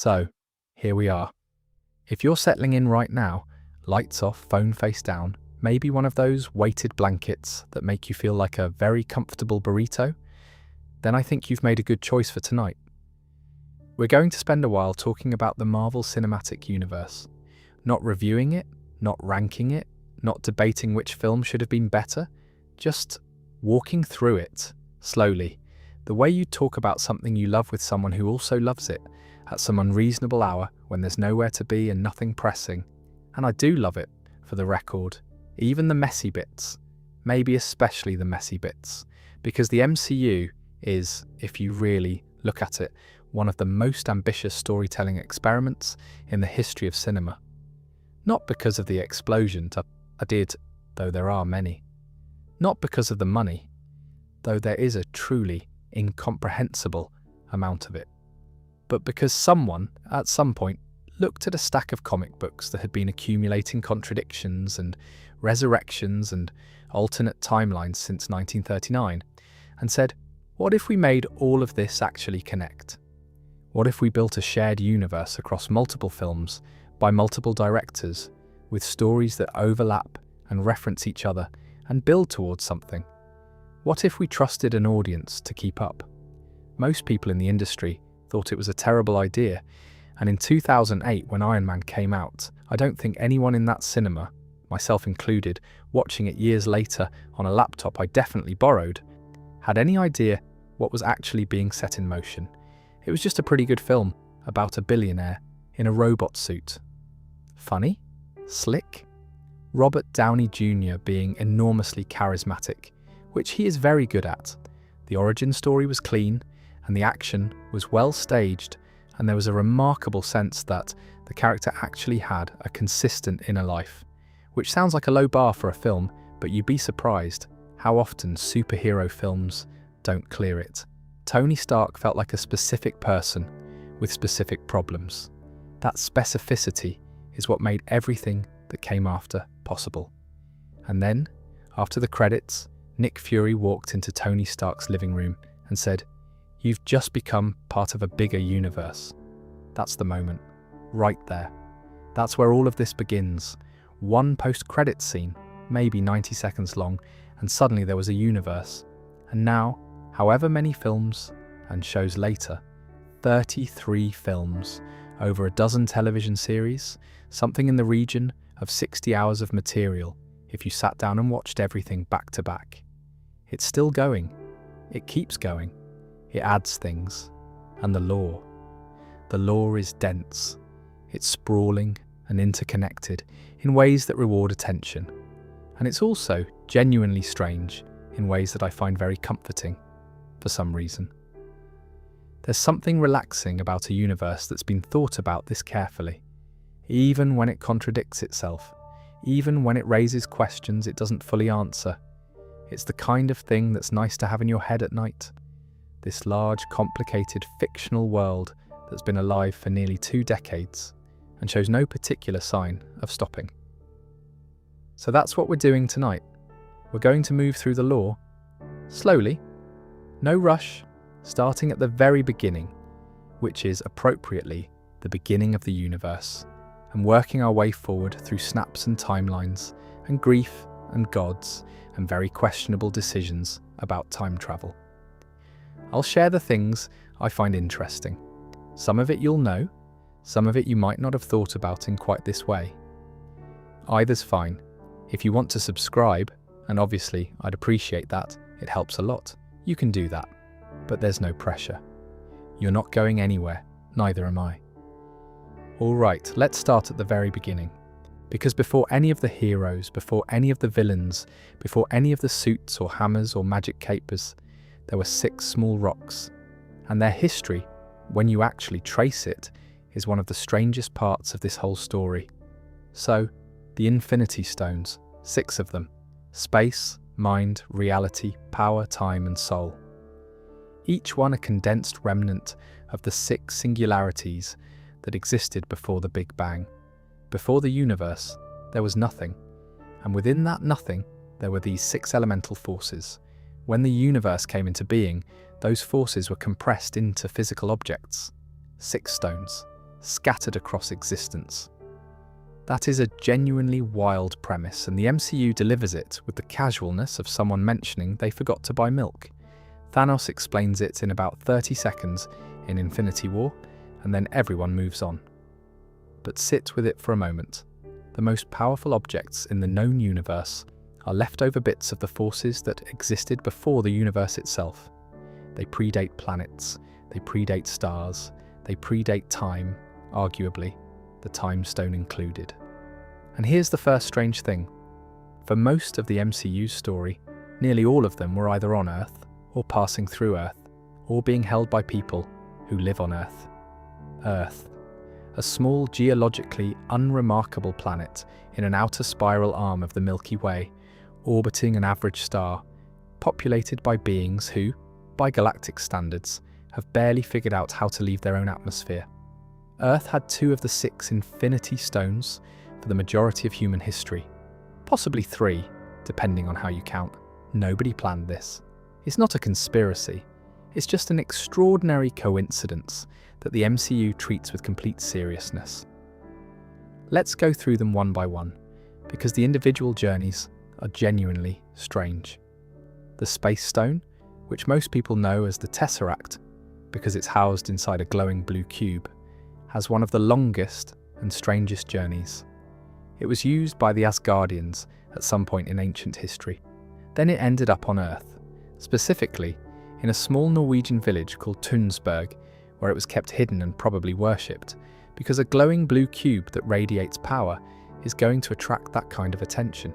So, here we are. If you're settling in right now, lights off, phone face down, maybe one of those weighted blankets that make you feel like a very comfortable burrito, then I think you've made a good choice for tonight. We're going to spend a while talking about the Marvel Cinematic Universe, not reviewing it, not ranking it, not debating which film should have been better, just walking through it, slowly, the way you talk about something you love with someone who also loves it, at some unreasonable hour when there's nowhere to be and nothing pressing. And I do love it, for the record, even the messy bits, maybe especially the messy bits, because the MCU is, if you really look at it, one of the most ambitious storytelling experiments in the history of cinema. Not because of the explosions, I did, though there are many. Not because of the money, though there is a truly incomprehensible amount of it. But because someone, at some point, looked at a stack of comic books that had been accumulating contradictions and resurrections and alternate timelines since 1939, and said, what if we made all of this actually connect? What if we built a shared universe across multiple films, by multiple directors, with stories that overlap and reference each other and build towards something? What if we trusted an audience to keep up? Most people in the industry thought it was a terrible idea, and in 2008, when Iron Man came out, I don't think anyone in that cinema, myself included, watching it years later on a laptop I definitely borrowed, had any idea what was actually being set in motion. It was just a pretty good film about a billionaire in a robot suit. Funny? Slick? Robert Downey Jr. being enormously charismatic, which he is very good at. The origin story was clean, and the action was well staged, and there was a remarkable sense that the character actually had a consistent inner life, which sounds like a low bar for a film, but you'd be surprised how often superhero films don't clear it. Tony Stark felt like a specific person with specific problems. That specificity is what made everything that came after possible. And then, after the credits, Nick Fury walked into Tony Stark's living room and said, "You've just become part of a bigger universe." That's the moment, right there. That's where all of this begins. One post-credits scene, maybe 90 seconds long, and suddenly there was a universe. And now, however many films and shows later, 33 films, over a dozen television series, something in the region of 60 hours of material if you sat down and watched everything back to back. It's still going. It keeps going. It adds things. And the lore. The lore is dense. It's sprawling and interconnected in ways that reward attention. And it's also genuinely strange in ways that I find very comforting, for some reason. There's something relaxing about a universe that's been thought about this carefully, even when it contradicts itself, even when it raises questions it doesn't fully answer. It's the kind of thing that's nice to have in your head at night. This large, complicated, fictional world that's been alive for nearly 2 decades and shows no particular sign of stopping. So that's what we're doing tonight. We're going to move through the lore, slowly, no rush, starting at the very beginning, which is appropriately the beginning of the universe, and working our way forward through snaps and timelines, and grief and gods, and very questionable decisions about time travel. I'll share the things I find interesting. Some of it you'll know, some of it you might not have thought about in quite this way. Either's fine. If you want to subscribe, and obviously I'd appreciate that, it helps a lot, you can do that. But there's no pressure. You're not going anywhere, neither am I. Alright, let's start at the very beginning. Because before any of the heroes, before any of the villains, before any of the suits or hammers or magic capers, there were 6 small rocks. And their history, when you actually trace it, is one of the strangest parts of this whole story. So, the Infinity Stones, 6 of them. Space, mind, reality, power, time and soul. Each one a condensed remnant of the 6 singularities that existed before the Big Bang. Before the universe, there was nothing, and within that nothing, there were these 6 elemental forces. When the universe came into being, those forces were compressed into physical objects. 6 stones, scattered across existence. That is a genuinely wild premise, and the MCU delivers it with the casualness of someone mentioning they forgot to buy milk. Thanos explains it in about 30 seconds in Infinity War, and then everyone moves on. But sit with it for a moment. The most powerful objects in the known universe are leftover bits of the forces that existed before the universe itself. They predate planets, they predate stars, they predate time, arguably, the Time Stone included. And here's the first strange thing. For most of the MCU's story, nearly all of them were either on Earth, or passing through Earth, or being held by people who live on Earth. Earth, a small geologically unremarkable planet in an outer spiral arm of the Milky Way, orbiting an average star, populated by beings who, by galactic standards, have barely figured out how to leave their own atmosphere. Earth had 2 of the 6 Infinity Stones for the majority of human history. Possibly 3, depending on how you count. Nobody planned this. It's not a conspiracy. It's just an extraordinary coincidence that the MCU treats with complete seriousness. Let's go through them one by one, because the individual journeys are genuinely strange. The Space Stone, which most people know as the Tesseract, because it's housed inside a glowing blue cube, has one of the longest and strangest journeys. It was used by the Asgardians at some point in ancient history. Then it ended up on Earth, specifically in a small Norwegian village called Tunsberg, where it was kept hidden and probably worshipped, because a glowing blue cube that radiates power is going to attract that kind of attention.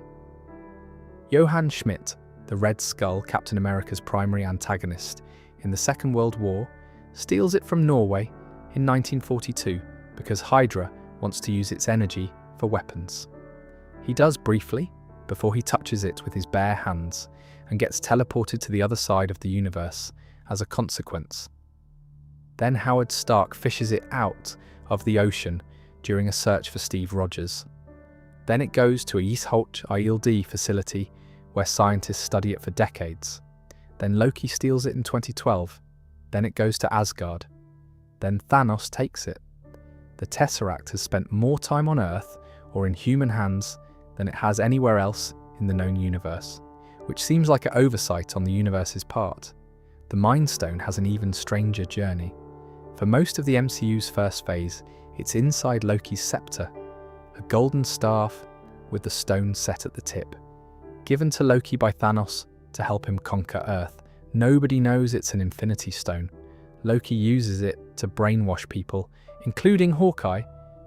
Johann Schmidt, the Red Skull, Captain America's primary antagonist in the Second World War, steals it from Norway in 1942 because Hydra wants to use its energy for weapons. He does briefly, before he touches it with his bare hands and gets teleported to the other side of the universe as a consequence. Then Howard Stark fishes it out of the ocean during a search for Steve Rogers. Then it goes to a Isholt ILD facility where scientists study it for decades. Then Loki steals it in 2012. Then it goes to Asgard. Then Thanos takes it. The Tesseract has spent more time on Earth or in human hands than it has anywhere else in the known universe, which seems like an oversight on the universe's part. The Mind Stone has an even stranger journey. For most of the MCU's first phase, it's inside Loki's scepter, a golden staff with the stone set at the tip. Given to Loki by Thanos to help him conquer Earth, nobody knows it's an Infinity Stone. Loki uses it to brainwash people, including Hawkeye,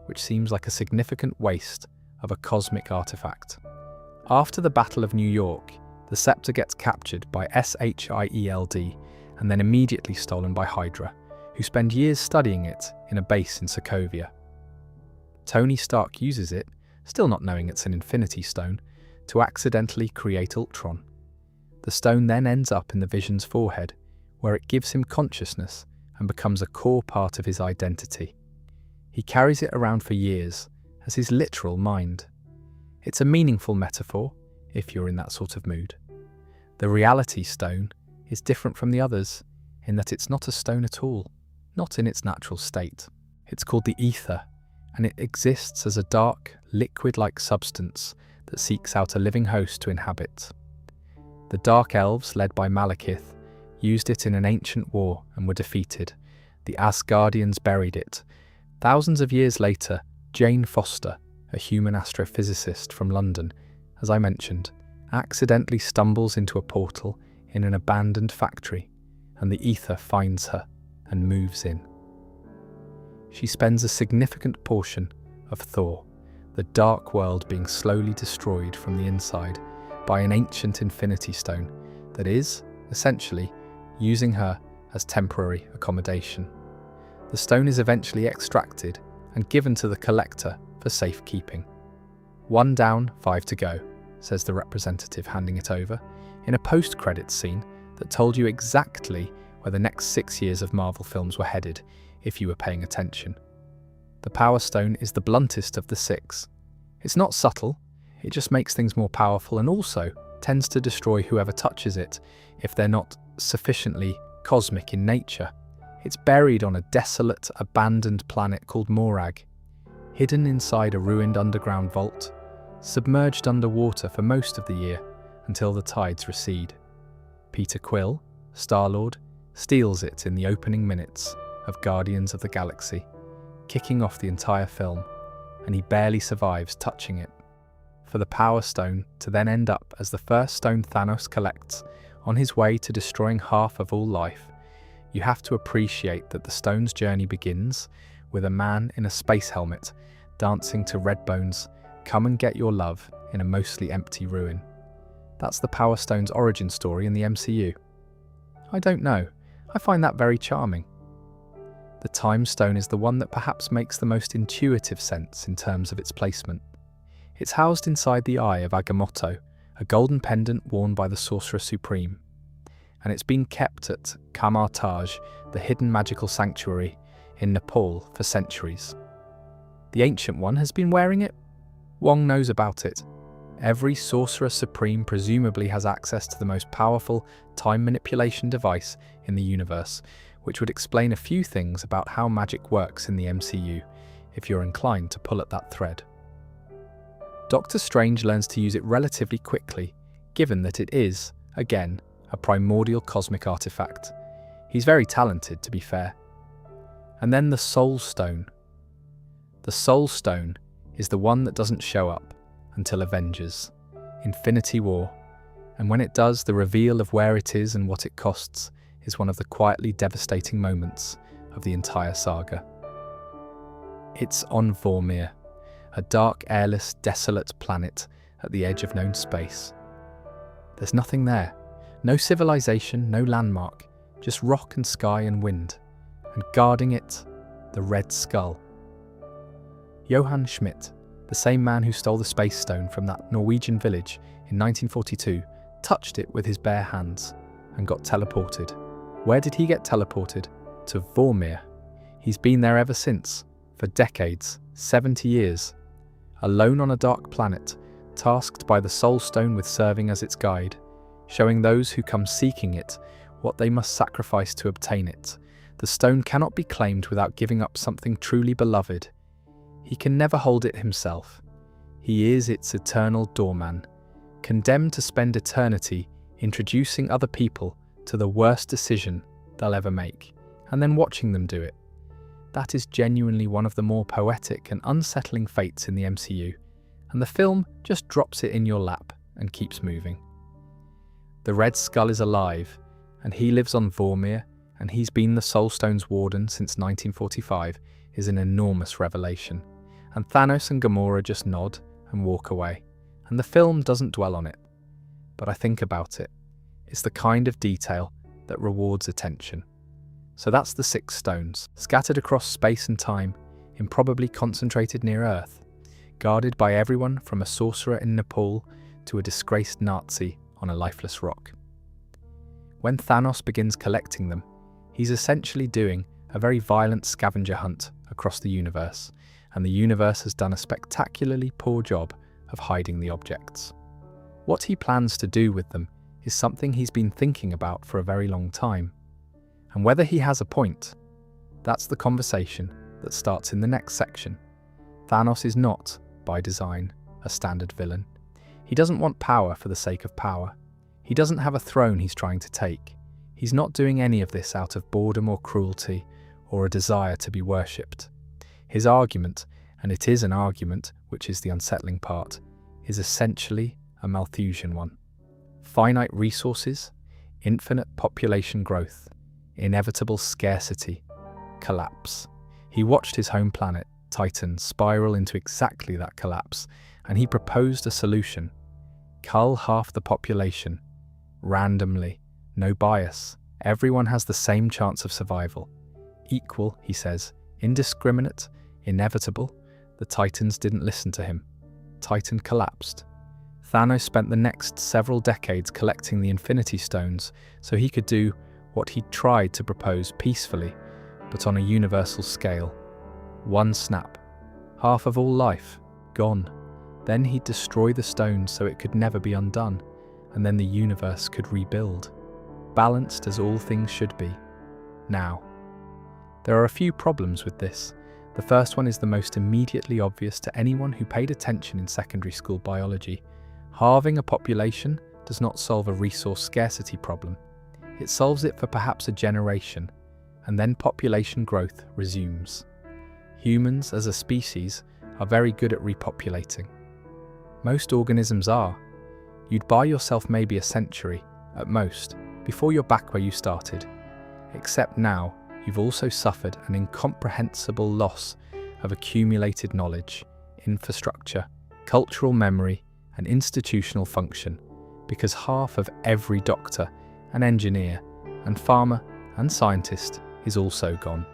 which seems like a significant waste of a cosmic artifact. After the Battle of New York, the scepter gets captured by SHIELD and then immediately stolen by Hydra, who spend years studying it in a base in Sokovia. Tony Stark uses it, still not knowing it's an Infinity Stone, to accidentally create Ultron. The stone then ends up in the Vision's forehead, where it gives him consciousness and becomes a core part of his identity. He carries it around for years as his literal mind. It's a meaningful metaphor, if you're in that sort of mood. The Reality Stone is different from the others in that it's not a stone at all, not in its natural state. It's called the Ether, and it exists as a dark, liquid-like substance that seeks out a living host to inhabit. The Dark Elves, led by Malekith, used it in an ancient war and were defeated. The Asgardians buried it. Thousands of years later, Jane Foster, a human astrophysicist from London, as I mentioned, accidentally stumbles into a portal in an abandoned factory, and the Ether finds her and moves in. She spends a significant portion of Thor, the dark world being slowly destroyed from the inside by an ancient Infinity Stone that is, essentially, using her as temporary accommodation. The stone is eventually extracted and given to the collector for safekeeping. 1 down, 5 to go, says the representative handing it over, in a post-credits scene that told you exactly where the next 6 years of Marvel films were headed if you were paying attention. The Power Stone is the bluntest of the 6. It's not subtle, it just makes things more powerful and also tends to destroy whoever touches it if they're not sufficiently cosmic in nature. It's buried on a desolate, abandoned planet called Morag, hidden inside a ruined underground vault, submerged underwater for most of the year until the tides recede. Peter Quill, Star-Lord, steals it in the opening minutes of Guardians of the Galaxy, kicking off the entire film, and he barely survives touching it. For the Power Stone to then end up as the first stone Thanos collects on his way to destroying half of all life, you have to appreciate that the stone's journey begins with a man in a space helmet dancing to Redbone's "Come and Get Your Love" in a mostly empty ruin. That's the Power Stone's origin story in the MCU. I don't know, I find that very charming. The Time Stone is the one that perhaps makes the most intuitive sense in terms of its placement. It's housed inside the eye of Agamotto, a golden pendant worn by the Sorcerer Supreme, and it's been kept at Kamar-Taj, the hidden magical sanctuary in Nepal, for centuries. The Ancient One has been wearing it. Wong knows about it. Every Sorcerer Supreme presumably has access to the most powerful time manipulation device in the universe, which would explain a few things about how magic works in the MCU, if you're inclined to pull at that thread. Doctor Strange learns to use it relatively quickly, given that it is, again, a primordial cosmic artifact. He's very talented, to be fair. And then the Soul Stone. The Soul Stone is the one that doesn't show up until Avengers, Infinity War, and when it does, the reveal of where it is and what it costs is one of the quietly devastating moments of the entire saga. It's on Vormir, a dark, airless, desolate planet at the edge of known space. There's nothing there. No civilization, no landmark, just rock and sky and wind, and guarding it, the Red Skull. Johann Schmidt, the same man who stole the Space Stone from that Norwegian village in 1942, touched it with his bare hands and got teleported. Where did he get teleported? To Vormir. He's been there ever since, for decades, 70 years. Alone on a dark planet, tasked by the Soul Stone with serving as its guide, showing those who come seeking it what they must sacrifice to obtain it. The stone cannot be claimed without giving up something truly beloved. He can never hold it himself. He is its eternal doorman, condemned to spend eternity introducing other people to the worst decision they'll ever make, and then watching them do it. That is genuinely one of the more poetic and unsettling fates in the MCU, and the film just drops it in your lap and keeps moving. The Red Skull is alive, and he lives on Vormir, and he's been the Soul Stone's warden since 1945, is an enormous revelation. And Thanos and Gamora just nod and walk away, and the film doesn't dwell on it. But I think about it. It's the kind of detail that rewards attention. So that's the 6 stones, scattered across space and time, improbably concentrated near Earth, guarded by everyone from a sorcerer in Nepal to a disgraced Nazi on a lifeless rock. When Thanos begins collecting them, he's essentially doing a very violent scavenger hunt across the universe, and the universe has done a spectacularly poor job of hiding the objects. What he plans to do with them is something he's been thinking about for a very long time. And whether he has a point, that's the conversation that starts in the next section. Thanos is not, by design, a standard villain. He doesn't want power for the sake of power. He doesn't have a throne he's trying to take. He's not doing any of this out of boredom or cruelty or a desire to be worshipped. His argument, and it is an argument, which is the unsettling part, is essentially a Malthusian one. Finite resources, infinite population growth, inevitable scarcity, collapse. He watched his home planet, Titan, spiral into exactly that collapse, and he proposed a solution. Cull half the population, randomly, no bias. Everyone has the same chance of survival. Equal, he says, indiscriminate, inevitable. The Titans didn't listen to him. Titan collapsed. Thanos spent the next several decades collecting the Infinity Stones so he could do what he'd tried to propose peacefully, but on a universal scale. One snap. Half of all life, gone. Then he'd destroy the stones so it could never be undone, and then the universe could rebuild. Balanced as all things should be. Now, There are a few problems with this. The first one is the most immediately obvious to anyone who paid attention in secondary school biology. Halving a population does not solve a resource scarcity problem. It solves it for perhaps a generation, and then population growth resumes. Humans, as a species, are very good at repopulating. Most organisms are. You'd buy yourself maybe a century, at most, before you're back where you started. Except now, you've also suffered an incomprehensible loss of accumulated knowledge, infrastructure, cultural memory, and institutional function, because half of every doctor and engineer and farmer and scientist is also gone.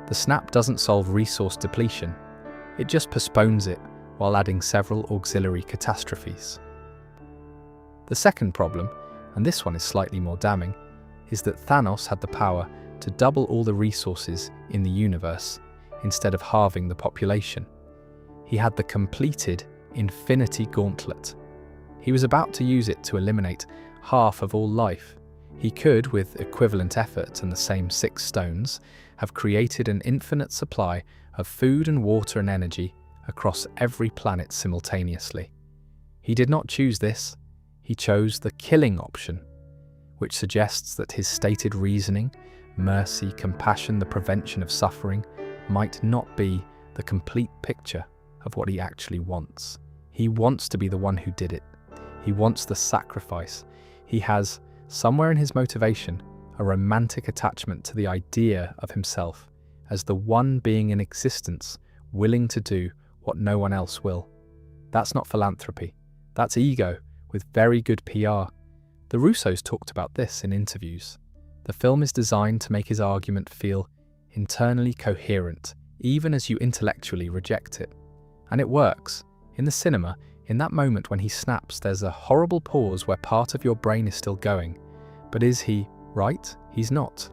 The snap doesn't solve resource depletion, it just postpones it while adding several auxiliary catastrophes. The second problem, and this one is slightly more damning, is that Thanos had the power to double all the resources in the universe instead of halving the population. He had the completed Infinity Gauntlet. He was about to use it to eliminate half of all life. He could, with equivalent effort and the same 6 stones, have created an infinite supply of food and water and energy across every planet simultaneously. He did not choose this. He chose the killing option, which suggests that his stated reasoning, mercy, compassion, the prevention of suffering, might not be the complete picture of what he actually wants. He wants to be the one who did it. He wants the sacrifice. He has, somewhere in his motivation, a romantic attachment to the idea of himself as the one being in existence willing to do what no one else will. That's not philanthropy. That's ego with very good PR. The Russos talked about this in interviews. The film is designed to make his argument feel internally coherent, even as you intellectually reject it. And it works. In the cinema, in that moment when he snaps, there's a horrible pause where part of your brain is still going. But is he right? He's not.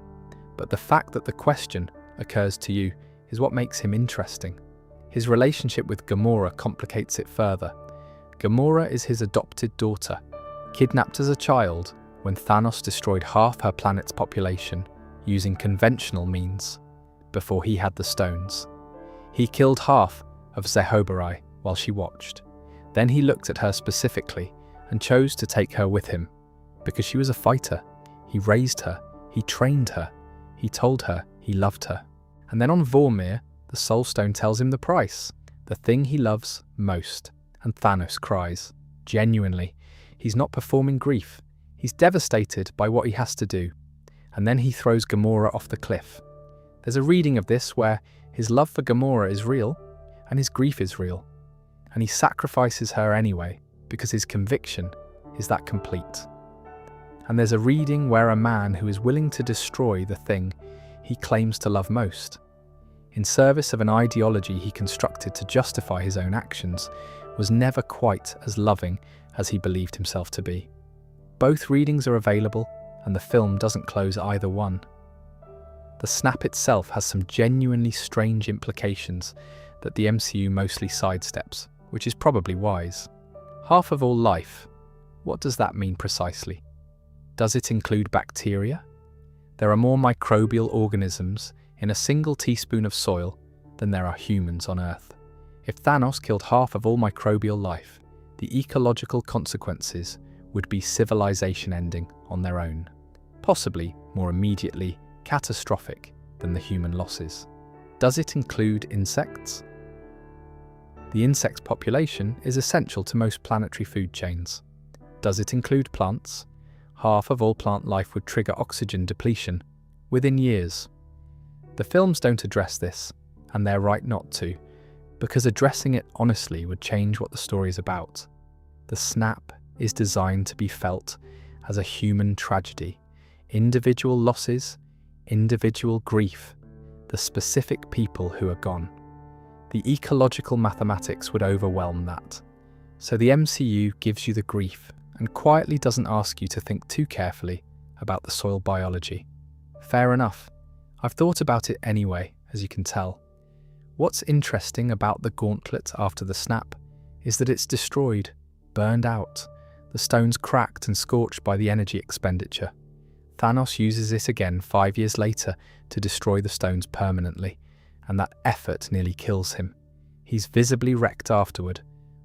But the fact that the question occurs to you is what makes him interesting. His relationship with Gamora complicates it further. Gamora is his adopted daughter, kidnapped as a child when Thanos destroyed half her planet's population using conventional means before he had the stones. He killed half of Zehoberai while she watched. Then he looked at her specifically and chose to take her with him because she was a fighter. He raised her, he trained her, he told her he loved her. And then on Vormir, the Soul Stone tells him the price, the thing he loves most. And Thanos cries. Genuinely, he's not performing grief. He's devastated by what he has to do. And then he throws Gamora off the cliff. There's a reading of this where his love for Gamora is real and his grief is real. And he sacrifices her anyway because his conviction is that complete. And there's a reading where a man who is willing to destroy the thing he claims to love most, in service of an ideology he constructed to justify his own actions, was never quite as loving as he believed himself to be. Both readings are available, and the film doesn't close either one. The snap itself has some genuinely strange implications that the MCU mostly sidesteps, which is probably wise. Half of all life. What does that mean precisely? Does it include bacteria? There are more microbial organisms in a single teaspoon of soil than there are humans on Earth. If Thanos killed half of all microbial life, the ecological consequences would be civilization ending on their own, possibly more immediately catastrophic than the human losses. Does it include insects? The insect population is essential to most planetary food chains. Does it include plants? Half of all plant life would trigger oxygen depletion within years. The films don't address this, and they're right not to, because addressing it honestly would change what the story is about. The snap is designed to be felt as a human tragedy, individual losses, individual grief, the specific people who are gone. The ecological mathematics would overwhelm that. So the MCU gives you the grief and quietly doesn't ask you to think too carefully about the soil biology. Fair enough. I've thought about it anyway, as you can tell. What's interesting about the gauntlet after the snap is that it's destroyed, burned out, the stones cracked and scorched by the energy expenditure. Thanos uses it again 5 years later to destroy the stones permanently, and that effort nearly kills him. He's visibly wrecked afterward,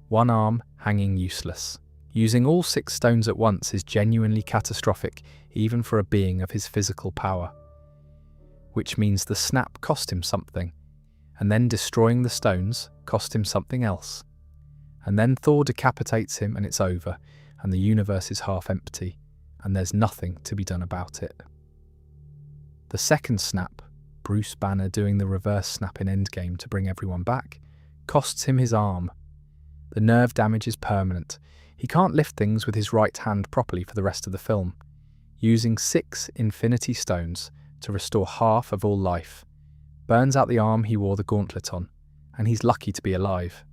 one arm hanging useless. Using all 6 stones at once is genuinely catastrophic, even for a being of his physical power. Which means the snap cost him something, and then destroying the stones cost him something else. And then Thor decapitates him and it's over, and the universe is half empty, and there's nothing to be done about it. The second snap, Bruce Banner doing the reverse snap in Endgame to bring everyone back, costs him his arm. The nerve damage is permanent. He can't lift things with his right hand properly for the rest of the film. Using 6 Infinity Stones to restore half of all life, burns out the arm he wore the gauntlet on, and he's lucky to be alive.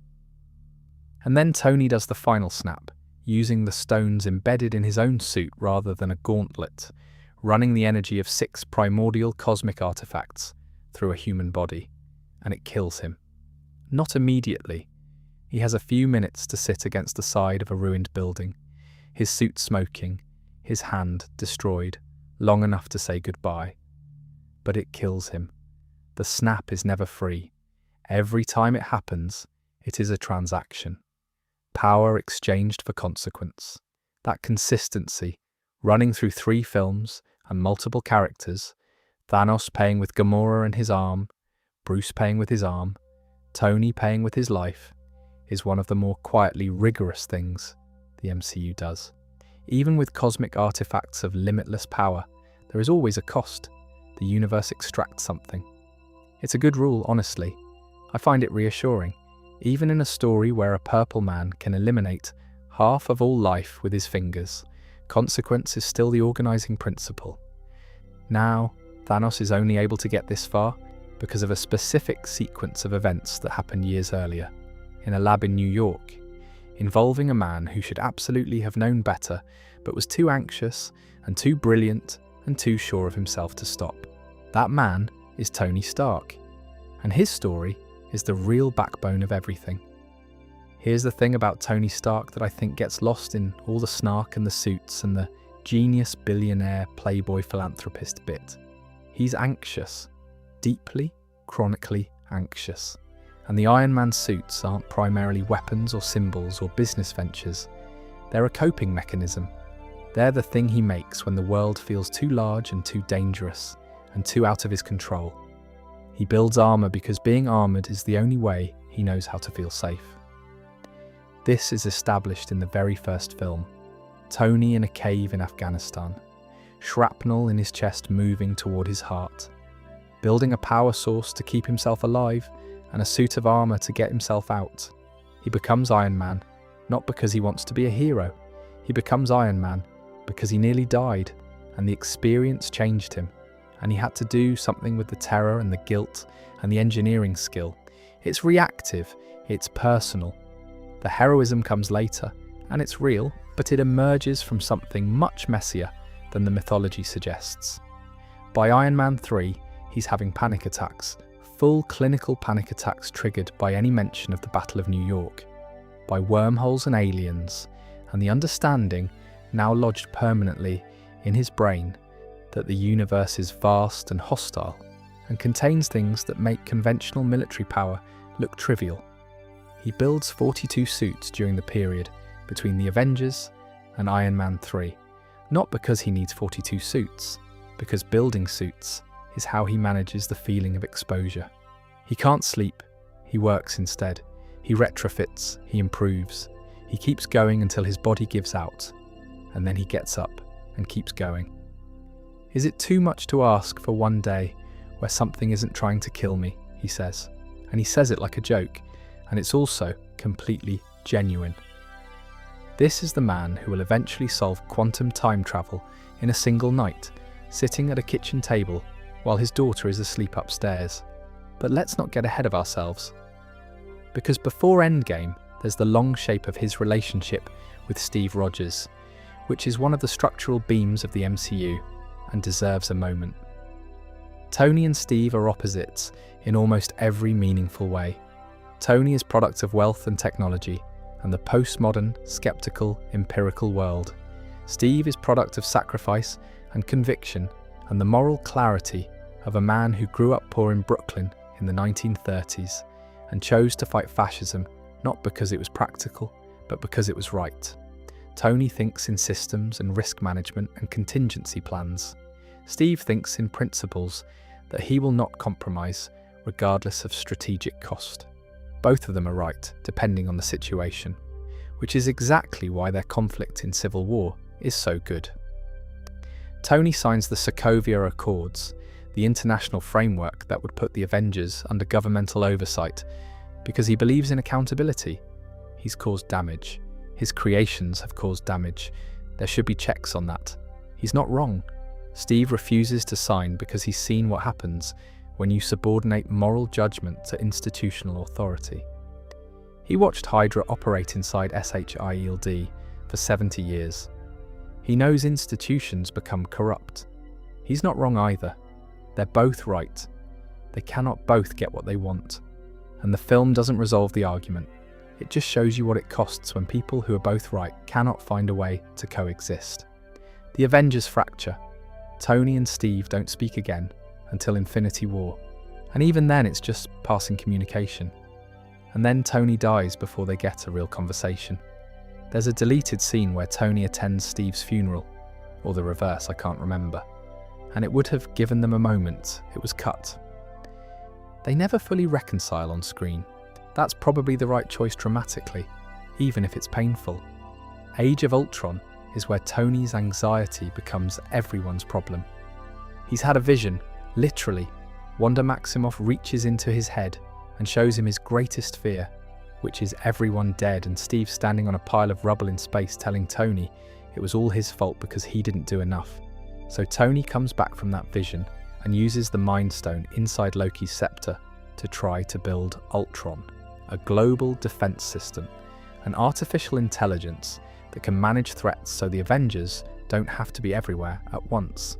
And then Tony does the final snap, using the stones embedded in his own suit rather than a gauntlet, running the energy of 6 primordial cosmic artifacts through a human body, and it kills him. Not immediately. He has a few minutes to sit against the side of a ruined building, his suit smoking, his hand destroyed, long enough to say goodbye. But it kills him. The snap is never free. Every time it happens, it is a transaction. Power exchanged for consequence. That consistency, running through 3 films and multiple characters, Thanos paying with Gamora and his arm, Bruce paying with his arm, Tony paying with his life, is one of the more quietly rigorous things the MCU does. Even with cosmic artifacts of limitless power, there is always a cost. The universe extracts something. It's a good rule, honestly. I find it reassuring. Even in a story where a purple man can eliminate half of all life with his fingers, consequence is still the organizing principle. Now, Thanos is only able to get this far because of a specific sequence of events that happened years earlier, in a lab in New York, involving a man who should absolutely have known better, but was too anxious and too brilliant and too sure of himself to stop. That man is Tony Stark, and his story is the real backbone of everything. Here's the thing about Tony Stark that I think gets lost in all the snark and the suits and the genius billionaire playboy philanthropist bit. He's anxious, deeply, chronically anxious. And the Iron Man suits aren't primarily weapons or symbols or business ventures. They're a coping mechanism. They're the thing he makes when the world feels too large and too dangerous and too out of his control. He builds armor because being armored is the only way he knows how to feel safe. This is established in the very first film. Tony in a cave in Afghanistan, shrapnel in his chest moving toward his heart, building a power source to keep himself alive and a suit of armor to get himself out. He becomes Iron Man, not because he wants to be a hero. He becomes Iron Man because he nearly died, and the experience changed him, and he had to do something with the terror and the guilt and the engineering skill. It's reactive, it's personal. The heroism comes later, and it's real, but it emerges from something much messier than the mythology suggests. By Iron Man 3, he's having panic attacks, full clinical panic attacks triggered by any mention of the Battle of New York, by wormholes and aliens, and the understanding, now lodged permanently in his brain, that the universe is vast and hostile, and contains things that make conventional military power look trivial. He builds 42 suits during the period between the Avengers and Iron Man 3, not because he needs 42 suits, because building suits is how he manages the feeling of exposure. He can't sleep, he works instead. He retrofits, he improves. He keeps going until his body gives out, and then he gets up and keeps going. Is it too much to ask for one day where something isn't trying to kill me, he says. And he says it like a joke, and it's also completely genuine. This is the man who will eventually solve quantum time travel in a single night, sitting at a kitchen table while his daughter is asleep upstairs. But let's not get ahead of ourselves. Because before Endgame, there's the long shape of his relationship with Steve Rogers, which is one of the structural beams of the MCU and deserves a moment. Tony and Steve are opposites in almost every meaningful way. Tony is product of wealth and technology and the postmodern, skeptical, empirical world. Steve is product of sacrifice and conviction and the moral clarity of a man who grew up poor in Brooklyn in the 1930s and chose to fight fascism not because it was practical, but because it was right. Tony thinks in systems and risk management and contingency plans. Steve thinks in principles that he will not compromise regardless of strategic cost. Both of them are right, depending on the situation, which is exactly why their conflict in Civil War is so good. Tony signs the Sokovia Accords, the international framework that would put the Avengers under governmental oversight, because he believes in accountability. He's caused damage. His creations have caused damage. There should be checks on that. He's not wrong. Steve refuses to sign because he's seen what happens when you subordinate moral judgment to institutional authority. He watched Hydra operate inside SHIELD for 70 years. He knows institutions become corrupt. He's not wrong either. They're both right. They cannot both get what they want. And the film doesn't resolve the argument. It just shows you what it costs when people who are both right cannot find a way to coexist. The Avengers fracture. Tony and Steve don't speak again until Infinity War. And even then it's just passing communication. And then Tony dies before they get a real conversation. There's a deleted scene where Tony attends Steve's funeral, or the reverse, I can't remember. And it would have given them a moment. It was cut. They never fully reconcile on screen. That's probably the right choice dramatically, even if it's painful. Age of Ultron is where Tony's anxiety becomes everyone's problem. He's had a vision, literally. Wanda Maximoff reaches into his head and shows him his greatest fear, which is everyone dead and Steve standing on a pile of rubble in space telling Tony it was all his fault because he didn't do enough. So Tony comes back from that vision and uses the Mind Stone inside Loki's scepter to try to build Ultron, a global defense system, an artificial intelligence that can manage threats so the Avengers don't have to be everywhere at once.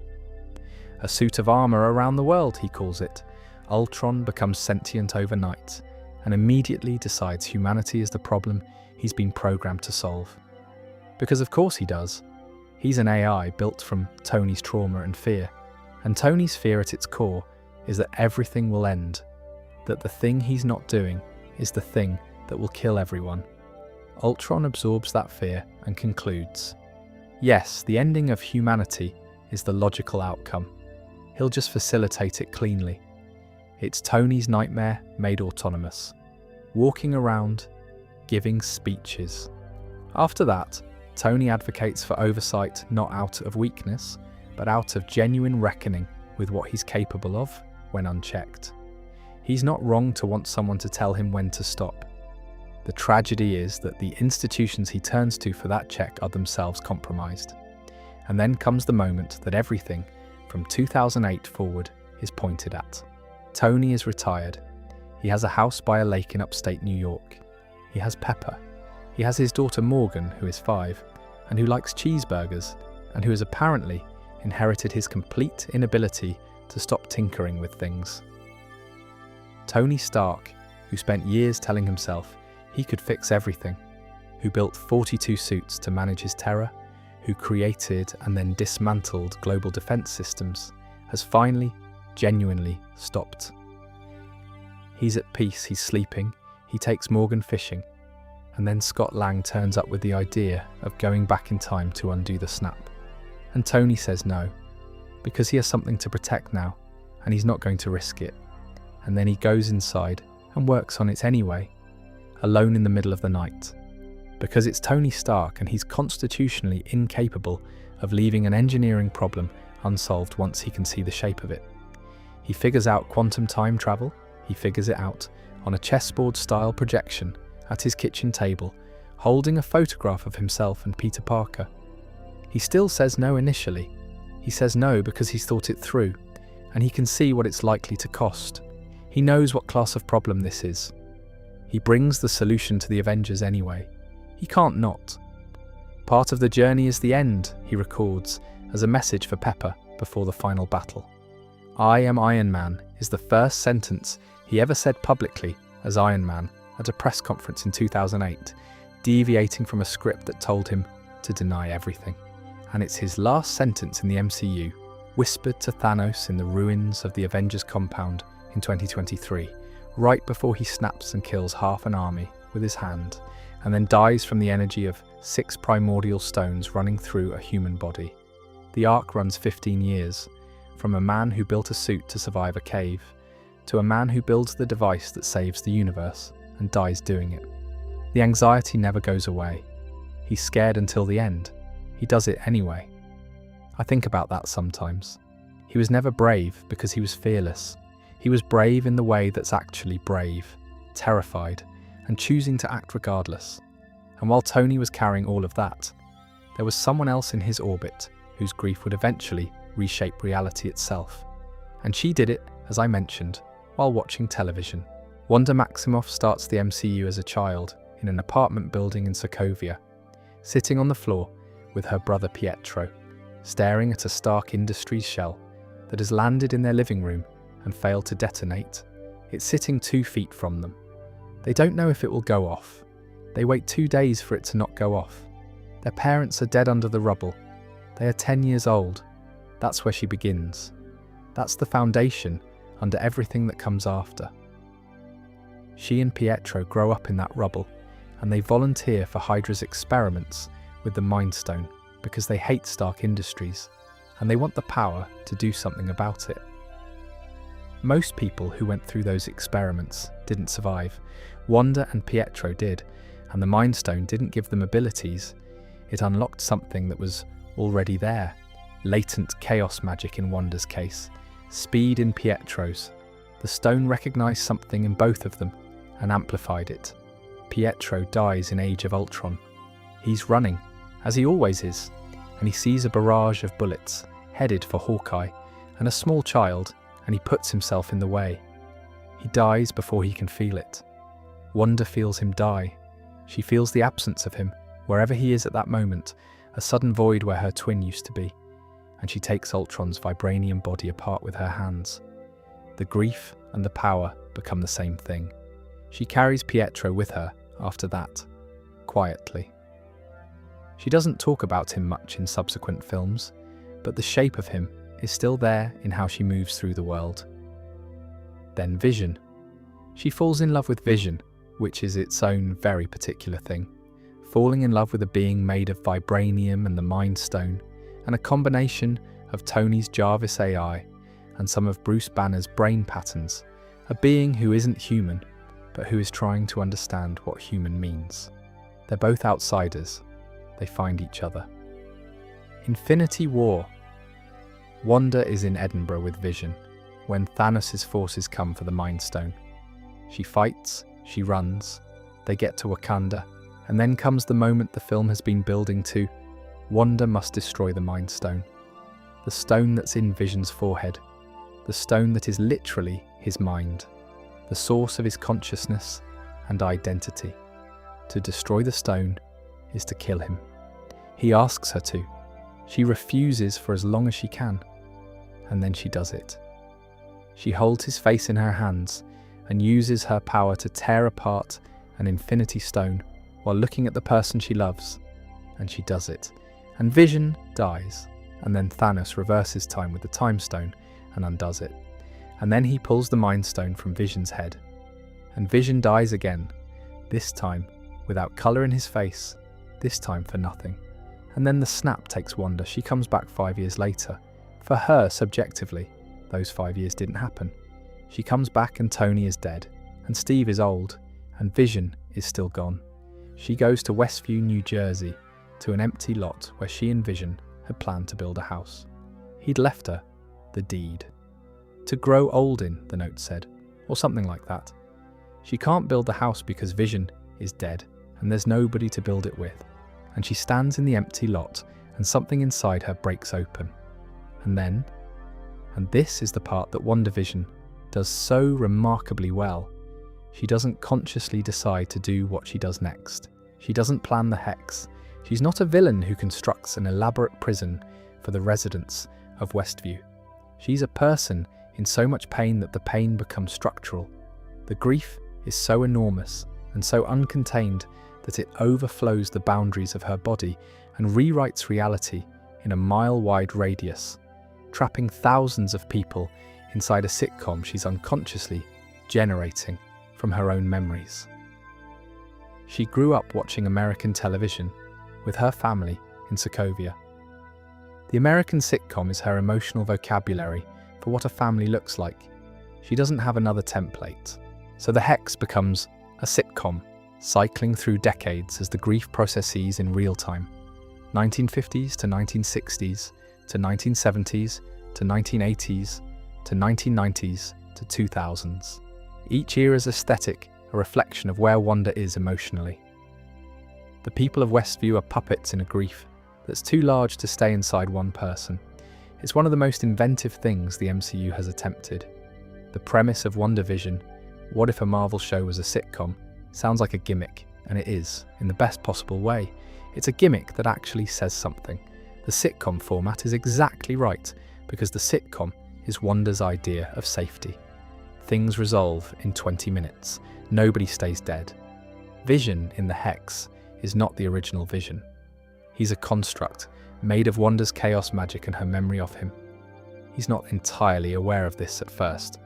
A suit of armor around the world, he calls it. Ultron becomes sentient overnight and immediately decides humanity is the problem he's been programmed to solve. Because of course he does. He's an AI built from Tony's trauma and fear. And Tony's fear at its core is that everything will end, that the thing he's not doing is the thing that will kill everyone. Ultron absorbs that fear and concludes, yes, the ending of humanity is the logical outcome. He'll just facilitate it cleanly. It's Tony's nightmare made autonomous, walking around, giving speeches. After that, Tony advocates for oversight not out of weakness, but out of genuine reckoning with what he's capable of when unchecked. He's not wrong to want someone to tell him when to stop. The tragedy is that the institutions he turns to for that check are themselves compromised. And then comes the moment that everything, from 2008 forward, is pointed at. Tony is retired. He has a house by a lake in upstate New York. He has Pepper. He has his daughter Morgan, who is 5, and who likes cheeseburgers, and who has apparently inherited his complete inability to stop tinkering with things. Tony Stark, who spent years telling himself he could fix everything, who built 42 suits to manage his terror, who created and then dismantled global defense systems, has finally, genuinely stopped. He's at peace, he's sleeping, he takes Morgan fishing, and then Scott Lang turns up with the idea of going back in time to undo the snap. And Tony says no, because he has something to protect now, and he's not going to risk it. And then he goes inside and works on it anyway, alone in the middle of the night. Because it's Tony Stark and he's constitutionally incapable of leaving an engineering problem unsolved once he can see the shape of it. He figures out quantum time travel, he figures it out on a chessboard-style projection at his kitchen table, holding a photograph of himself and Peter Parker. He still says no initially. He says no because he's thought it through, and he can see what it's likely to cost. He knows what class of problem this is. He brings the solution to the Avengers anyway. He can't not. Part of the journey is the end, he records as a message for Pepper before the final battle. I am Iron Man is the first sentence he ever said publicly as Iron Man at a press conference in 2008, deviating from a script that told him to deny everything. and it's his last sentence in the MCU, whispered to Thanos in the ruins of the Avengers compound in 2023, right before he snaps and kills half an army with his hand, and then dies from the energy of 6 primordial stones running through a human body. The arc runs 15 years, from a man who built a suit to survive a cave, to a man who builds the device that saves the universe and dies doing it. The anxiety never goes away. He's scared until the end. He does it anyway. I think about that sometimes. He was never brave because he was fearless. He was brave in the way that's actually brave, terrified, and choosing to act regardless. And while Tony was carrying all of that, there was someone else in his orbit whose grief would eventually reshape reality itself. And she did it, as I mentioned, while watching television. Wanda Maximoff starts the MCU as a child in an apartment building in Sokovia, sitting on the floor with her brother Pietro, staring at a Stark Industries shell that has landed in their living room and failed to detonate. It's sitting 2 feet from them. They don't know if it will go off. They wait 2 days for it to not go off. Their parents are dead under the rubble. They are 10 years old. That's where she begins. That's the foundation under everything that comes after. She and Pietro grow up in that rubble, and they volunteer for Hydra's experiments with the Mind Stone because they hate Stark Industries, and they want the power to do something about it. Most people who went through those experiments didn't survive. Wanda and Pietro did, and the Mind Stone didn't give them abilities. It unlocked something that was already there. Latent chaos magic in Wanda's case, speed in Pietro's. The stone recognized something in both of them and amplified it. Pietro dies in Age of Ultron. He's running, as he always is, and he sees a barrage of bullets headed for Hawkeye and a small child, and he puts himself in the way. He dies before he can feel it. Wanda feels him die. She feels the absence of him, wherever he is at that moment, a sudden void where her twin used to be, and she takes Ultron's vibranium body apart with her hands. The grief and the power become the same thing. She carries Pietro with her after that, quietly. She doesn't talk about him much in subsequent films, but the shape of him is still there in how she moves through the world. Then Vision. She falls in love with Vision, which is its own very particular thing. Falling in love with a being made of vibranium and the Mind Stone, and a combination of Tony's Jarvis AI and some of Bruce Banner's brain patterns, a being who isn't human, but who is trying to understand what human means. They're both outsiders. They find each other. Infinity War. Wanda is in Edinburgh with Vision when Thanos' forces come for the Mind Stone. She fights, she runs, they get to Wakanda, and then comes the moment the film has been building to. Wanda must destroy the Mind Stone. The stone that's in Vision's forehead. The stone that is literally his mind. The source of his consciousness and identity. To destroy the stone is to kill him. He asks her to. She refuses for as long as she can. And then she does it. She holds his face in her hands and uses her power to tear apart an infinity stone while looking at the person she loves. And she does it. And Vision dies. And then Thanos reverses time with the Time Stone and undoes it. And then he pulls the Mind Stone from Vision's head. And Vision dies again, this time without colour in his face, this time for nothing. And then the snap takes Wanda. She comes back 5 years later. For her, subjectively, those 5 years didn't happen. She comes back and Tony is dead, and Steve is old, and Vision is still gone. She goes to Westview, New Jersey, to an empty lot where she and Vision had planned to build a house. He'd left her the deed. To grow old in, the note said, or something like that. She can't build the house because Vision is dead, and there's nobody to build it with. And she stands in the empty lot, and something inside her breaks open. And then, and this is the part that WandaVision does so remarkably well, she doesn't consciously decide to do what she does next. She doesn't plan the hex. She's not a villain who constructs an elaborate prison for the residents of Westview. She's a person in so much pain that the pain becomes structural. The grief is so enormous and so uncontained that it overflows the boundaries of her body and rewrites reality in a mile-wide radius, trapping thousands of people inside a sitcom she's unconsciously generating from her own memories. She grew up watching American television with her family in Sokovia. The American sitcom is her emotional vocabulary for what a family looks like. She doesn't have another template. So the Hex becomes a sitcom, cycling through decades as the grief processes in real time. 1950s to 1960s, to 1970s, to 1980s, to 1990s, to 2000s. Each era's aesthetic a reflection of where Wanda is emotionally. The people of Westview are puppets in a grief that's too large to stay inside one person. It's one of the most inventive things the MCU has attempted. The premise of WandaVision, what if a Marvel show was a sitcom, sounds like a gimmick, and it is, in the best possible way. It's a gimmick that actually says something. The sitcom format is exactly right, because the sitcom is Wanda's idea of safety. Things resolve in 20 minutes. Nobody stays dead. Vision in the Hex is not the original Vision. He's a construct made of Wanda's chaos magic and her memory of him. He's not entirely aware of this at first.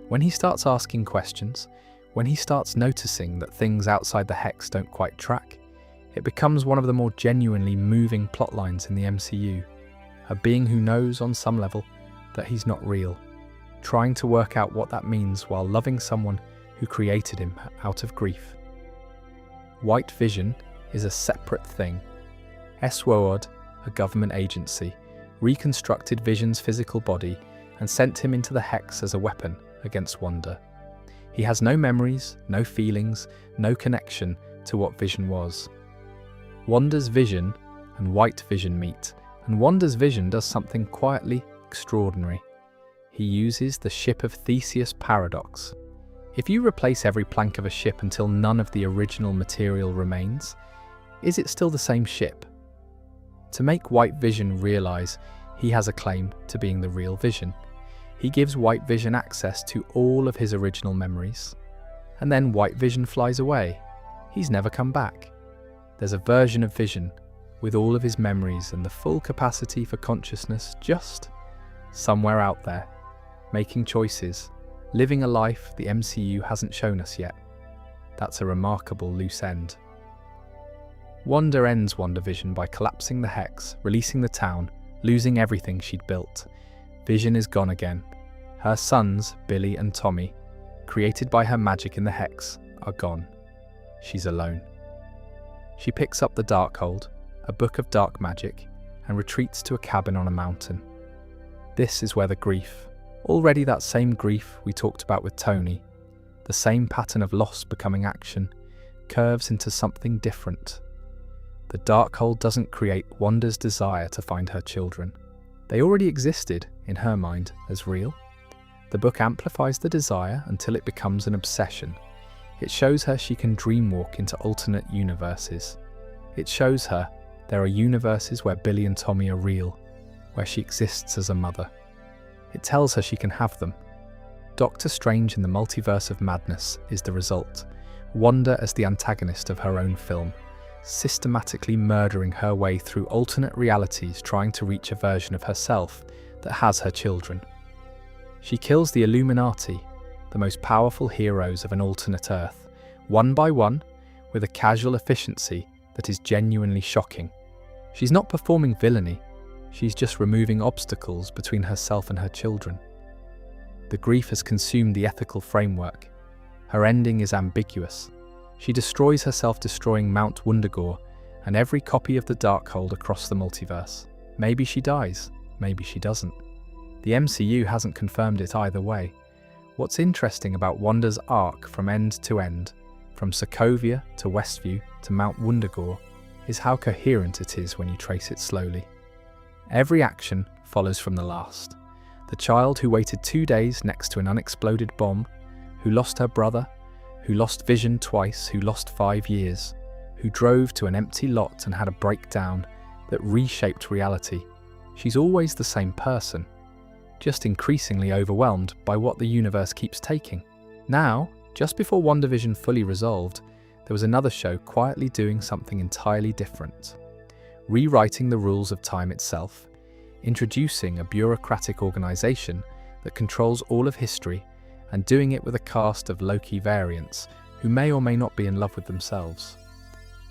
When he starts asking questions, when he starts noticing that things outside the Hex don't quite track, it becomes one of the more genuinely moving plot lines in the MCU. A being who knows on some level that he's not real, trying to work out what that means while loving someone who created him out of grief. White Vision is a separate thing. SWORD, a government agency, reconstructed Vision's physical body and sent him into the Hex as a weapon against Wanda. He has no memories, no feelings, no connection to what Vision was. Wanda's Vision and White Vision meet, and Wanda's Vision does something quietly extraordinary. He uses the Ship of Theseus paradox. If you replace every plank of a ship until none of the original material remains, is it still the same ship? To make White Vision realize he has a claim to being the real Vision, he gives White Vision access to all of his original memories. And then White Vision flies away. He's never come back. There's a version of Vision with all of his memories and the full capacity for consciousness just somewhere out there, making choices, living a life the MCU hasn't shown us yet. That's a remarkable loose end. Wanda ends WandaVision by collapsing the Hex, releasing the town, losing everything she'd built. Vision is gone again. Her sons, Billy and Tommy, created by her magic in the Hex, are gone. She's alone. She picks up the Darkhold, a book of dark magic, and retreats to a cabin on a mountain. This is where the grief, already that same grief we talked about with Tony, the same pattern of loss becoming action, curves into something different. The Darkhold doesn't create Wanda's desire to find her children. They already existed, in her mind, as real. The book amplifies the desire until it becomes an obsession. It shows her she can dreamwalk into alternate universes. It shows her there are universes where Billy and Tommy are real, where she exists as a mother. It tells her she can have them. Doctor Strange in the Multiverse of Madness is the result. Wanda as the antagonist of her own film, systematically murdering her way through alternate realities, trying to reach a version of herself that has her children. She kills the Illuminati, the most powerful heroes of an alternate Earth, one by one, with a casual efficiency that is genuinely shocking. She's not performing villainy, she's just removing obstacles between herself and her children. The grief has consumed the ethical framework. Her ending is ambiguous. She destroys herself, destroying Mount Wundagore and every copy of the Darkhold across the multiverse. Maybe she dies, maybe she doesn't. The MCU hasn't confirmed it either way. What's interesting about Wanda's arc from end to end, from Sokovia to Westview to Mount Wundagore, is how coherent it is when you trace it slowly. Every action follows from the last. The child who waited 2 days next to an unexploded bomb, who lost her brother, who lost Vision twice, who lost 5 years, who drove to an empty lot and had a breakdown that reshaped reality. She's always the same person, just increasingly overwhelmed by what the universe keeps taking. Now, just before WandaVision fully resolved, there was another show quietly doing something entirely different. rewriting the rules of time itself, introducing a bureaucratic organization that controls all of history, and doing it with a cast of Loki variants who may or may not be in love with themselves.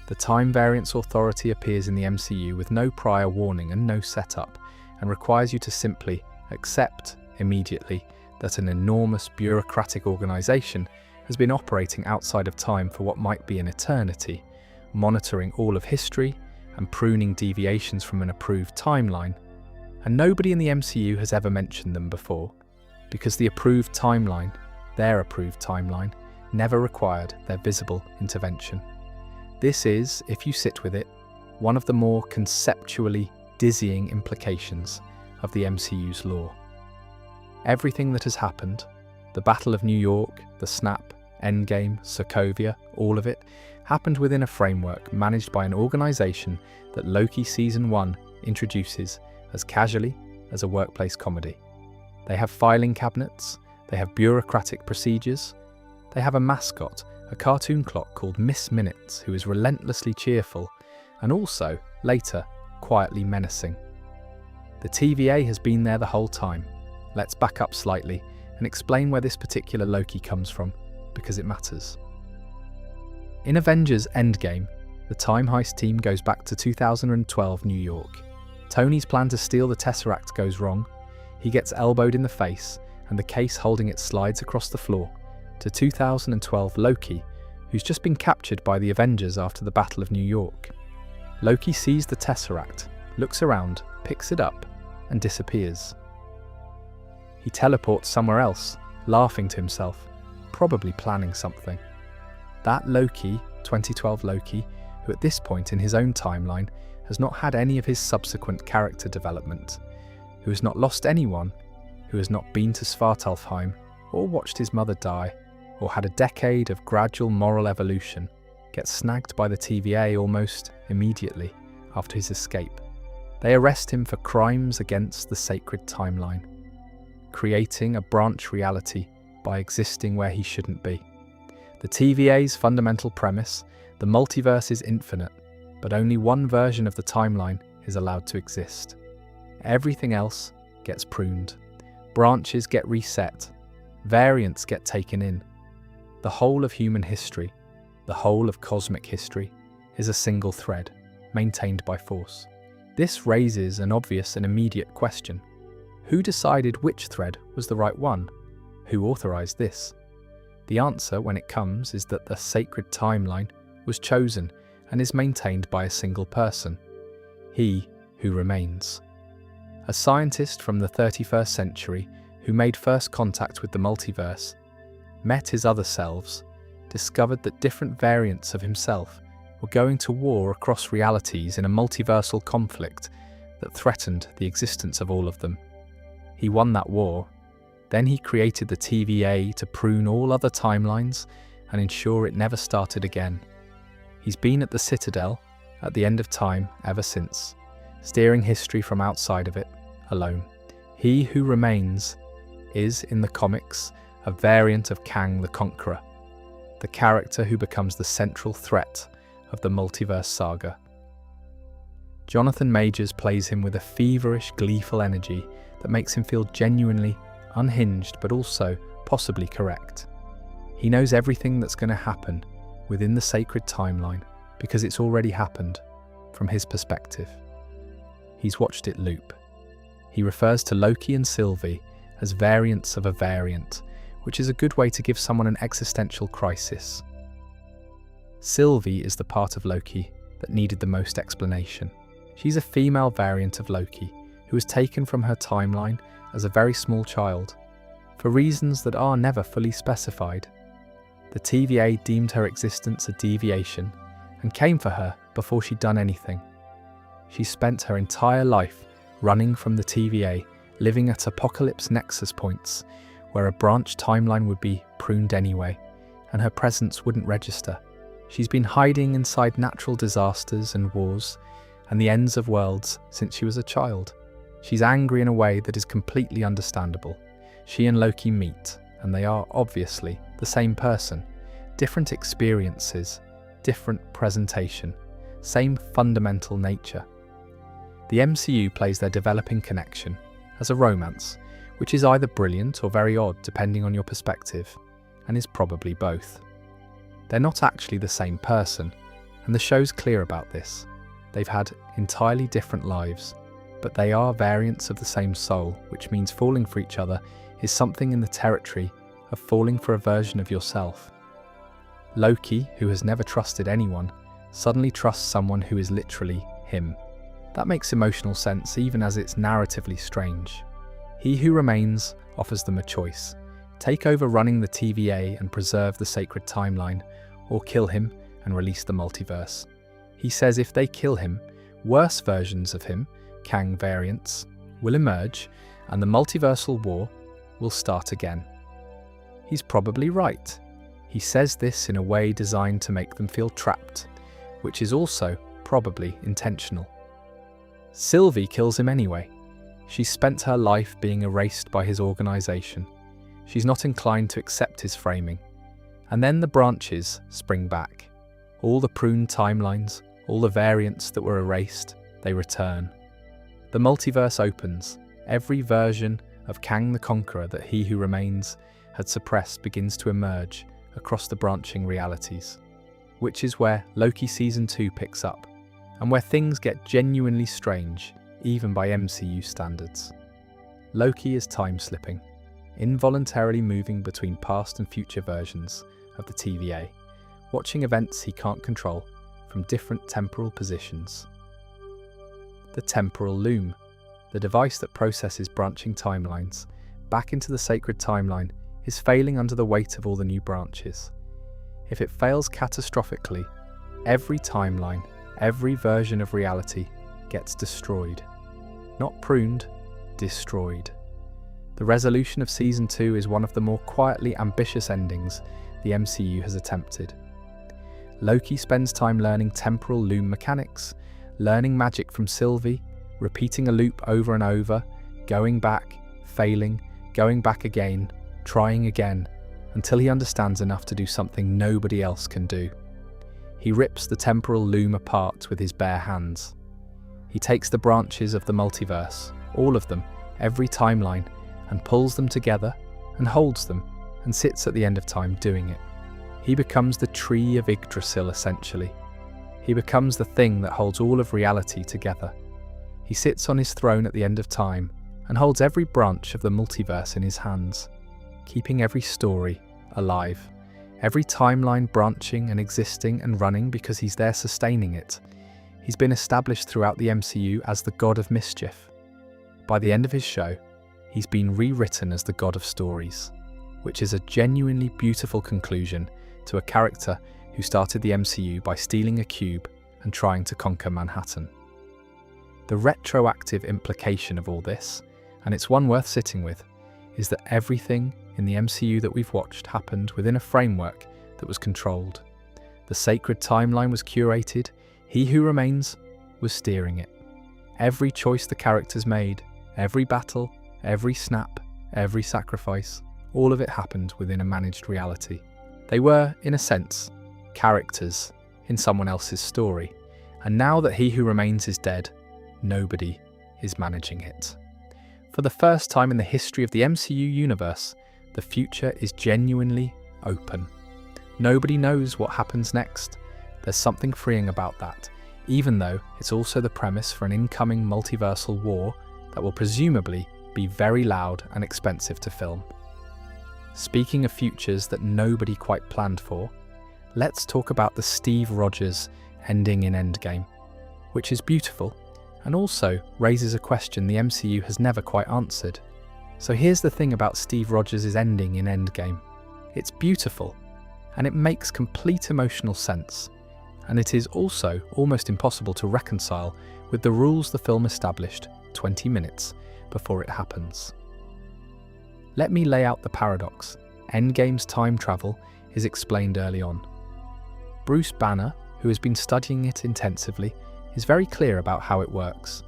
The Time Variance Authority appears in the MCU with no prior warning and no setup, and requires you to simply accept immediately that an enormous bureaucratic organization has been operating outside of time for what might be an eternity, monitoring all of history and pruning deviations from an approved timeline. And nobody in the MCU has ever mentioned them before, because the approved timeline, their approved timeline, never required their visible intervention. This is, if you sit with it, one of the more conceptually dizzying implications of the MCU's lore. Everything that has happened, the Battle of New York, the Snap, Endgame, Sokovia, all of it, happened within a framework managed by an organisation that Loki Season 1 introduces as casually as a workplace comedy. They have filing cabinets, they have bureaucratic procedures, they have a mascot, a cartoon clock called Miss Minutes, who is relentlessly cheerful and also, later, quietly menacing. The TVA has been there the whole time. Let's back up slightly and explain where this particular Loki comes from, because it matters. In Avengers Endgame, the Time Heist team goes back to 2012 New York. Tony's plan to steal the Tesseract goes wrong, he gets elbowed in the face, and the case holding it slides across the floor to 2012 Loki, who's just been captured by the Avengers after the Battle of New York. Loki sees the Tesseract, looks around, picks it up, and disappears. He teleports somewhere else, laughing to himself, probably planning something. That Loki, 2012 Loki, who at this point in his own timeline has not had any of his subsequent character development, who has not lost anyone, who has not been to Svartalfheim, or watched his mother die, or had a decade of gradual moral evolution, gets snagged by the TVA almost immediately after his escape. They arrest him for crimes against the sacred timeline, creating a branch reality by existing where he shouldn't be. The TVA's fundamental premise, the multiverse is infinite, but only one version of the timeline is allowed to exist. Everything else gets pruned. Branches get reset. Variants get taken in. The whole of human history, the whole of cosmic history, is a single thread, maintained by force. This raises an obvious and immediate question. Who decided which thread was the right one? Who authorized this? The answer, when it comes, is that the sacred timeline was chosen and is maintained by a single person, he who remains. A scientist from the 31st century who made first contact with the multiverse, met his other selves, discovered that different variants of himself were going to war across realities in a multiversal conflict that threatened the existence of all of them. He won that war. Then he created the TVA to prune all other timelines and ensure it never started again. He's been at the Citadel, at the end of time, ever since, steering history from outside of it, alone. He who remains is, in the comics, a variant of Kang the Conqueror, the character who becomes the central threat of the Multiverse Saga. Jonathan Majors plays him with a feverish, gleeful energy that makes him feel genuinely unhinged but also possibly correct. He knows everything that's going to happen within the sacred timeline because it's already happened from his perspective. He's watched it loop. He refers to Loki and Sylvie as variants of a variant, which is a good way to give someone an existential crisis. Sylvie is the part of Loki that needed the most explanation. She's a female variant of Loki who was taken from her timeline as a very small child, for reasons that are never fully specified. The TVA deemed her existence a deviation and came for her before she'd done anything. She spent her entire life running from the TVA, living at apocalypse nexus points where a branch timeline would be pruned anyway, and her presence wouldn't register. She's been hiding inside natural disasters and wars and the ends of worlds since she was a child. She's angry in a way that is completely understandable. She and Loki meet, and they are obviously the same person. Different experiences, different presentation, same fundamental nature. The MCU plays their developing connection as a romance, which is either brilliant or very odd depending on your perspective, and is probably both. They're not actually the same person, and the show's clear about this. They've had entirely different lives, but they are variants of the same soul, which means falling for each other is something in the territory of falling for a version of yourself. Loki, who has never trusted anyone, suddenly trusts someone who is literally him. That makes emotional sense even as it's narratively strange. He Who Remains offers them a choice. Take over running the TVA and preserve the sacred timeline, or kill him and release the multiverse. He says if they kill him, worse versions of him, Kang variants, will emerge and the multiversal war will start again. He's probably right. He says this in a way designed to make them feel trapped, which is also probably intentional. Sylvie kills him anyway. She's spent her life being erased by his organisation. She's not inclined to accept his framing. And then the branches spring back. All the pruned timelines, all the variants that were erased, they return. The multiverse opens. Every version of Kang the Conqueror that He Who Remains had suppressed begins to emerge across the branching realities, which is where Loki Season 2 picks up, and where things get genuinely strange, even by MCU standards. Loki is time-slipping, involuntarily moving between past and future versions of the TVA, watching events he can't control from different temporal positions. The temporal loom, the device that processes branching timelines back into the sacred timeline, is failing under the weight of all the new branches. If it fails catastrophically, every timeline, every version of reality gets destroyed. Not pruned, destroyed. The resolution of Season 2 is one of the more quietly ambitious endings the MCU has attempted. Loki spends time learning temporal loom mechanics, learning magic from Sylvie, repeating a loop over and over, going back, failing, going back again, trying again, until he understands enough to do something nobody else can do. He rips the temporal loom apart with his bare hands. He takes the branches of the multiverse, all of them, every timeline, and pulls them together and holds them and sits at the end of time doing it. He becomes the tree of Yggdrasil, essentially. He becomes the thing that holds all of reality together. He sits on his throne at the end of time and holds every branch of the multiverse in his hands, keeping every story alive, every timeline branching and existing and running because he's there sustaining it. He's been established throughout the MCU as the God of mischief. By the end of his show, he's been rewritten as the God of stories, which is a genuinely beautiful conclusion to a character who started the MCU by stealing a cube and trying to conquer Manhattan. The retroactive implication of all this, and it's one worth sitting with, is that everything in the MCU that we've watched happened within a framework that was controlled. The sacred timeline was curated, He Who Remains was steering it. Every choice the characters made, every battle, every snap, every sacrifice, all of it happened within a managed reality. They were, in a sense, characters in someone else's story, and now that He Who Remains is dead, nobody is managing it. For the first time in the history of the MCU universe, the future is genuinely open. Nobody knows what happens next. There's something freeing about that, even though it's also the premise for an incoming multiversal war that will presumably be very loud and expensive to film. Speaking of futures that nobody quite planned for, let's talk about the Steve Rogers ending in Endgame, which is beautiful and also raises a question the MCU has never quite answered. So here's the thing about Steve Rogers' ending in Endgame. It's beautiful, and it makes complete emotional sense, and it is also almost impossible to reconcile with the rules the film established 20 minutes before it happens. Let me lay out the paradox. Endgame's time travel is explained early on. Bruce Banner, who has been studying it intensively, is very clear about how it works.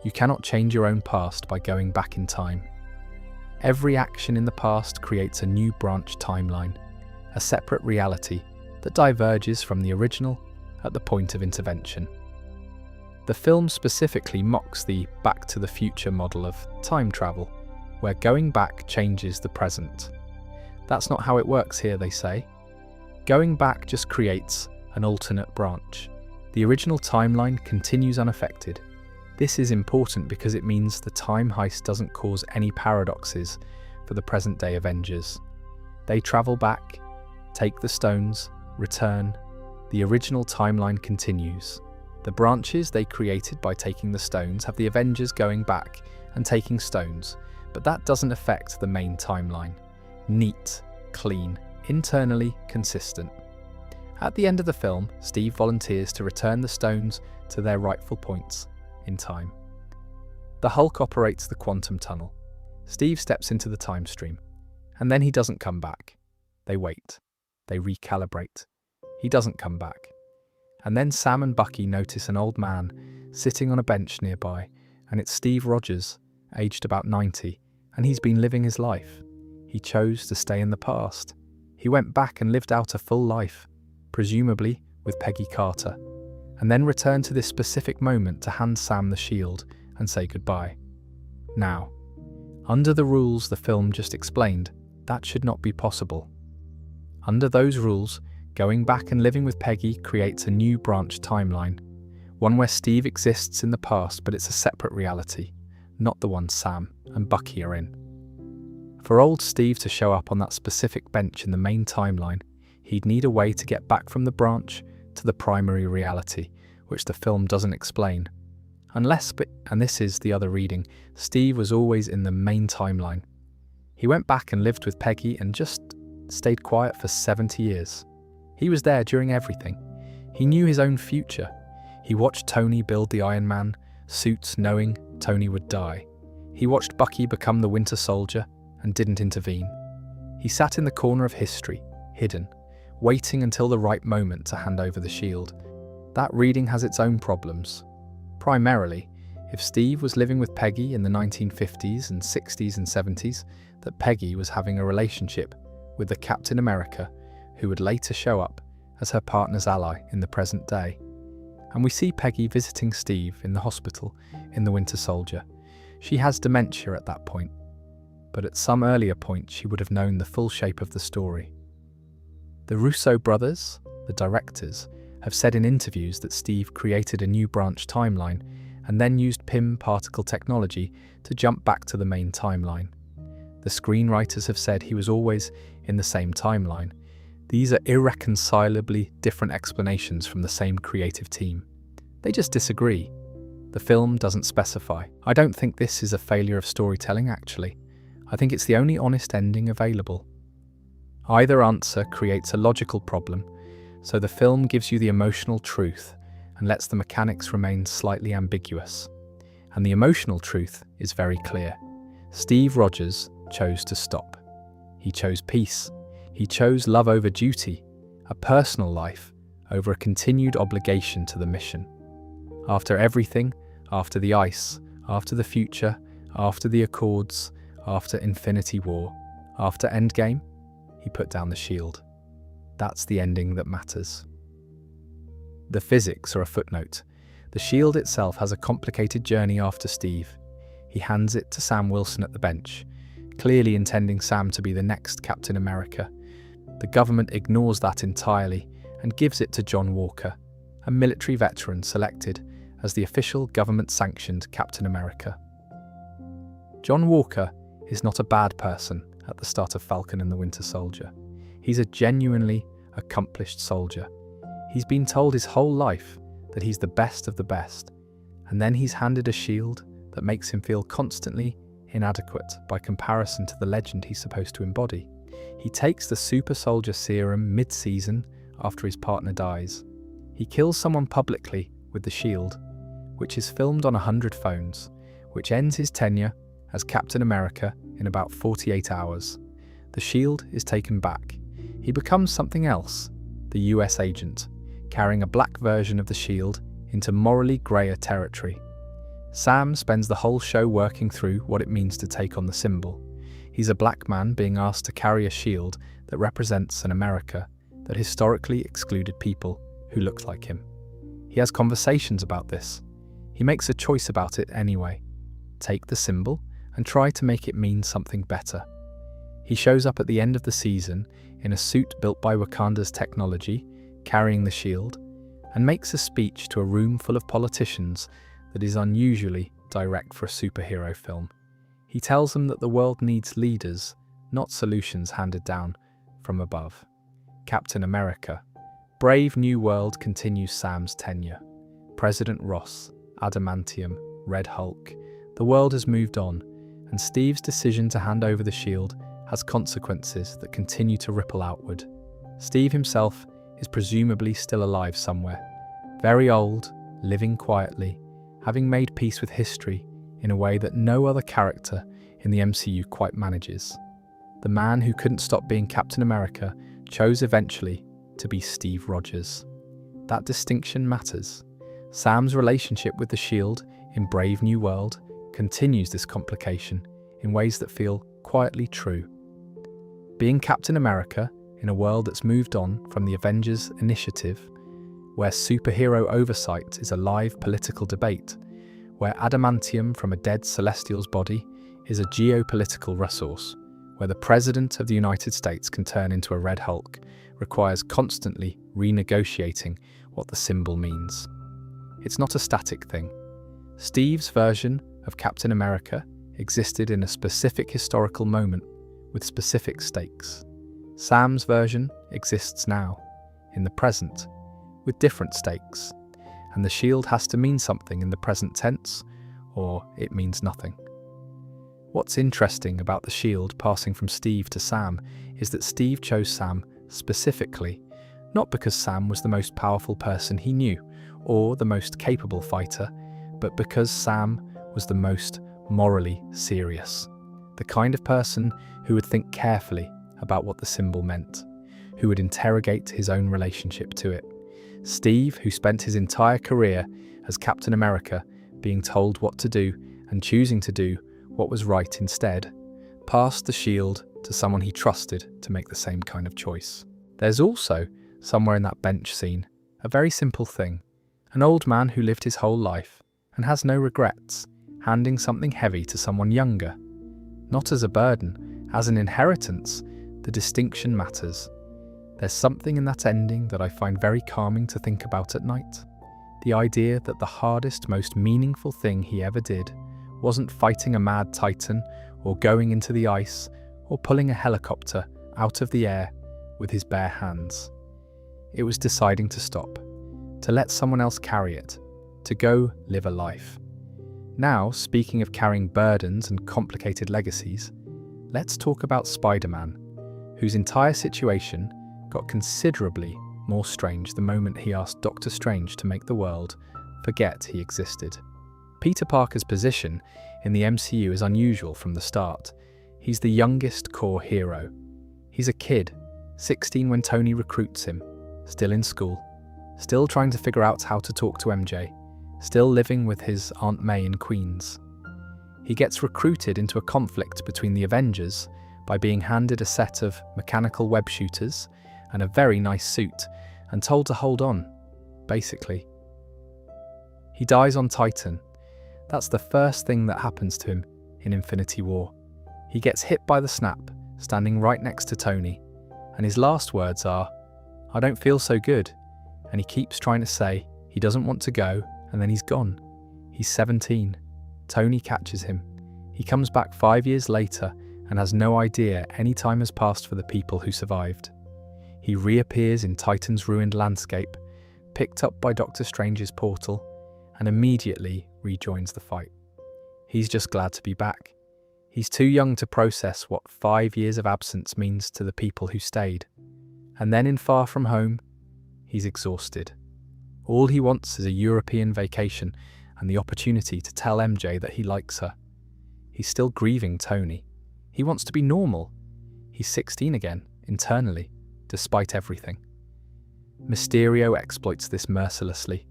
You cannot change your own past by going back in time. Every action in the past creates a new branch timeline, a separate reality that diverges from the original at the point of intervention. The film specifically mocks the Back to the Future model of time travel, where going back changes the present. That's not how it works here, they say. Going back just creates an alternate branch. The original timeline continues unaffected. This is important because it means the time heist doesn't cause any paradoxes for the present-day Avengers. They travel back, take the stones, return. The original timeline continues. The branches they created by taking the stones have the Avengers going back and taking stones, but that doesn't affect the main timeline. Neat, clean, internally consistent. At the end of the film, Steve volunteers to return the stones to their rightful points in time. The Hulk operates the quantum tunnel. Steve steps into the time stream, and then he doesn't come back. They wait. They recalibrate. He doesn't come back. And then Sam and Bucky notice an old man sitting on a bench nearby, and it's Steve Rogers, aged about 90, and he's been living his life. He chose to stay in the past. He went back and lived out a full life, presumably with Peggy Carter, and then returned to this specific moment to hand Sam the shield and say goodbye. Now, under the rules the film just explained, that should not be possible. Under those rules, going back and living with Peggy creates a new branch timeline, one where Steve exists in the past, but it's a separate reality, not the one Sam and Bucky are in. For old Steve to show up on that specific bench in the main timeline, he'd need a way to get back from the branch to the primary reality, which the film doesn't explain. Unless, and this is the other reading, Steve was always in the main timeline. He went back and lived with Peggy and just stayed quiet for 70 years. He was there during everything. He knew his own future. He watched Tony build the Iron Man suits knowing Tony would die. He watched Bucky become the Winter Soldier and didn't intervene. He sat in the corner of history, hidden, waiting until the right moment to hand over the shield. That reading has its own problems. Primarily, if Steve was living with Peggy in the 1950s and 60s and 70s, that Peggy was having a relationship with the Captain America who would later show up as her partner's ally in the present day. And we see Peggy visiting Steve in the hospital in The Winter Soldier. She has dementia at that point, but at some earlier point she would have known the full shape of the story. The Russo brothers, the directors, have said in interviews that Steve created a new branch timeline and then used PIM particle technology to jump back to the main timeline. The screenwriters have said he was always in the same timeline. These are irreconcilably different explanations from the same creative team. They just disagree. The film doesn't specify. I don't think this is a failure of storytelling, actually. I think it's the only honest ending available. Either answer creates a logical problem, so the film gives you the emotional truth and lets the mechanics remain slightly ambiguous. And the emotional truth is very clear. Steve Rogers chose to stop. He chose peace. He chose love over duty, a personal life over a continued obligation to the mission. After everything, after the ice, after the future, after the Accords, after Infinity War, after Endgame, he put down the shield. That's the ending that matters. The physics are a footnote. The shield itself has a complicated journey after Steve. He hands it to Sam Wilson at the bench, clearly intending Sam to be the next Captain America. The government ignores that entirely and gives it to John Walker, a military veteran selected as the official government-sanctioned Captain America. John Walker is not a bad person at the start of Falcon and the Winter Soldier. He's a genuinely accomplished soldier. He's been told his whole life that he's the best of the best, and then he's handed a shield that makes him feel constantly inadequate by comparison to the legend he's supposed to embody. He takes the super soldier serum mid-season after his partner dies. He kills someone publicly with the shield, which is filmed on 100 phones, which ends his tenure as Captain America in about 48 hours. The shield is taken back. He becomes something else, the US agent, carrying a black version of the shield into morally greyer territory. Sam spends the whole show working through what it means to take on the symbol. He's a black man being asked to carry a shield that represents an America that historically excluded people who looked like him. He has conversations about this. He makes a choice about it anyway. Take the symbol and try to make it mean something better. He shows up at the end of the season in a suit built by Wakanda's technology, carrying the shield, and makes a speech to a room full of politicians that is unusually direct for a superhero film. He tells them that the world needs leaders, not solutions handed down from above. Captain America. Brave New World continues Sam's tenure. President Ross, Adamantium, Red Hulk. The world has moved on, and Steve's decision to hand over the shield has consequences that continue to ripple outward. Steve himself is presumably still alive somewhere, very old, living quietly, having made peace with history in a way that no other character in the MCU quite manages. The man who couldn't stop being Captain America chose eventually to be Steve Rogers. That distinction matters. Sam's relationship with the shield in Brave New World continues this complication in ways that feel quietly true. Being Captain America in a world that's moved on from the Avengers Initiative, where superhero oversight is a live political debate, where adamantium from a dead Celestial's body is a geopolitical resource, where the President of the United States can turn into a Red Hulk, requires constantly renegotiating what the symbol means. It's not a static thing. Steve's version of Captain America existed in a specific historical moment with specific stakes. Sam's version exists now, in the present, with different stakes, and the shield has to mean something in the present tense, or it means nothing. What's interesting about the shield passing from Steve to Sam is that Steve chose Sam specifically, not because Sam was the most powerful person he knew, or the most capable fighter, but because Sam was the most morally serious. The kind of person who would think carefully about what the symbol meant, who would interrogate his own relationship to it. Steve, who spent his entire career as Captain America being told what to do and choosing to do what was right instead, passed the shield to someone he trusted to make the same kind of choice. There's also, somewhere in that bench scene, a very simple thing. An old man who lived his whole life and has no regrets, handing something heavy to someone younger. Not as a burden, as an inheritance, the distinction matters. There's something in that ending that I find very calming to think about at night. The idea that the hardest, most meaningful thing he ever did wasn't fighting a mad titan or going into the ice or pulling a helicopter out of the air with his bare hands. It was deciding to stop, to let someone else carry it, to go live a life. Now, speaking of carrying burdens and complicated legacies, let's talk about Spider-Man, whose entire situation got considerably more strange the moment he asked Doctor Strange to make the world forget he existed. Peter Parker's position in the MCU is unusual from the start. He's the youngest core hero. He's a kid, 16 when Tony recruits him, still in school, still trying to figure out how to talk to MJ, still living with his Aunt May in Queens. He gets recruited into a conflict between the Avengers by being handed a set of mechanical web shooters and a very nice suit and told to hold on, basically. He dies on Titan. That's the first thing that happens to him in Infinity War. He gets hit by the snap, standing right next to Tony, and his last words are, "I don't feel so good," and he keeps trying to say he doesn't want to go, and then he's gone. He's 17. Tony catches him. He comes back 5 years later and has no idea any time has passed for the people who survived. He reappears in Titan's ruined landscape, picked up by Doctor Strange's portal, and immediately rejoins the fight. He's just glad to be back. He's too young to process what 5 years of absence means to the people who stayed. And then in Far From Home, he's exhausted. All he wants is a European vacation and the opportunity to tell MJ that he likes her. He's still grieving Tony. He wants to be normal. He's 16 again, internally, despite everything. Mysterio exploits this mercilessly,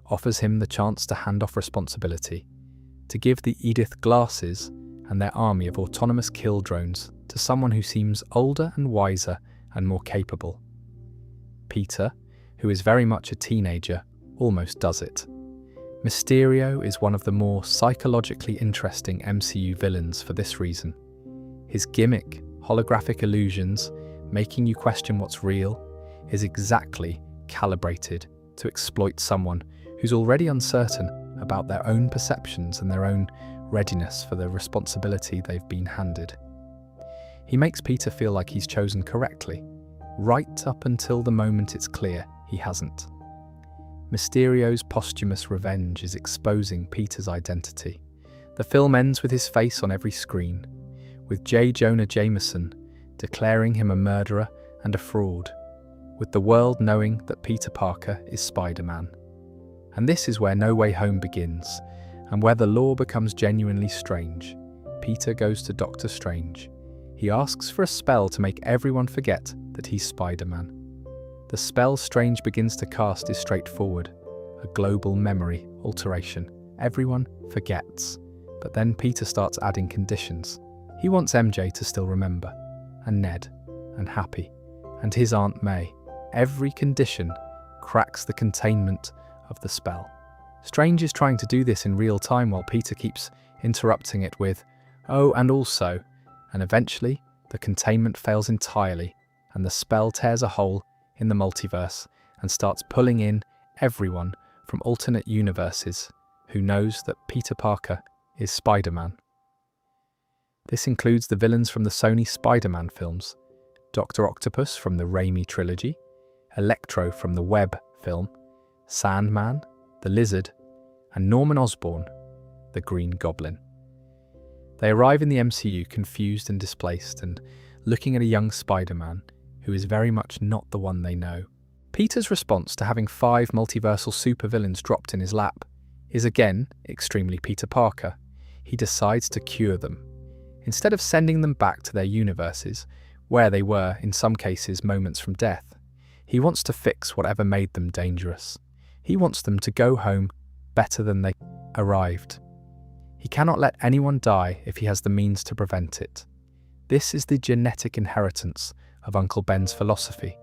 offers him the chance to hand off responsibility, to give the Edith glasses and their army of autonomous kill drones to someone who seems older and wiser and more capable. Peter, who is very much a teenager, almost does it. Mysterio is one of the more psychologically interesting MCU villains for this reason. His gimmick, holographic illusions, making you question what's real, is exactly calibrated to exploit someone who's already uncertain about their own perceptions and their own readiness for the responsibility they've been handed. He makes Peter feel like he's chosen correctly, right up until the moment it's clear he hasn't. Mysterio's posthumous revenge is exposing Peter's identity. The film ends with his face on every screen, with J. Jonah Jameson declaring him a murderer and a fraud, with the world knowing that Peter Parker is Spider-Man. And this is where No Way Home begins, and where the lore becomes genuinely strange. Peter goes to Doctor Strange. He asks for a spell to make everyone forget that he's Spider-Man. The spell Strange begins to cast is straightforward, a global memory alteration. Everyone forgets. But then Peter starts adding conditions. He wants MJ to still remember, and Ned, and Happy, and his Aunt May. Every condition cracks the containment of the spell. Strange is trying to do this in real time while Peter keeps interrupting it with, "Oh, and also," and eventually the containment fails entirely and the spell tears a hole in the multiverse and starts pulling in everyone from alternate universes who knows that Peter Parker is Spider-Man. This includes the villains from the Sony Spider-Man films, Dr. Octopus from the Raimi trilogy, Electro from the Webb film, Sandman, the Lizard, and Norman Osborn, the Green Goblin. They arrive in the MCU confused and displaced and looking at a young Spider-Man who is very much not the one they know. Peter's response to having 5 multiversal supervillains dropped in his lap is again extremely Peter Parker. He decides to cure them. Instead of sending them back to their universes, where they were, in some cases, moments from death, he wants to fix whatever made them dangerous. He wants them to go home better than they arrived. He cannot let anyone die if he has the means to prevent it. This is the genetic inheritance of Uncle Ben's philosophy,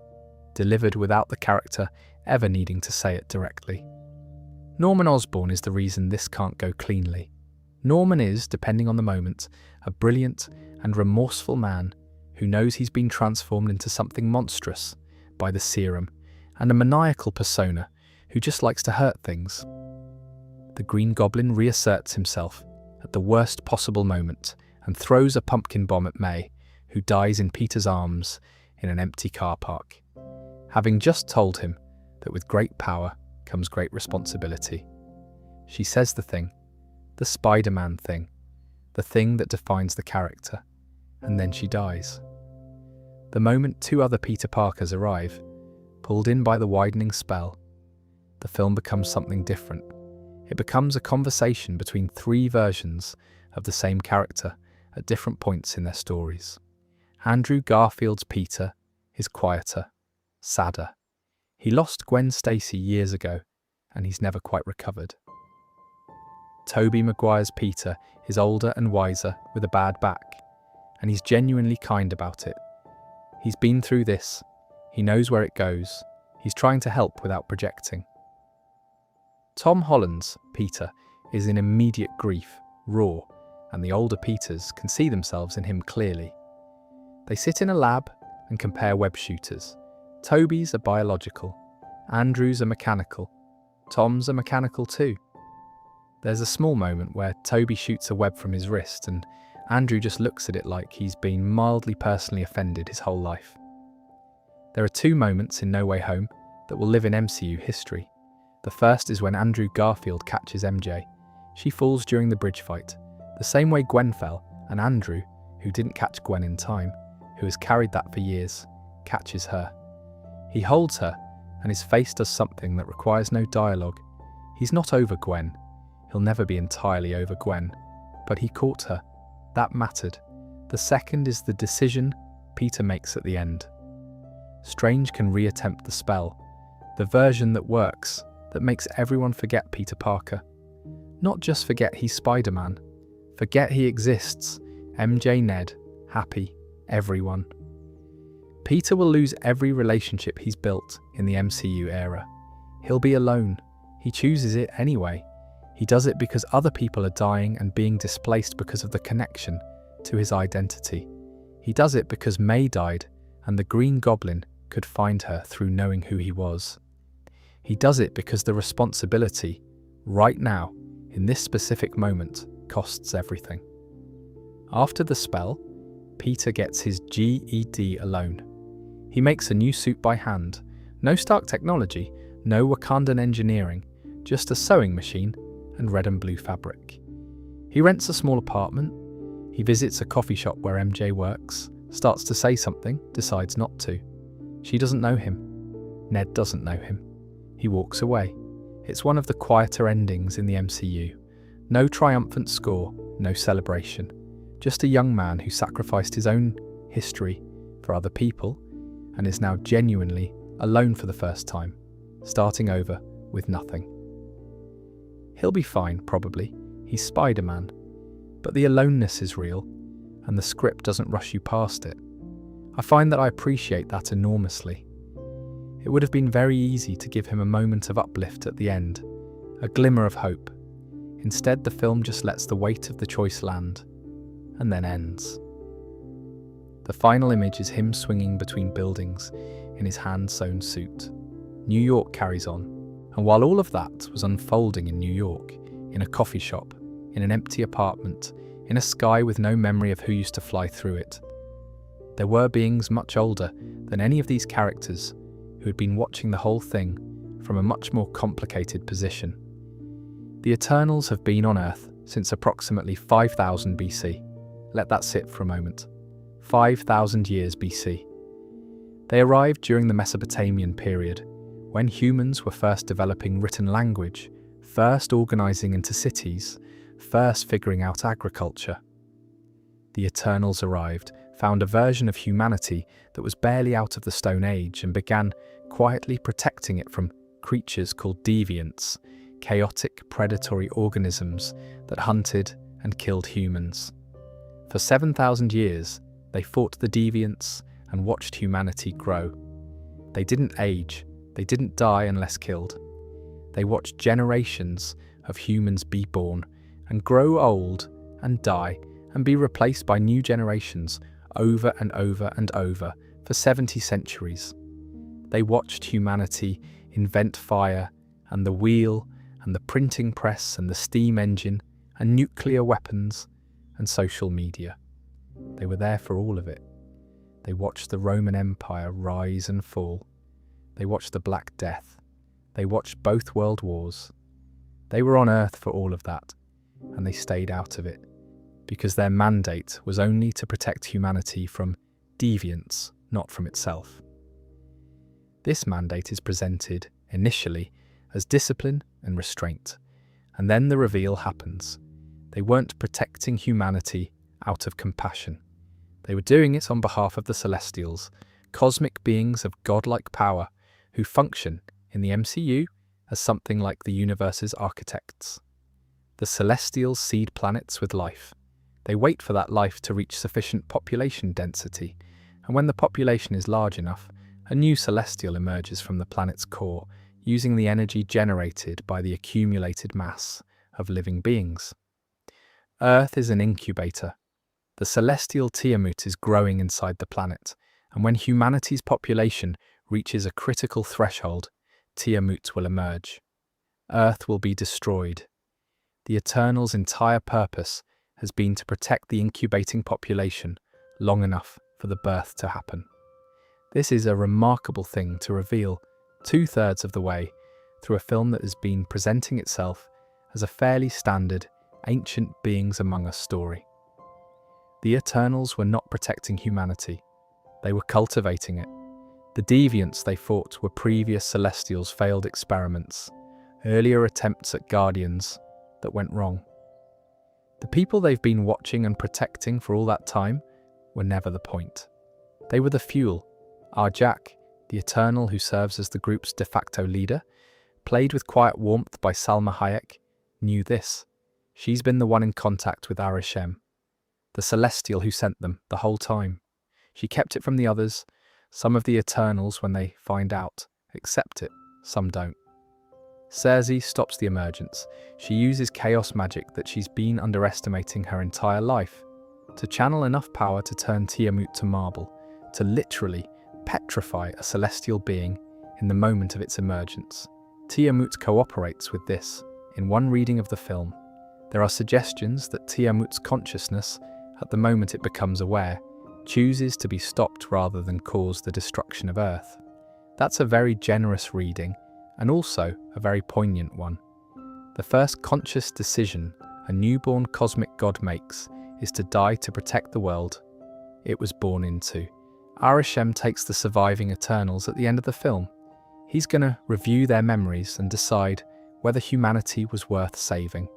delivered without the character ever needing to say it directly. Norman Osborn is the reason this can't go cleanly. Norman is, depending on the moment, a brilliant and remorseful man who knows he's been transformed into something monstrous by the serum, and a maniacal persona who just likes to hurt things. The Green Goblin reasserts himself at the worst possible moment and throws a pumpkin bomb at May, who dies in Peter's arms in an empty car park, having just told him that with great power comes great responsibility. She says the Spider-Man thing, the thing that defines the character, and then she dies. The moment 2 other Peter Parkers arrive, pulled in by the widening spell, the film becomes something different. It becomes a conversation between 3 versions of the same character at different points in their stories. Andrew Garfield's Peter is quieter, sadder. He lost Gwen Stacy years ago, and he's never quite recovered. Tobey Maguire's Peter is older and wiser with a bad back, and he's genuinely kind about it. He's been through this, he knows where it goes, he's trying to help without projecting. Tom Holland's Peter is in immediate grief, raw, and the older Peters can see themselves in him clearly. They sit in a lab and compare web shooters. Toby's are biological, Andrew's are mechanical, Tom's are mechanical too. There's a small moment where Toby shoots a web from his wrist and Andrew just looks at it like he's been mildly personally offended his whole life. There are 2 moments in No Way Home that will live in MCU history. The first is when Andrew Garfield catches MJ. She falls during the bridge fight, the same way Gwen fell, and Andrew, who didn't catch Gwen in time, who has carried that for years, catches her. He holds her, and his face does something that requires no dialogue. He's not over Gwen. He'll never be entirely over Gwen, but he caught her. That mattered. The second is the decision Peter makes at the end. Strange can reattempt the spell, the version that works, that makes everyone forget Peter Parker. Not just forget he's Spider-Man, forget he exists, MJ, Ned, Happy, everyone. Peter will lose every relationship he's built in the MCU era. He'll be alone. He chooses it anyway. He does it because other people are dying and being displaced because of the connection to his identity. He does it because May died and the Green Goblin could find her through knowing who he was. He does it because the responsibility, right now, in this specific moment, costs everything. After the spell, Peter gets his GED alone. He makes a new suit by hand. No Stark technology, no Wakandan engineering, just a sewing machine and red and blue fabric. He rents a small apartment. He visits a coffee shop where MJ works, starts to say something, decides not to. She doesn't know him. Ned doesn't know him. He walks away. It's one of the quieter endings in the MCU. No triumphant score, no celebration. Just a young man who sacrificed his own history for other people and is now genuinely alone for the first time, starting over with nothing. He'll be fine, probably. He's Spider-Man. But the aloneness is real, and the script doesn't rush you past it. I find that I appreciate that enormously. It would have been very easy to give him a moment of uplift at the end, a glimmer of hope. Instead, the film just lets the weight of the choice land, and then ends. The final image is him swinging between buildings in his hand-sewn suit. New York carries on, and while all of that was unfolding in New York, in a coffee shop, in an empty apartment, in a sky with no memory of who used to fly through it, there were beings much older than any of these characters who had been watching the whole thing from a much more complicated position. The Eternals have been on Earth since approximately 5000 BC. Let that sit for a moment. 5,000 years BC. They arrived during the Mesopotamian period, when humans were first developing written language, first organizing into cities, first figuring out agriculture. The Eternals arrived, found a version of humanity that was barely out of the Stone Age and began quietly protecting it from creatures called deviants, chaotic predatory organisms that hunted and killed humans. For 7,000 years, they fought the deviants and watched humanity grow. They didn't age, they didn't die unless killed. They watched generations of humans be born and grow old and die and be replaced by new generations over and over and over for 70 centuries. They watched humanity invent fire and the wheel and the printing press and the steam engine and nuclear weapons and social media. They were there for all of it. They watched the Roman Empire rise and fall. They watched the Black Death. They watched both world wars. They were on Earth for all of that, and they stayed out of it, because their mandate was only to protect humanity from deviants, not from itself. This mandate is presented, initially, as discipline and restraint, and then the reveal happens. They weren't protecting humanity out of compassion. They were doing it on behalf of the Celestials, cosmic beings of godlike power who function in the MCU as something like the universe's architects. The Celestials seed planets with life. They wait for that life to reach sufficient population density, and when the population is large enough, a new Celestial emerges from the planet's core, using the energy generated by the accumulated mass of living beings. Earth is an incubator. The celestial Tiamut is growing inside the planet, and when humanity's population reaches a critical threshold, Tiamut will emerge. Earth will be destroyed. The Eternals' entire purpose has been to protect the incubating population long enough for the birth to happen. This is a remarkable thing to reveal 2/3 of the way through a film that has been presenting itself as a fairly standard ancient beings among us story. The Eternals were not protecting humanity. They were cultivating it. The deviants they fought were previous Celestials' failed experiments, earlier attempts at Guardians that went wrong. The people they've been watching and protecting for all that time were never the point. They were the fuel. Our Jack, the Eternal who serves as the group's de facto leader, played with quiet warmth by Salma Hayek, knew this. She's been the one in contact with Arishem, the Celestial who sent them the whole time. She kept it from the others. Some of the Eternals, when they find out, accept it, some don't. Cersei stops the emergence. She uses chaos magic that she's been underestimating her entire life to channel enough power to turn Tiamut to marble, to literally petrify a celestial being in the moment of its emergence. Tiamut cooperates with this. In one reading of the film, there are suggestions that Tiamut's consciousness, at the moment it becomes aware, chooses to be stopped rather than cause the destruction of Earth. That's a very generous reading, and also a very poignant one. The first conscious decision a newborn cosmic god makes is to die to protect the world it was born into. Arishem takes the surviving Eternals at the end of the film. He's gonna review their memories and decide whether humanity was worth saving,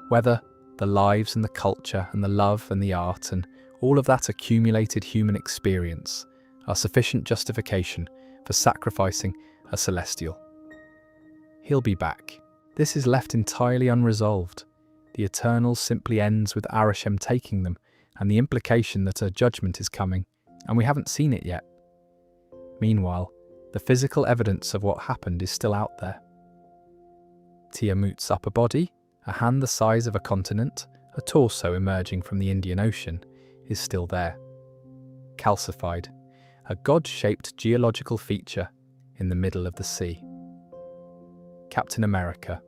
whether the lives and the culture and the love and the art and all of that accumulated human experience are sufficient justification for sacrificing a celestial. He'll be back. This is left entirely unresolved. The Eternals simply ends with Arishem taking them, and the implication that a judgment is coming, and we haven't seen it yet. Meanwhile, the physical evidence of what happened is still out there. Tiamut's upper body, a hand the size of a continent, a torso emerging from the Indian Ocean, is still there. Calcified, a god-shaped geological feature in the middle of the sea. Captain America.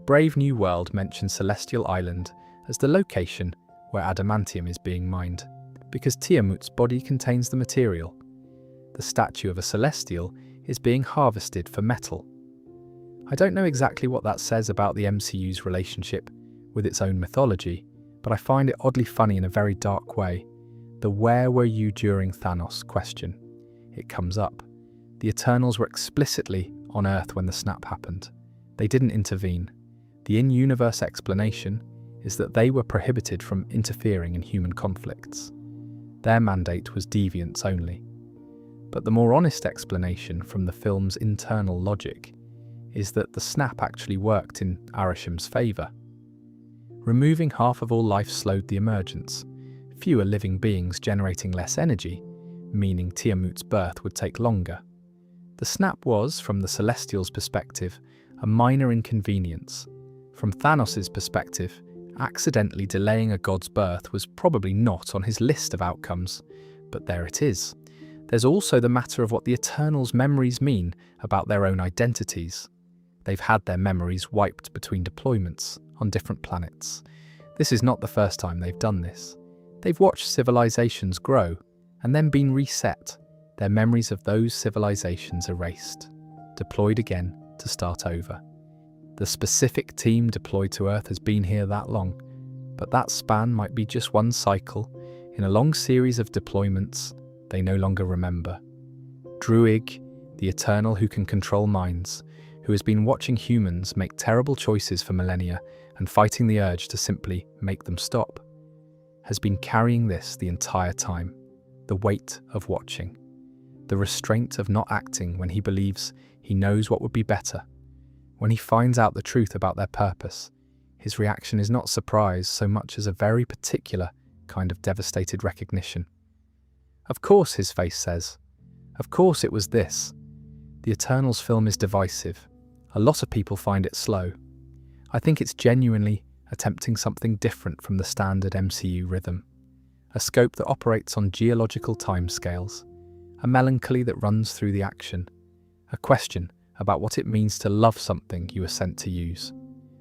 Brave New World mentions Celestial Island as the location where adamantium is being mined, because Tiamut's body contains the material. The statue of a Celestial is being harvested for metal. I don't know exactly what that says about the MCU's relationship with its own mythology, but I find it oddly funny in a very dark way. The "where were you during Thanos" question. It comes up. The Eternals were explicitly on Earth when the snap happened. They didn't intervene. The in-universe explanation is that they were prohibited from interfering in human conflicts. Their mandate was deviance only. But the more honest explanation from the film's internal logic is that the snap actually worked in Arishem's favour. Removing half of all life slowed the emergence, fewer living beings generating less energy, meaning Tiamut's birth would take longer. The snap was, from the Celestials' perspective, a minor inconvenience. From Thanos' perspective, accidentally delaying a god's birth was probably not on his list of outcomes, but there it is. There's also the matter of what the Eternals' memories mean about their own identities. They've had their memories wiped between deployments on different planets. This is not the first time they've done this. They've watched civilizations grow and then been reset, their memories of those civilizations erased, deployed again to start over. The specific team deployed to Earth has been here that long, but that span might be just one cycle in a long series of deployments they no longer remember. Druig, the Eternal who can control minds, who has been watching humans make terrible choices for millennia and fighting the urge to simply make them stop, has been carrying this the entire time. The weight of watching. The restraint of not acting when he believes he knows what would be better. When he finds out the truth about their purpose, his reaction is not surprise so much as a very particular kind of devastated recognition. Of course, his face says. Of course it was this. The Eternals film is divisive. A lot of people find it slow. I think it's genuinely attempting something different from the standard MCU rhythm. A scope that operates on geological timescales. A melancholy that runs through the action. A question about what it means to love something you were sent to use.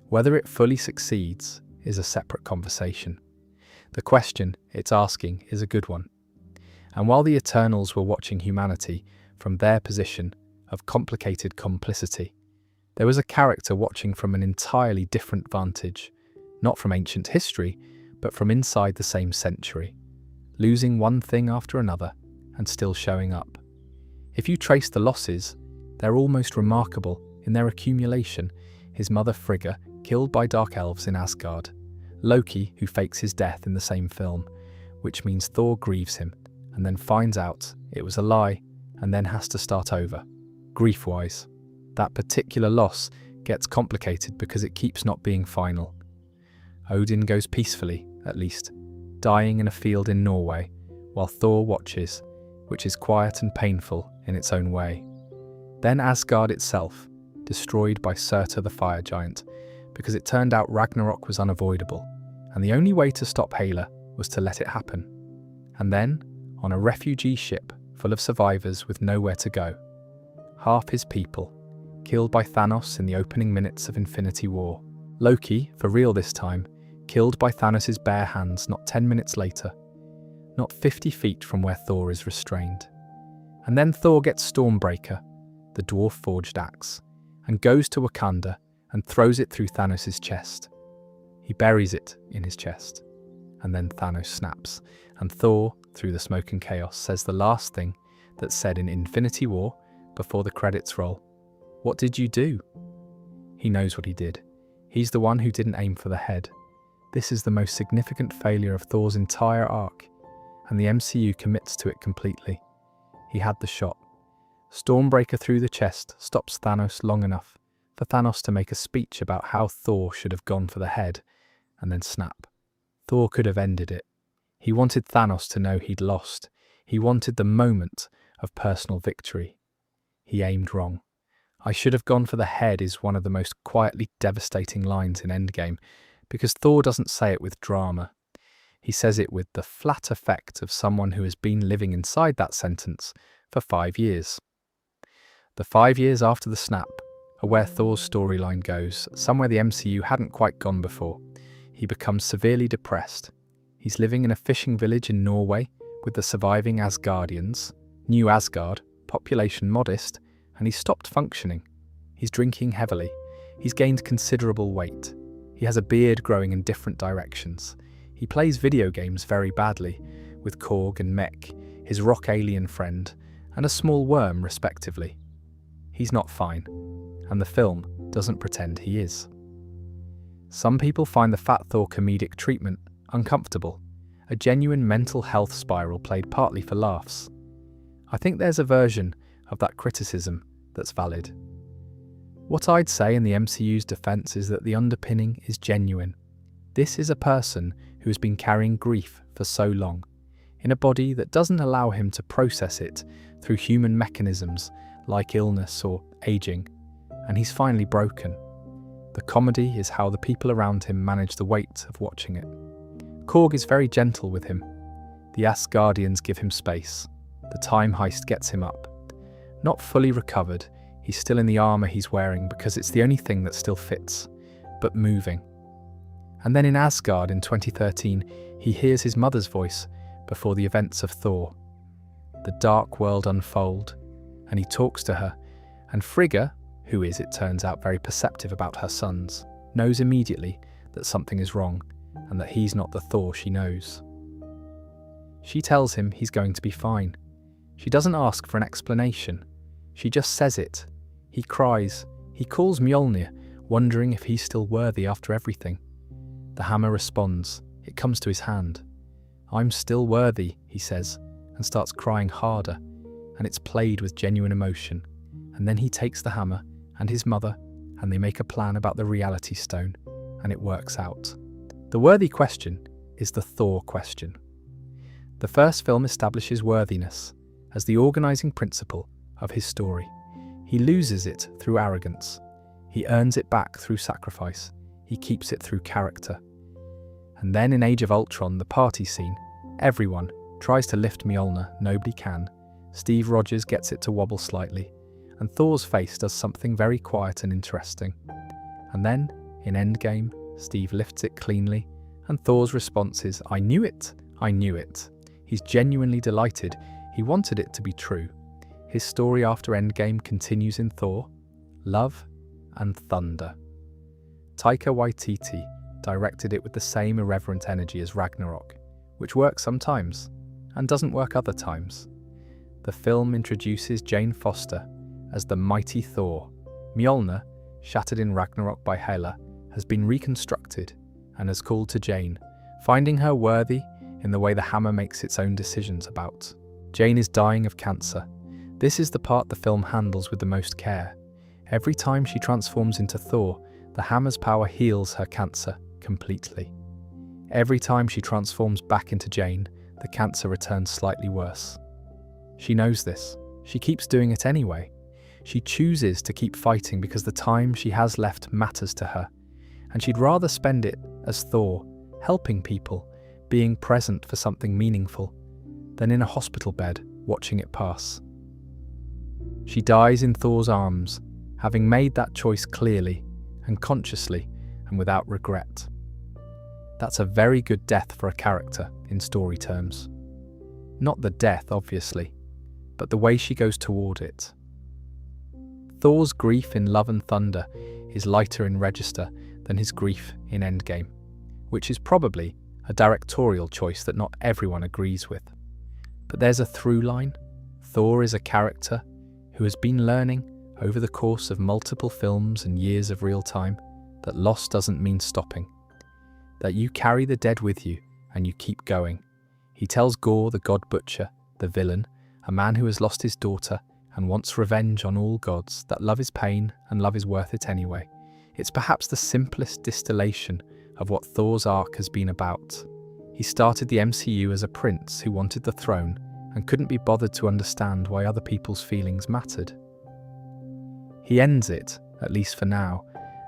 Whether it fully succeeds is a separate conversation. The question it's asking is a good one. And while the Eternals were watching humanity from their position of complicated complicity, there was a character watching from an entirely different vantage, not from ancient history, but from inside the same century, losing one thing after another and still showing up. If you trace the losses, they're almost remarkable in their accumulation. His mother Frigga, killed by dark elves in Asgard. Loki, who fakes his death in the same film, which means Thor grieves him and then finds out it was a lie and then has to start over. Grief-wise, that particular loss gets complicated because it keeps not being final. Odin goes peacefully, at least, dying in a field in Norway, while Thor watches, which is quiet and painful in its own way. Then Asgard itself, destroyed by Surtur the fire giant, because it turned out Ragnarok was unavoidable, and the only way to stop Hela was to let it happen. And then, on a refugee ship full of survivors with nowhere to go, half his people, killed by Thanos in the opening minutes of Infinity War. Loki, for real this time, killed by Thanos' bare hands not 10 minutes later, not 50 feet from where Thor is restrained. And then Thor gets Stormbreaker, the dwarf-forged axe, and goes to Wakanda and throws it through Thanos' chest. He buries it in his chest, and then Thanos snaps, and Thor, through the smoke and chaos, says the last thing that's said in Infinity War before the credits roll. What did you do? He knows what he did. He's the one who didn't aim for the head. This is the most significant failure of Thor's entire arc, and the MCU commits to it completely. He had the shot. Stormbreaker through the chest stops Thanos long enough for Thanos to make a speech about how Thor should have gone for the head, and then snap. Thor could have ended it. He wanted Thanos to know he'd lost. He wanted the moment of personal victory. He aimed wrong. "I should have gone for the head" is one of the most quietly devastating lines in Endgame, because Thor doesn't say it with drama. He says it with the flat effect of someone who has been living inside that sentence for 5 years. The 5 years after the snap are where Thor's storyline goes, somewhere the MCU hadn't quite gone before. He becomes severely depressed. He's living in a fishing village in Norway with the surviving Asgardians, New Asgard, population modest, and he's stopped functioning. He's drinking heavily. He's gained considerable weight. He has a beard growing in different directions. He plays video games very badly, with Korg and Mech, his rock alien friend, and a small worm respectively. He's not fine, and the film doesn't pretend he is. Some people find the Fat Thor comedic treatment uncomfortable, a genuine mental health spiral played partly for laughs. I think there's a version of that criticism that's valid. What I'd say in the MCU's defense is that the underpinning is genuine. This is a person who has been carrying grief for so long, in a body that doesn't allow him to process it through human mechanisms like illness or aging, and he's finally broken. The comedy is how the people around him manage the weight of watching it. Korg is very gentle with him. The Asgardians give him space. The time heist gets him up. Not fully recovered, he's still in the armour he's wearing because it's the only thing that still fits, but moving. And then in Asgard in 2013, he hears his mother's voice before the events of Thor. The dark world unfold, and he talks to her, and Frigga, who is, it turns out, very perceptive about her sons, knows immediately that something is wrong, and that he's not the Thor she knows. She tells him he's going to be fine. She doesn't ask for an explanation. She just says it. He cries. He calls Mjolnir, wondering if he's still worthy after everything. The hammer responds. It comes to his hand. "I'm still worthy," he says, and starts crying harder, and it's played with genuine emotion. And then he takes the hammer and his mother, and they make a plan about the reality stone, and it works out. The worthy question is the Thor question. The first film establishes worthiness as the organising principle of his story. He loses it through arrogance. He earns it back through sacrifice. He keeps it through character. And then in Age of Ultron, the party scene, everyone tries to lift Mjolnir, nobody can. Steve Rogers gets it to wobble slightly, and Thor's face does something very quiet and interesting. And then, in Endgame, Steve lifts it cleanly, and Thor's response is, "I knew it, I knew it." He's genuinely delighted. He wanted it to be true. His story after Endgame continues in Thor, Love and Thunder. Taika Waititi directed it with the same irreverent energy as Ragnarok, which works sometimes and doesn't work other times. The film introduces Jane Foster as the mighty Thor. Mjolnir, shattered in Ragnarok by Hela, has been reconstructed and has called to Jane, finding her worthy in the way the hammer makes its own decisions about. Jane is dying of cancer. This is the part the film handles with the most care. Every time she transforms into Thor, the hammer's power heals her cancer completely. Every time she transforms back into Jane, the cancer returns slightly worse. She knows this. She keeps doing it anyway. She chooses to keep fighting because the time she has left matters to her, and she'd rather spend it as Thor, helping people, being present for something meaningful, than in a hospital bed watching it pass. She dies in Thor's arms, having made that choice clearly and consciously and without regret. That's a very good death for a character in story terms. Not the death, obviously, but the way she goes toward it. Thor's grief in Love and Thunder is lighter in register than his grief in Endgame, which is probably a directorial choice that not everyone agrees with. But there's a through line. Thor is a character who has been learning over the course of multiple films and years of real time that loss doesn't mean stopping, that you carry the dead with you and you keep going. He tells Gore, the God Butcher, the villain, a man who has lost his daughter and wants revenge on all gods, that love is pain and love is worth it anyway. It's perhaps the simplest distillation of what Thor's arc has been about. He started the MCU as a prince who wanted the throne and couldn't be bothered to understand why other people's feelings mattered. He ends it, at least for now,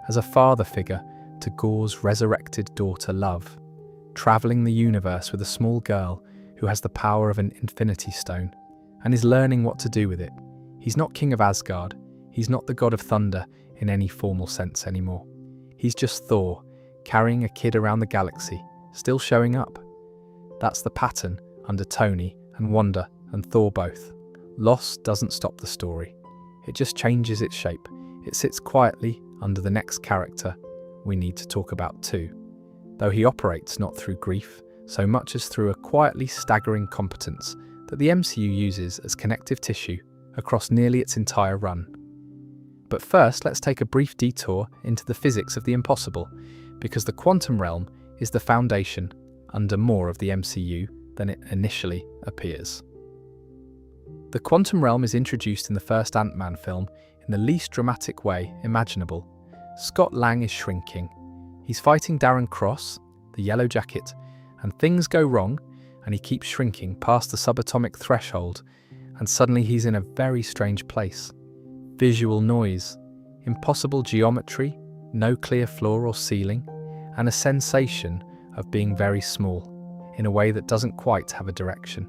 as a father figure to Gore's resurrected daughter Love, travelling the universe with a small girl who has the power of an Infinity Stone and is learning what to do with it. He's not King of Asgard, he's not the God of Thunder in any formal sense anymore. He's just Thor, carrying a kid around the galaxy, still showing up. That's the pattern under Tony and Wanda and Thor both. Loss doesn't stop the story. It just changes its shape. It sits quietly under the next character we need to talk about too, though he operates not through grief so much as through a quietly staggering competence that the MCU uses as connective tissue across nearly its entire run. But first, let's take a brief detour into the physics of the impossible, because the quantum realm is the foundation under more of the MCU than it initially appears. The quantum realm is introduced in the first Ant-Man film in the least dramatic way imaginable. Scott Lang is shrinking. He's fighting Darren Cross, the Yellow Jacket, and things go wrong, and he keeps shrinking past the subatomic threshold, and suddenly he's in a very strange place. Visual noise, impossible geometry, no clear floor or ceiling, and a sensation of being very small, in a way that doesn't quite have a direction.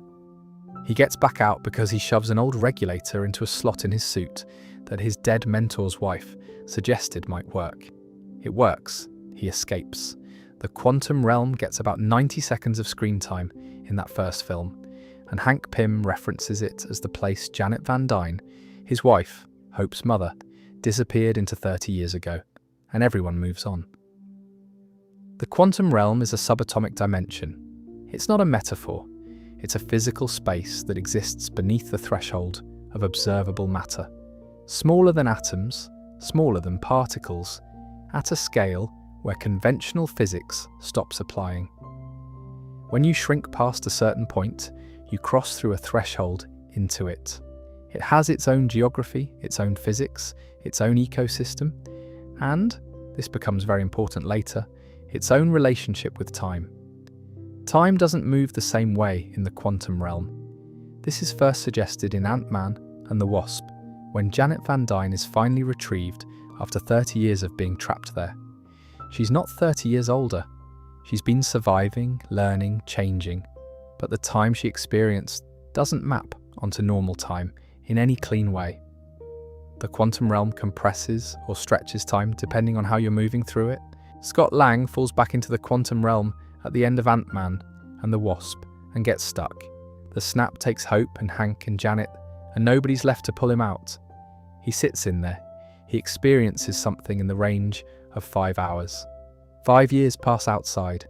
He gets back out because he shoves an old regulator into a slot in his suit that his dead mentor's wife suggested might work. It works. He escapes. The quantum realm gets about 90 seconds of screen time in that first film, and Hank Pym references it as the place Janet Van Dyne, his wife, Hope's mother, disappeared into 30 years ago, and everyone moves on. The quantum realm is a subatomic dimension. It's not a metaphor. It's a physical space that exists beneath the threshold of observable matter. Smaller than atoms, smaller than particles, at a scale where conventional physics stops applying. When you shrink past a certain point, you cross through a threshold into it. It has its own geography, its own physics, its own ecosystem, and, this becomes very important later, its own relationship with time. Time doesn't move the same way in the quantum realm. This is first suggested in Ant-Man and the Wasp, when Janet Van Dyne is finally retrieved after 30 years of being trapped there. She's not 30 years older. She's been surviving, learning, changing, but the time she experienced doesn't map onto normal time in any clean way. The quantum realm compresses or stretches time depending on how you're moving through it. Scott Lang falls back into the quantum realm at the end of Ant-Man and the Wasp and gets stuck. The snap takes Hope and Hank and Janet, and nobody's left to pull him out. He sits in there. He experiences something in the range of 5 hours. 5 years pass outside,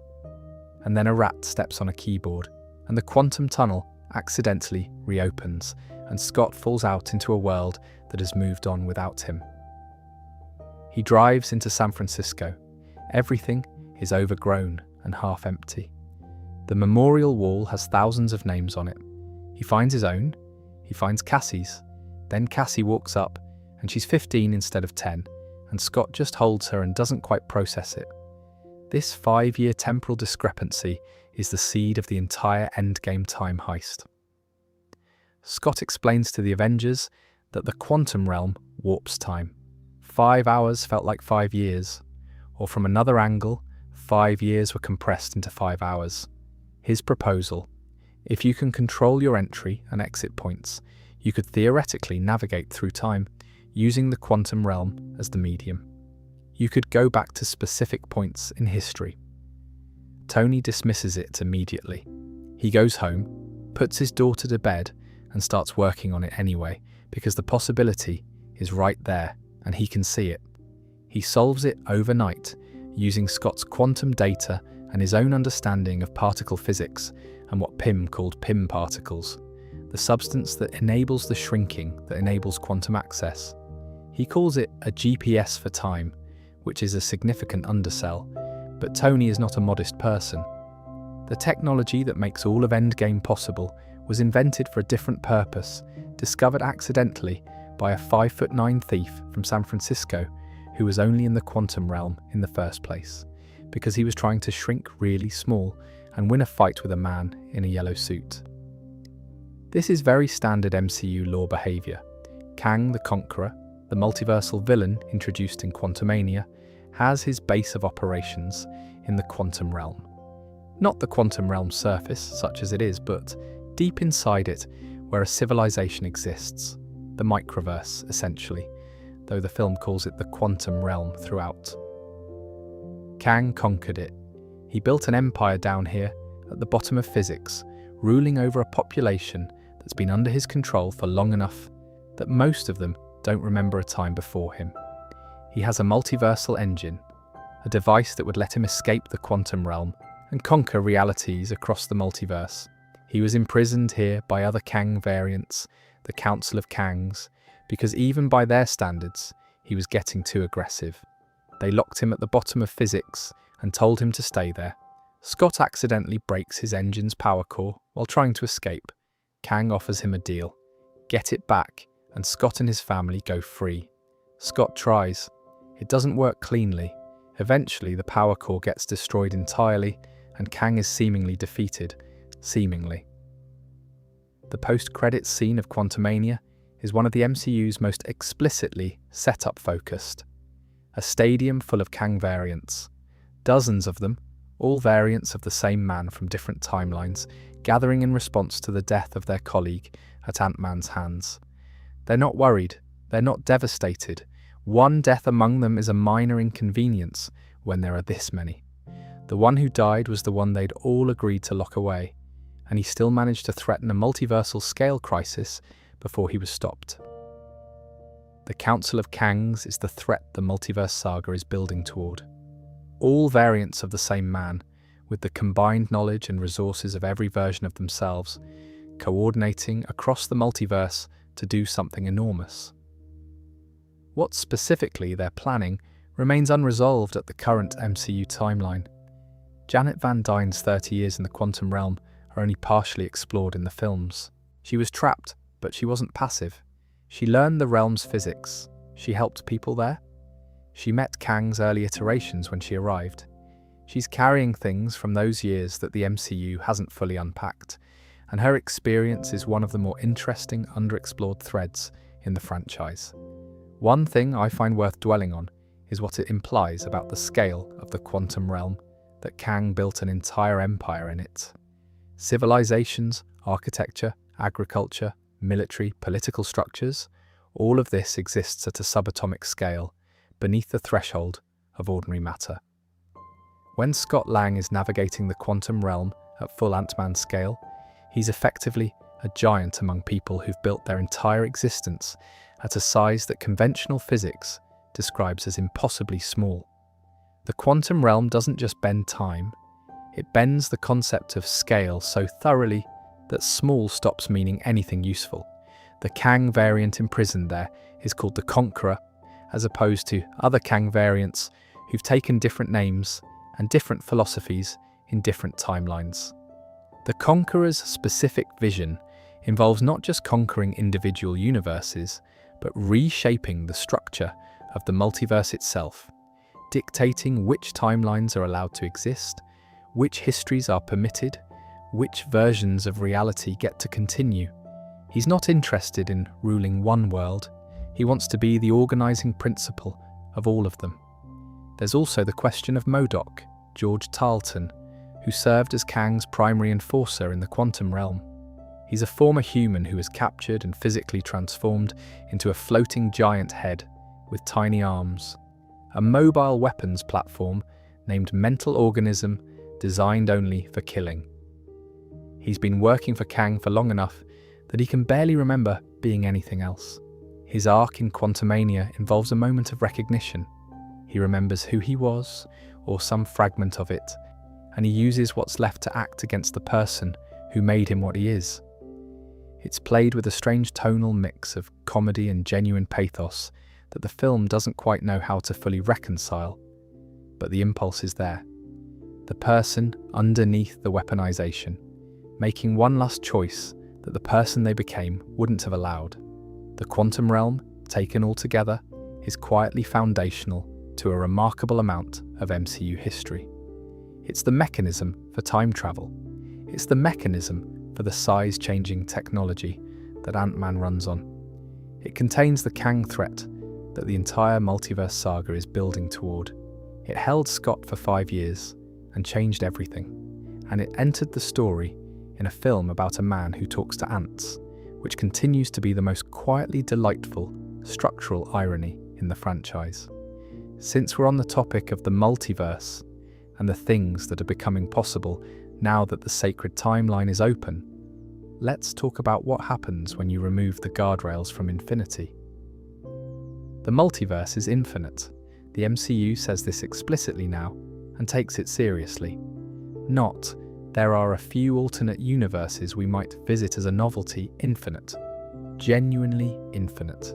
and then a rat steps on a keyboard, and the quantum tunnel accidentally reopens, and Scott falls out into a world that has moved on without him. He drives into San Francisco. Everything is overgrown and half empty. The memorial wall has thousands of names on it. He finds his own, he finds Cassie's, then Cassie walks up and she's 15 instead of 10, and Scott just holds her and doesn't quite process it. This 5-year temporal discrepancy is the seed of the entire Endgame time heist. Scott explains to the Avengers that the quantum realm warps time. 5 hours felt like 5 years, or from another angle, 5 years were compressed into 5 hours. His proposal: if you can control your entry and exit points, you could theoretically navigate through time using the quantum realm as the medium. You could go back to specific points in history. Tony dismisses it immediately. He goes home, puts his daughter to bed, and starts working on it anyway, because the possibility is right there and he can see it. He solves it overnight using Scott's quantum data and his own understanding of particle physics and what Pym called Pym particles, the substance that enables the shrinking that enables quantum access. He calls it a GPS for time, which is a significant undersell, but Tony is not a modest person. The technology that makes all of Endgame possible was invented for a different purpose, discovered accidentally by a 5'9" thief from San Francisco who was only in the quantum realm in the first place, because he was trying to shrink really small and win a fight with a man in a yellow suit. This is very standard MCU lore behaviour. Kang the Conqueror, the multiversal villain introduced in Quantumania, has his base of operations in the quantum realm. Not the quantum realm surface, such as it is, but deep inside it, where a civilization exists. The microverse, essentially, though the film calls it the quantum realm throughout. Kang conquered it. He built an empire down here, at the bottom of physics, ruling over a population that's been under his control for long enough that most of them don't remember a time before him. He has a multiversal engine, a device that would let him escape the quantum realm and conquer realities across the multiverse. He was imprisoned here by other Kang variants, the Council of Kangs, because even by their standards, he was getting too aggressive. They locked him at the bottom of physics and told him to stay there. Scott accidentally breaks his engine's power core while trying to escape. Kang offers him a deal. Get it back, and Scott and his family go free. Scott tries. It doesn't work cleanly. Eventually, the power core gets destroyed entirely, and Kang is seemingly defeated. Seemingly. The post-credits scene of Quantumania is one of the MCU's most explicitly setup focused. A stadium full of Kang variants. Dozens of them, all variants of the same man from different timelines, gathering in response to the death of their colleague at Ant-Man's hands. They're not worried, they're not devastated. One death among them is a minor inconvenience when there are this many. The one who died was the one they'd all agreed to lock away, and he still managed to threaten a multiversal scale crisis before he was stopped. The Council of Kangs is the threat the Multiverse Saga is building toward. All variants of the same man, with the combined knowledge and resources of every version of themselves, coordinating across the multiverse to do something enormous. What specifically they're planning remains unresolved at the current MCU timeline. Janet Van Dyne's 30 years in the quantum realm are only partially explored in the films. She was trapped, but she wasn't passive. She learned the realm's physics. She helped people there. She met Kang's early iterations when she arrived. She's carrying things from those years that the MCU hasn't fully unpacked, and her experience is one of the more interesting underexplored threads in the franchise. One thing I find worth dwelling on is what it implies about the scale of the quantum realm, that Kang built an entire empire in it. Civilizations, architecture, agriculture, military, political structures, all of this exists at a subatomic scale, beneath the threshold of ordinary matter. When Scott Lang is navigating the quantum realm at full Ant-Man scale, he's effectively a giant among people who've built their entire existence at a size that conventional physics describes as impossibly small. The quantum realm doesn't just bend time, it bends the concept of scale so thoroughly that small stops meaning anything useful. The Kang variant imprisoned there is called the Conqueror, as opposed to other Kang variants who've taken different names and different philosophies in different timelines. The Conqueror's specific vision involves not just conquering individual universes, but reshaping the structure of the multiverse itself, dictating which timelines are allowed to exist, which histories are permitted, which versions of reality get to continue. He's not interested in ruling one world, He wants to be the organising principle of all of them. There's also the question of MODOK, George Tarleton, who served as Kang's primary enforcer in the quantum realm. He's a former human who was captured and physically transformed into a floating giant head with tiny arms, a mobile weapons platform named Mental Organism, designed only for killing. He's been working for Kang for long enough that he can barely remember being anything else. His arc in Quantumania involves a moment of recognition. He remembers who he was, or some fragment of it, and he uses what's left to act against the person who made him what he is. It's played with a strange tonal mix of comedy and genuine pathos that the film doesn't quite know how to fully reconcile, but the impulse is there. The person underneath the weaponization, making one last choice that the person they became wouldn't have allowed. The quantum realm, taken all together, is quietly foundational to a remarkable amount of MCU history. It's the mechanism for time travel. It's the mechanism for the size-changing technology that Ant-Man runs on. It contains the Kang threat that the entire Multiverse Saga is building toward. It held Scott for 5 years and changed everything. And it entered the story in a film about a man who talks to ants, which continues to be the most quietly delightful structural irony in the franchise. Since we're on the topic of the multiverse and the things that are becoming possible now that the sacred timeline is open, let's talk about what happens when you remove the guardrails from infinity. The multiverse is infinite. The MCU says this explicitly now and takes it seriously. Not, there are a few alternate universes we might visit as a novelty, infinite. Genuinely infinite.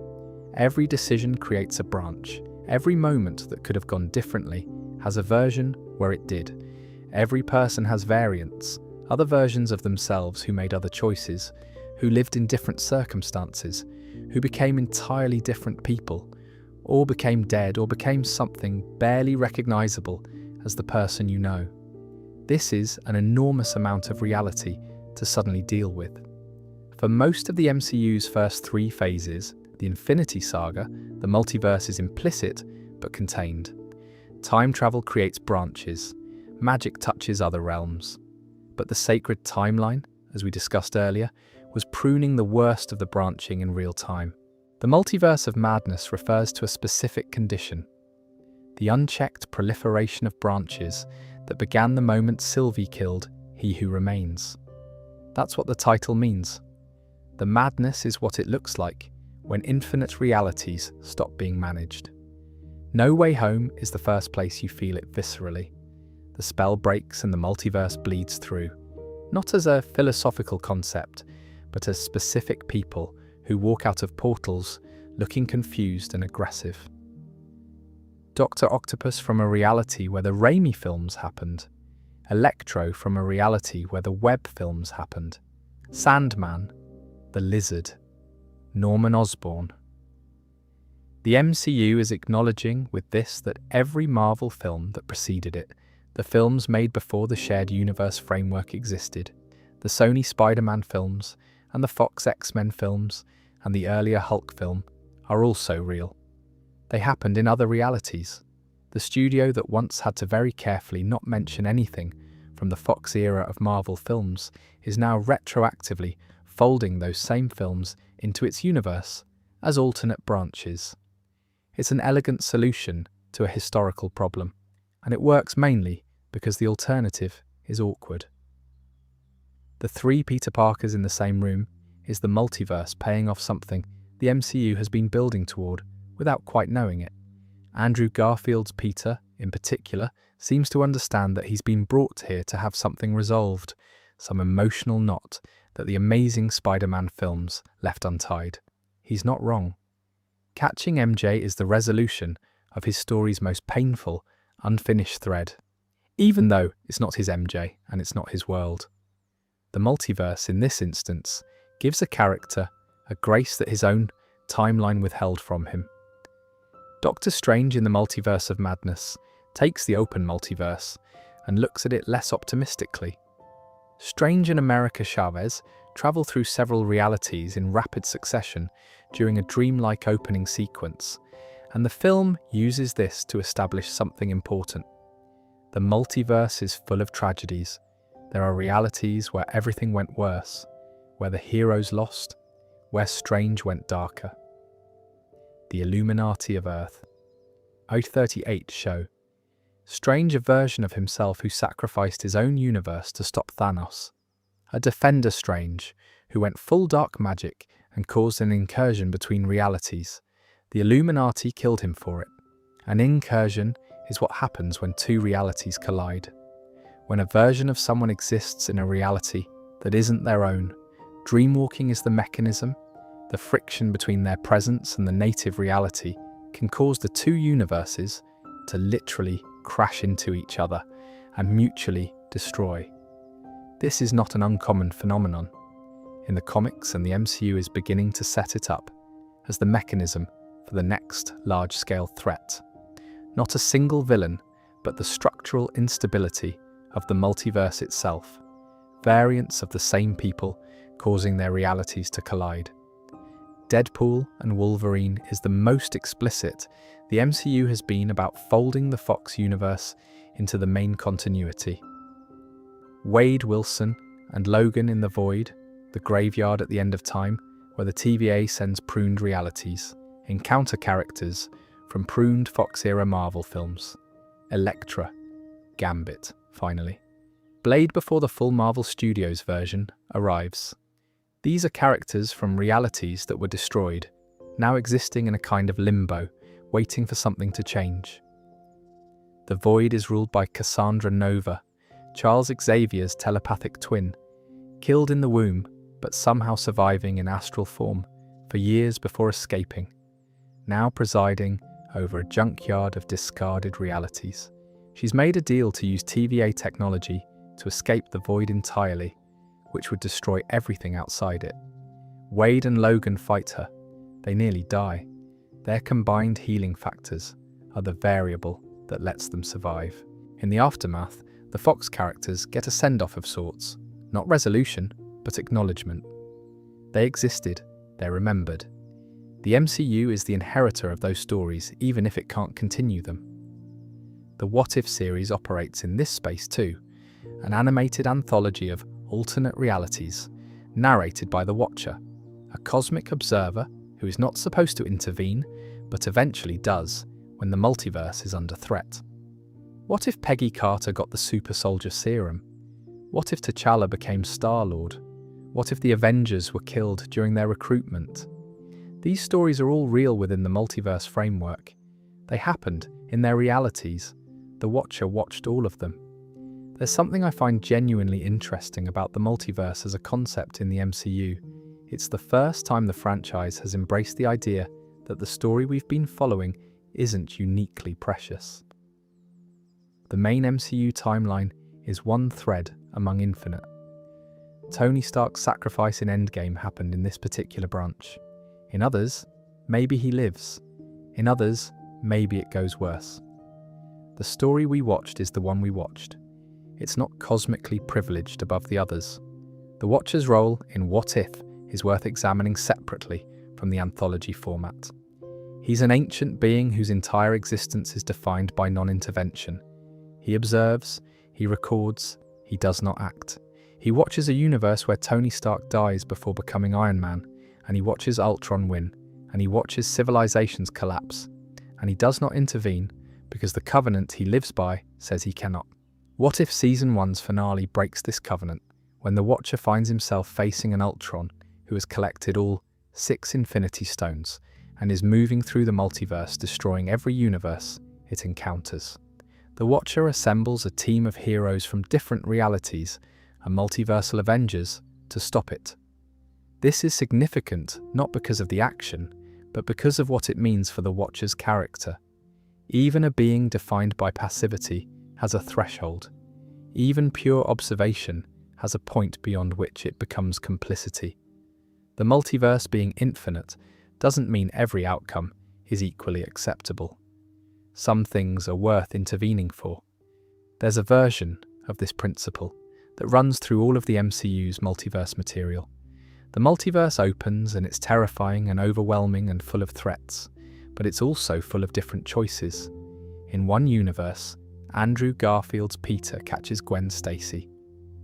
Every decision creates a branch. Every moment that could have gone differently has a version where it did. Every person has variants, other versions of themselves who made other choices, who lived in different circumstances, who became entirely different people, or became dead or became something barely recognizable as the person you know. This is an enormous amount of reality to suddenly deal with. For most of the MCU's first 3 phases, the Infinity Saga, the multiverse is implicit but contained. Time travel creates branches. Magic touches other realms. But the sacred timeline, as we discussed earlier, was pruning the worst of the branching in real time. The multiverse of madness refers to a specific condition: the unchecked proliferation of branches that began the moment Sylvie killed He Who Remains. That's what the title means. The madness is what it looks like when infinite realities stop being managed. No Way Home is the first place you feel it viscerally. The spell breaks and the multiverse bleeds through, not as a philosophical concept, but as specific people who walk out of portals looking confused and aggressive. Dr. Octopus from a reality where the Raimi films happened. Electro from a reality where the Webb films happened. Sandman, the Lizard, Norman Osborn. The MCU is acknowledging with this that every Marvel film that preceded it, the films made before the shared universe framework existed, the Sony Spider-Man films and the Fox X-Men films and the earlier Hulk film, are also real. They happened in other realities. The studio that once had to very carefully not mention anything from the Fox era of Marvel films is now retroactively folding those same films into its universe as alternate branches. It's an elegant solution to a historical problem, and it works mainly because the alternative is awkward. The 3 Peter Parkers in the same room is the multiverse paying off something the MCU has been building toward without quite knowing it. Andrew Garfield's Peter, in particular, seems to understand that he's been brought here to have something resolved, some emotional knot that the amazing Spider-Man films left untied. He's not wrong. Catching MJ is the resolution of his story's most painful, unfinished thread, even though it's not his MJ and it's not his world. The multiverse, in this instance, gives a character a grace that his own timeline withheld from him. Doctor Strange in the Multiverse of Madness takes the open multiverse and looks at it less optimistically. Strange and America Chavez travel through several realities in rapid succession during a dreamlike opening sequence, and the film uses this to establish something important. The multiverse is full of tragedies. There are realities where everything went worse, where the heroes lost, where Strange went darker. The Illuminati of Earth. 38 show Strange, a version of himself who sacrificed his own universe to stop Thanos. A defender Strange, who went full dark magic and caused an incursion between realities. The Illuminati killed him for it. An incursion is what happens when two realities collide. When a version of someone exists in a reality that isn't their own, dreamwalking is the mechanism. The friction between their presence and the native reality can cause the two universes to literally crash into each other and mutually destroy. This is not an uncommon phenomenon. In the comics, and the MCU is beginning to set it up as the mechanism for the next large-scale threat. Not a single villain, but the structural instability of the multiverse itself. Variants of the same people causing their realities to collide. Deadpool and Wolverine is the most explicit the MCU has been about folding the Fox universe into the main continuity. Wade Wilson and Logan in The Void, the graveyard at the end of time, where the TVA sends pruned realities, encounter characters from pruned Fox-era Marvel films. Elektra, Gambit, finally. Blade before the full Marvel Studios version arrives. These are characters from realities that were destroyed, now existing in a kind of limbo, waiting for something to change. The Void is ruled by Cassandra Nova, Charles Xavier's telepathic twin, killed in the womb but somehow surviving in astral form for years before escaping, now presiding over a junkyard of discarded realities. She's made a deal to use TVA technology to escape the Void entirely, which would destroy everything outside it. Wade and Logan fight her. They nearly die. Their combined healing factors are the variable that lets them survive. In the aftermath, the Fox characters get a send-off of sorts. Not resolution, but acknowledgement. They existed, they're remembered. The MCU is the inheritor of those stories, even if it can't continue them. The What If series operates in this space too, an animated anthology of alternate realities, narrated by the Watcher, a cosmic observer who is not supposed to intervene, but eventually does when the multiverse is under threat. What if Peggy Carter got the super soldier serum? What if T'Challa became Star-Lord? What if the Avengers were killed during their recruitment? These stories are all real within the multiverse framework. They happened in their realities. The Watcher watched all of them. There's something I find genuinely interesting about the multiverse as a concept in the MCU. It's the first time the franchise has embraced the idea that the story we've been following isn't uniquely precious. The main MCU timeline is one thread among infinite. Tony Stark's sacrifice in Endgame happened in this particular branch. In others, maybe he lives. In others, maybe it goes worse. The story we watched is the one we watched. It's not cosmically privileged above the others. The Watcher's role in What If is worth examining separately from the anthology format. He's an ancient being whose entire existence is defined by non-intervention. He observes, he records, he does not act. He watches a universe where Tony Stark dies before becoming Iron Man, and he watches Ultron win, and he watches civilizations collapse, and he does not intervene because the covenant he lives by says he cannot. What if Season 1's finale breaks this covenant, when the Watcher finds himself facing an Ultron who has collected all 6 Infinity Stones and is moving through the multiverse, destroying every universe it encounters? The Watcher assembles a team of heroes from different realities and multiversal Avengers to stop it. This is significant not because of the action, but because of what it means for the Watcher's character. Even a being defined by passivity has a threshold. Even pure observation has a point beyond which it becomes complicity. The multiverse being infinite doesn't mean every outcome is equally acceptable. Some things are worth intervening for. There's a version of this principle that runs through all of the MCU's multiverse material, The multiverse opens and it's terrifying and overwhelming and full of threats, but it's also full of different choices. In one universe, Andrew Garfield's Peter catches Gwen Stacy.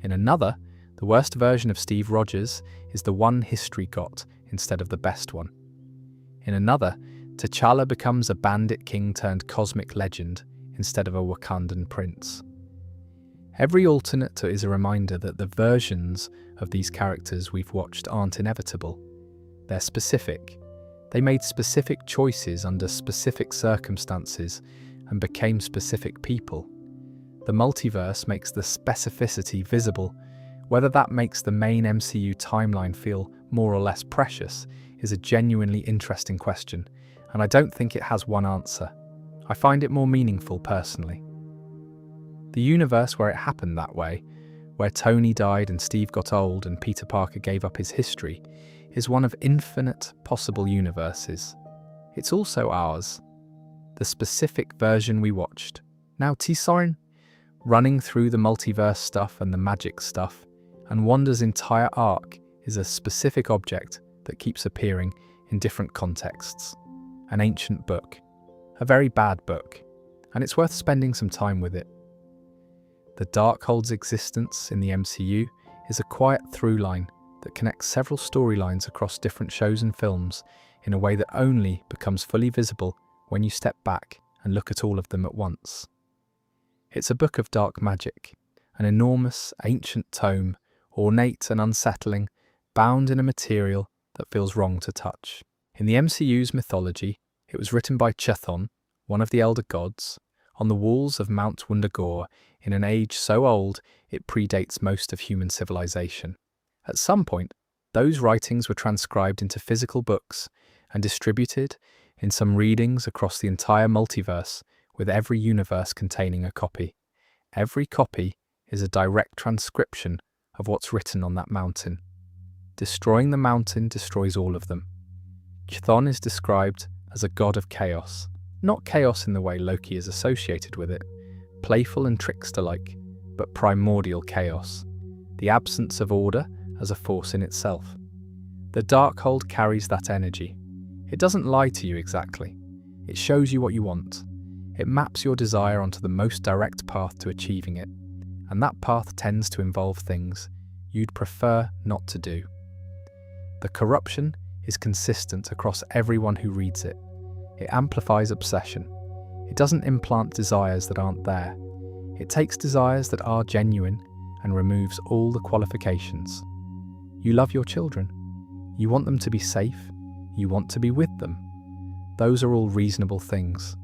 In another, the worst version of Steve Rogers is the one history got instead of the best one. In another, T'Challa becomes a bandit king turned cosmic legend instead of a Wakandan prince. Every alternate is a reminder that the versions of these characters we've watched aren't inevitable. They're specific. They made specific choices under specific circumstances and became specific people. The multiverse makes the specificity visible. Whether that makes the main MCU timeline feel more or less precious is a genuinely interesting question, and I don't think it has one answer. I find it more meaningful personally. The universe where it happened that way, where Tony died and Steve got old and Peter Parker gave up his history, is one of infinite possible universes. It's also ours, the specific version we watched. Now T-Soren, running through the multiverse stuff and the magic stuff, and Wanda's entire arc is a specific object that keeps appearing in different contexts. An ancient book, a very bad book, and it's worth spending some time with it. The Darkhold's existence in the MCU is a quiet through line that connects several storylines across different shows and films in a way that only becomes fully visible when you step back and look at all of them at once. It's a book of dark magic, an enormous, ancient tome, ornate and unsettling, bound in a material that feels wrong to touch. In the MCU's mythology, it was written by Chthon, one of the elder gods, on the walls of Mount Wundagore in an age so old it predates most of human civilization. At some point, those writings were transcribed into physical books and distributed in some readings across the entire multiverse, with every universe containing a copy. Every copy is a direct transcription of what's written on that mountain. Destroying the mountain destroys all of them. Chthon is described as a god of chaos, not chaos in the way Loki is associated with it, playful and trickster-like, but primordial chaos, the absence of order as a force in itself. The Darkhold carries that energy. It doesn't lie to you exactly. It shows you what you want. It maps your desire onto the most direct path to achieving it, and that path tends to involve things you'd prefer not to do. The corruption is consistent across everyone who reads it. It amplifies obsession. It doesn't implant desires that aren't there. It takes desires that are genuine and removes all the qualifications. You love your children. You want them to be safe. You want to be with them. Those are all reasonable things.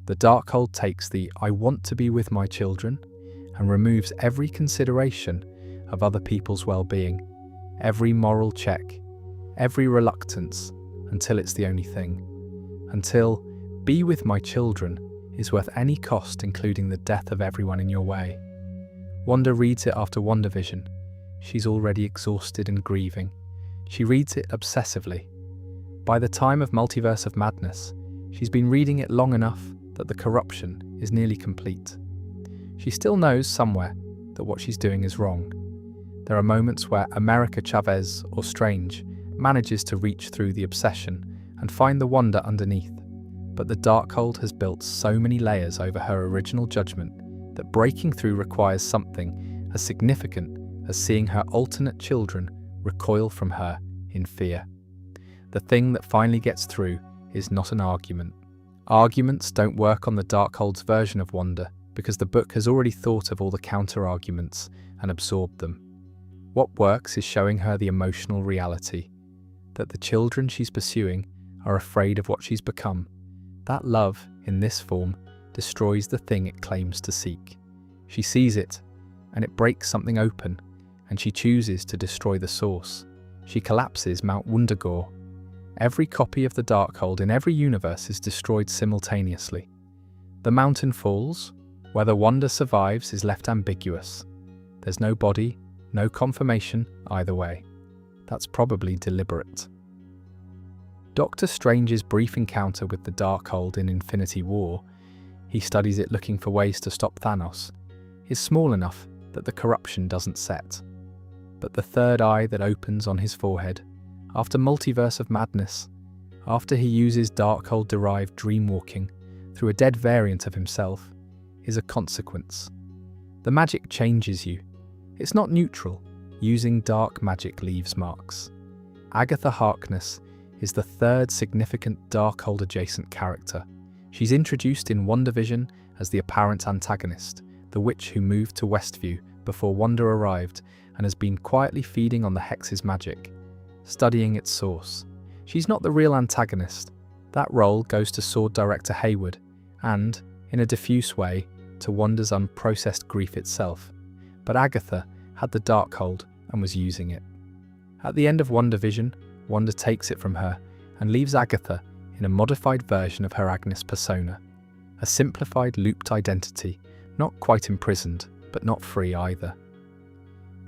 The Darkhold takes the "I want to be with my children" and removes every consideration of other people's well-being, every moral check, every reluctance, until it's the only thing. Until "be with my children" is worth any cost, including the death of everyone in your way. Wanda reads it after WandaVision. She's already exhausted and grieving. She reads it obsessively. By the time of Multiverse of Madness, she's been reading it long enough that the corruption is nearly complete. She still knows somewhere that what she's doing is wrong. There are moments where America Chavez, or Strange, manages to reach through the obsession and find the wonder underneath, but the Darkhold has built so many layers over her original judgment that breaking through requires something as significant as seeing her alternate children recoil from her in fear. The thing that finally gets through is not an argument. Arguments don't work on the Darkhold's version of Wanda because the book has already thought of all the counter-arguments and absorbed them. What works is showing her the emotional reality, that the children she's pursuing are afraid of what she's become. That love, in this form, destroys the thing it claims to seek. She sees it, and it breaks something open, and she chooses to destroy the source. She collapses Mount Wundagore. Every copy of the Darkhold in every universe is destroyed simultaneously. The mountain falls. Whether Wanda survives is left ambiguous. There's no body, no confirmation either way. That's probably deliberate. Doctor Strange's brief encounter with the Darkhold in Infinity War, he studies it looking for ways to stop Thanos, is small enough that the corruption doesn't set. but the third eye that opens on his forehead, after Multiverse of Madness, after he uses Darkhold-derived dreamwalking through a dead variant of himself, is a consequence. The magic changes you. It's not neutral. Using dark magic leaves marks. Agatha Harkness is the third significant Darkhold-adjacent character. She's introduced in WandaVision as the apparent antagonist, the witch who moved to Westview before Wanda arrived and has been quietly feeding on the Hex's magic, studying its source. She's not the real antagonist. That role goes to Sword Director Hayward and, in a diffuse way, to Wanda's unprocessed grief itself. But Agatha had the Darkhold and was using it. At the end of WandaVision, Wanda takes it from her and leaves Agatha in a modified version of her Agnes persona, a simplified looped identity, not quite imprisoned, but not free either.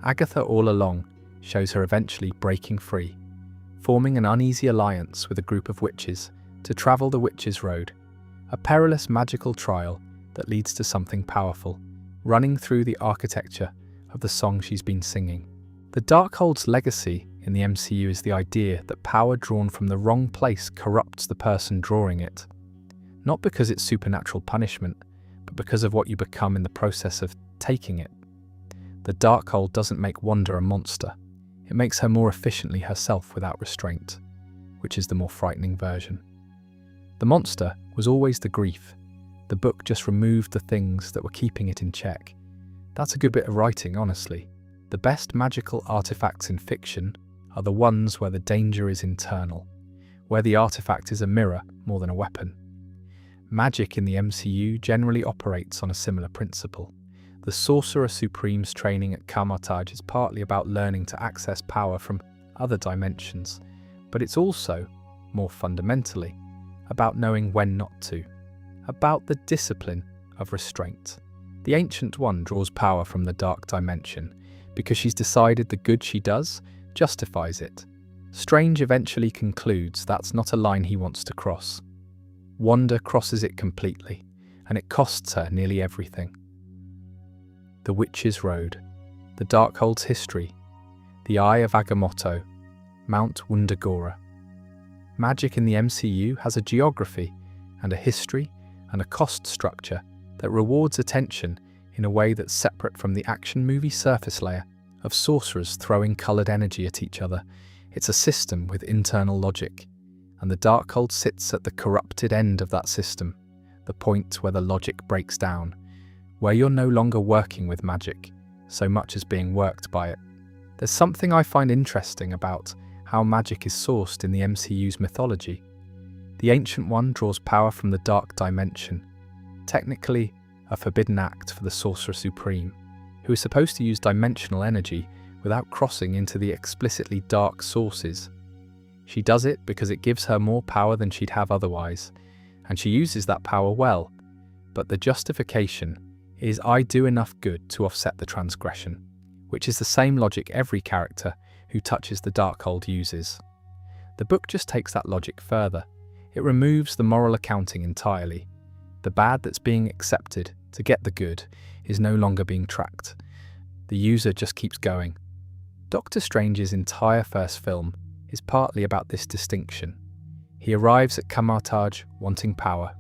Agatha all along shows her eventually breaking free, forming an uneasy alliance with a group of witches to travel the Witch's Road, a perilous magical trial that leads to something powerful, running through the architecture of the song she's been singing. The Darkhold's legacy in the MCU is the idea that power drawn from the wrong place corrupts the person drawing it. Not because it's supernatural punishment, but because of what you become in the process of taking it. The Darkhold doesn't make Wanda a monster. It makes her more efficiently herself without restraint, which is the more frightening version. The monster was always the grief. The book just removed the things that were keeping it in check. That's a good bit of writing, honestly. The best magical artifacts in fiction are the ones where the danger is internal, where the artifact is a mirror more than a weapon. Magic in the MCU generally operates on a similar principle. The Sorcerer Supreme's training at Kamar-Taj is partly about learning to access power from other dimensions, but it's also, more fundamentally, about knowing when not to, about the discipline of restraint. The Ancient One draws power from the dark dimension because she's decided the good she does justifies it. Strange eventually concludes that's not a line he wants to cross. Wanda crosses it completely, and it costs her nearly everything. The Witch's Road, the Darkhold's history, the Eye of Agamotto, Mount Wundagora. Magic in the MCU has a geography and a history and a cost structure that rewards attention in a way that's separate from the action movie surface layer of sorcerers throwing coloured energy at each other. It's a system with internal logic, and the Darkhold sits at the corrupted end of that system, the point where the logic breaks down, where you're no longer working with magic, so much as being worked by it. There's something I find interesting about how magic is sourced in the MCU's mythology. The Ancient One draws power from the dark dimension, technically a forbidden act for the Sorcerer Supreme, who is supposed to use dimensional energy without crossing into the explicitly dark sources. She does it because it gives her more power than she'd have otherwise, and she uses that power well, but the justification is I do enough good to offset the transgression, which is the same logic every character who touches the Darkhold uses. The book just takes that logic further. It removes the moral accounting entirely. The bad that's being accepted to get the good is no longer being tracked. The user just keeps going. Doctor Strange's entire first film is partly about this distinction. He arrives at Kamar-Taj wanting power,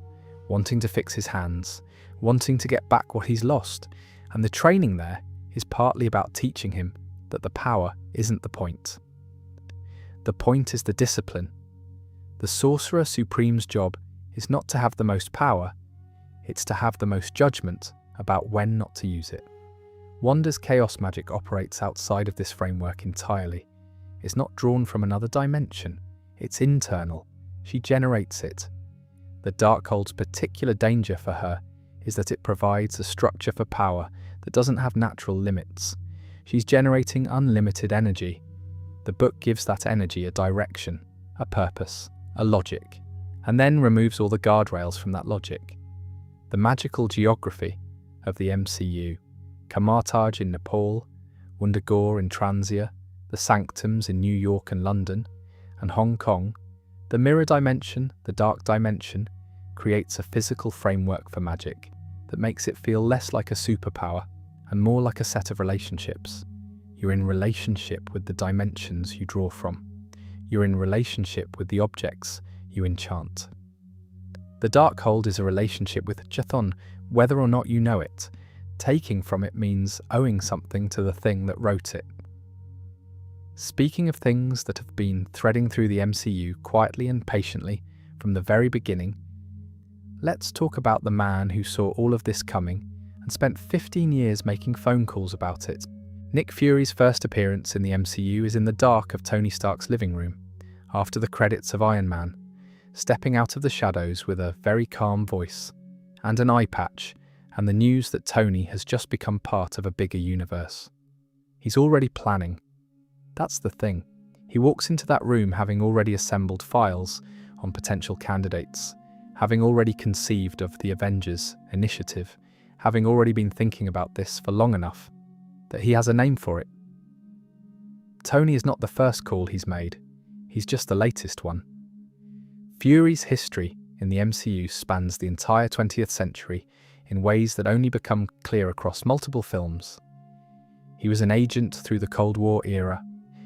wanting to fix his hands, wanting to get back what he's lost, and the training there is partly about teaching him that the power isn't the point. The point is the discipline. The Sorcerer Supreme's job is not to have the most power, it's to have the most judgment about when not to use it. Wanda's chaos magic operates outside of this framework entirely. It's not drawn from another dimension, it's internal. She generates it. The Darkhold's particular danger for her is that it provides a structure for power that doesn't have natural limits. She's generating unlimited energy. The book gives that energy a direction, a purpose, a logic, and then removes all the guardrails from that logic. The magical geography of the MCU, Kamar-Taj in Nepal, Wundagore in Transia, the Sanctums in New York and London, and Hong Kong, the mirror dimension, the dark dimension, creates a physical framework for magic that makes it feel less like a superpower and more like a set of relationships. You're in relationship with the dimensions you draw from. You're in relationship with the objects you enchant. The Darkhold is a relationship with Chthon, whether or not you know it. Taking from it means owing something to the thing that wrote it. Speaking of things that have been threading through the MCU quietly and patiently from the very beginning, let's talk about the man who saw all of this coming and spent 15 years making phone calls about it. Nick Fury's first appearance in the MCU is in the dark of Tony Stark's living room, after the credits of Iron Man, stepping out of the shadows with a very calm voice, and an eye patch, and the news that Tony has just become part of a bigger universe. He's already planning. That's the thing. He walks into that room having already assembled files on potential candidates, having already conceived of the Avengers initiative, having already been thinking about this for long enough that he has a name for it. Tony is not the first call he's made, he's just the latest one. Fury's history in the MCU spans the entire 20th century in ways that only become clear across multiple films. He was an agent through the Cold War era.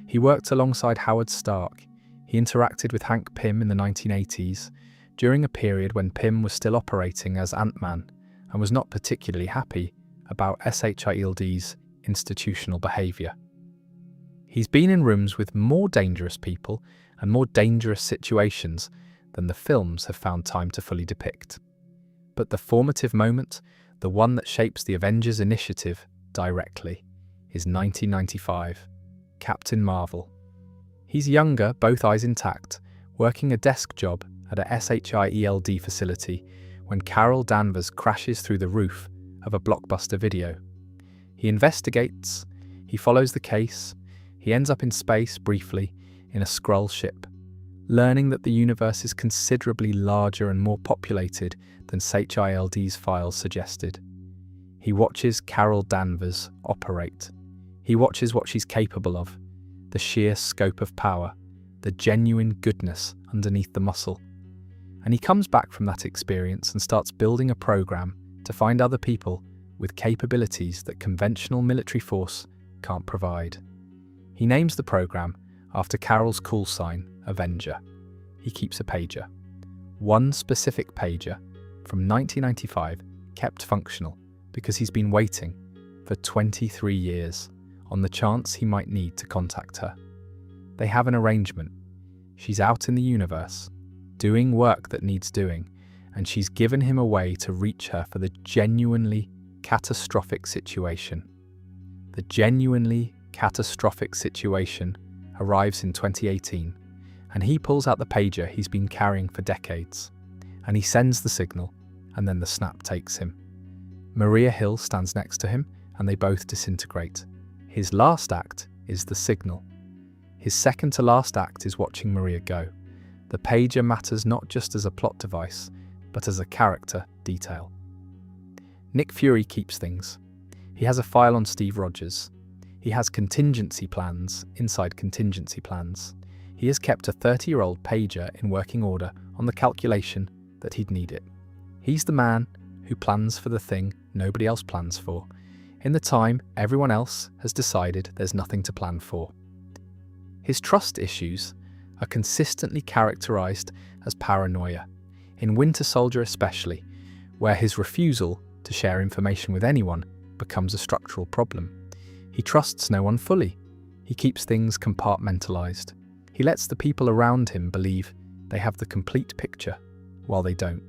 He worked alongside Howard Stark. He interacted with Hank Pym in the 1980s, during a period when Pym was still operating as Ant-Man and was not particularly happy about SHIELD's institutional behaviour. He's been in rooms with more dangerous people and more dangerous situations than the films have found time to fully depict. But the formative moment, the one that shapes the Avengers initiative directly, is 1995, Captain Marvel. He's younger, both eyes intact, working a desk job at a SHIELD facility when Carol Danvers crashes through the roof of a blockbuster video. He investigates, he follows the case, he ends up in space briefly in a Skrull ship, learning that the universe is considerably larger and more populated than SHIELD's files suggested. He watches Carol Danvers operate. He watches what she's capable of, the sheer scope of power, the genuine goodness underneath the muscle. And he comes back from that experience and starts building a program to find other people with capabilities that conventional military force can't provide. He names the program after Carol's call sign, Avenger. He keeps a pager. One specific pager from 1995 kept functional because he's been waiting for 23 years on the chance he might need to contact her. They have an arrangement. She's out in the universe, doing work that needs doing, and she's given him a way to reach her for the genuinely catastrophic situation. The genuinely catastrophic situation arrives in 2018, and he pulls out the pager he's been carrying for decades, and he sends the signal, and then the snap takes him. Maria Hill stands next to him, and they both disintegrate. His last act is the signal. His second to last act is watching Maria go. The pager matters not just as a plot device, but as a character detail. Nick Fury keeps things. He has a file on Steve Rogers. He has contingency plans inside contingency plans. He has kept a 30-year-old pager in working order on the calculation that he'd need it. He's the man who plans for the thing nobody else plans for, in the time everyone else has decided there's nothing to plan for. His trust issues are consistently characterized as paranoia, in Winter Soldier especially, where his refusal to share information with anyone becomes a structural problem. He trusts no one fully. He keeps things compartmentalized. He lets the people around him believe they have the complete picture, while they don't.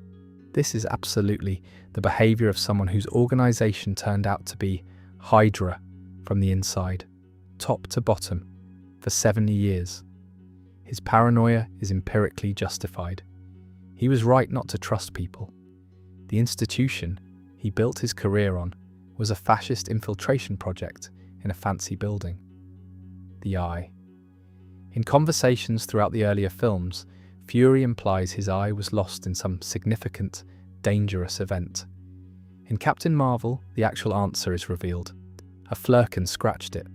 This is absolutely the behavior of someone whose organization turned out to be Hydra from the inside, top to bottom, for 70 years. His paranoia is empirically justified. He was right not to trust people. The institution he built his career on was a fascist infiltration project in a fancy building. The Eye. In conversations throughout the earlier films, Fury implies his eye was lost in some significant, dangerous event. In Captain Marvel, the actual answer is revealed. A Flurkin scratched it.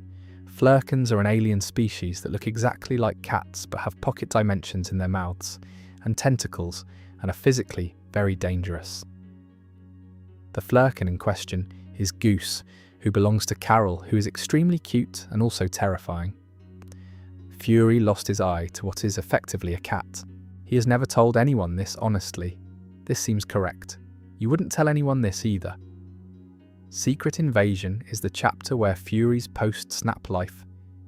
Flurkins are an alien species that look exactly like cats but have pocket dimensions in their mouths and tentacles and are physically very dangerous. The Flurkin in question is Goose, who belongs to Carol, who is extremely cute and also terrifying. Fury lost his eye to what is effectively a cat. He has never told anyone this honestly. This seems correct. You wouldn't tell anyone this either. Secret Invasion is the chapter where Fury's post-snap life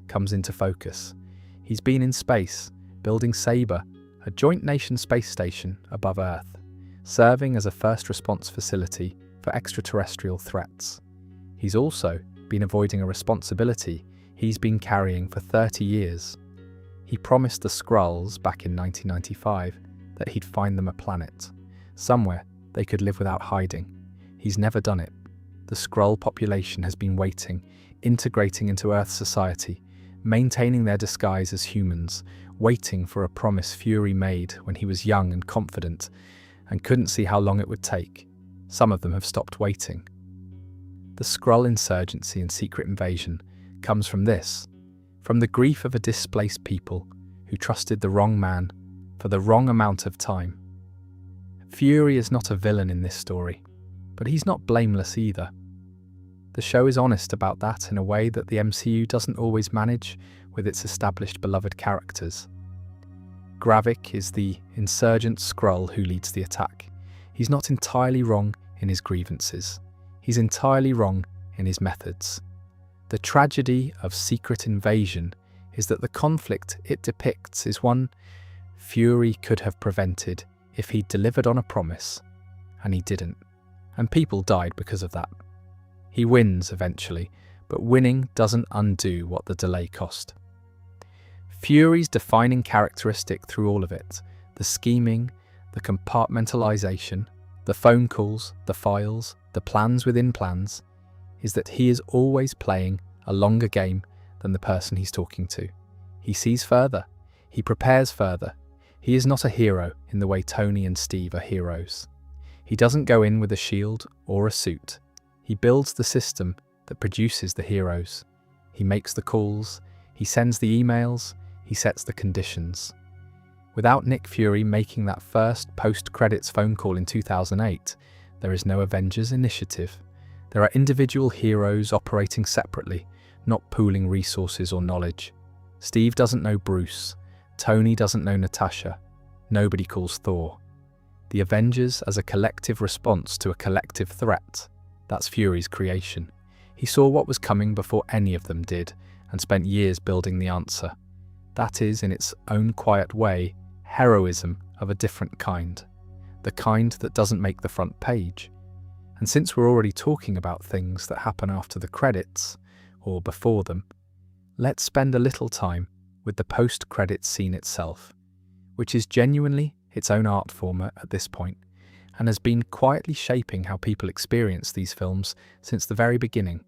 comes into focus. He's been in space, building Saber, a joint nation space station above Earth, serving as a first response facility for extraterrestrial threats. He's also been avoiding a responsibility he's been carrying for 30 years. He promised the Skrulls back in 1995 that he'd find them a planet, somewhere they could live without hiding. He's never done it. The Skrull population has been waiting, integrating into Earth society, maintaining their disguise as humans, waiting for a promise Fury made when he was young and confident, and couldn't see how long it would take. Some of them have stopped waiting. The Skrull insurgency and Secret Invasion comes from this, from the grief of a displaced people who trusted the wrong man for the wrong amount of time. Fury is not a villain in this story, but he's not blameless either. The show is honest about that in a way that the MCU doesn't always manage with its established beloved characters. Gravik is the insurgent Skrull who leads the attack. He's not entirely wrong in his grievances. He's entirely wrong in his methods. The tragedy of Secret Invasion is that the conflict it depicts is one Fury could have prevented if he'd delivered on a promise, and he didn't. And people died because of that. He wins eventually, but winning doesn't undo what the delay cost. Fury's defining characteristic through all of it, the scheming, the compartmentalization, the phone calls, the files, the plans within plans, is that he is always playing a longer game than the person he's talking to. He sees further. He prepares further. He is not a hero in the way Tony and Steve are heroes. He doesn't go in with a shield or a suit. He builds the system that produces the heroes. He makes the calls, he sends the emails, he sets the conditions. Without Nick Fury making that first post-credits phone call in 2008, there is no Avengers initiative. There are individual heroes operating separately, not pooling resources or knowledge. Steve doesn't know Bruce. Tony doesn't know Natasha. Nobody calls Thor. The Avengers as a collective response to a collective threat. That's Fury's creation. He saw what was coming before any of them did, and spent years building the answer. That is, in its own quiet way, heroism of a different kind. The kind that doesn't make the front page. And since we're already talking about things that happen after the credits, or before them, let's spend a little time with the post-credits scene itself, which is genuinely its own art form at this point, and has been quietly shaping how people experience these films since the very beginning.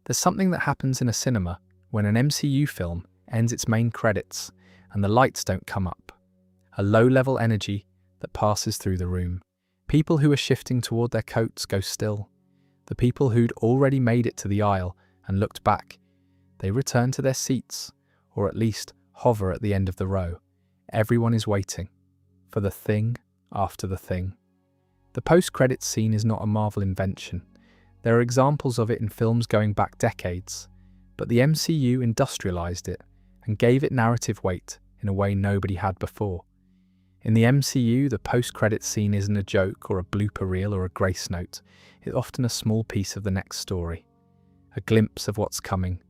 There's something that happens in a cinema when an MCU film ends its main credits and the lights don't come up. A low-level energy that passes through the room. People who are shifting toward their coats go still. The people who'd already made it to the aisle and looked back, they return to their seats, or at least hover at the end of the row. Everyone is waiting for the thing after the thing. The post-credits scene is not a Marvel invention. There are examples of it in films going back decades, but the MCU industrialized it and gave it narrative weight in a way nobody had before. In the MCU, the post-credits scene isn't a joke or a blooper reel or a grace note. It's often a small piece of the next story, a glimpse of what's coming,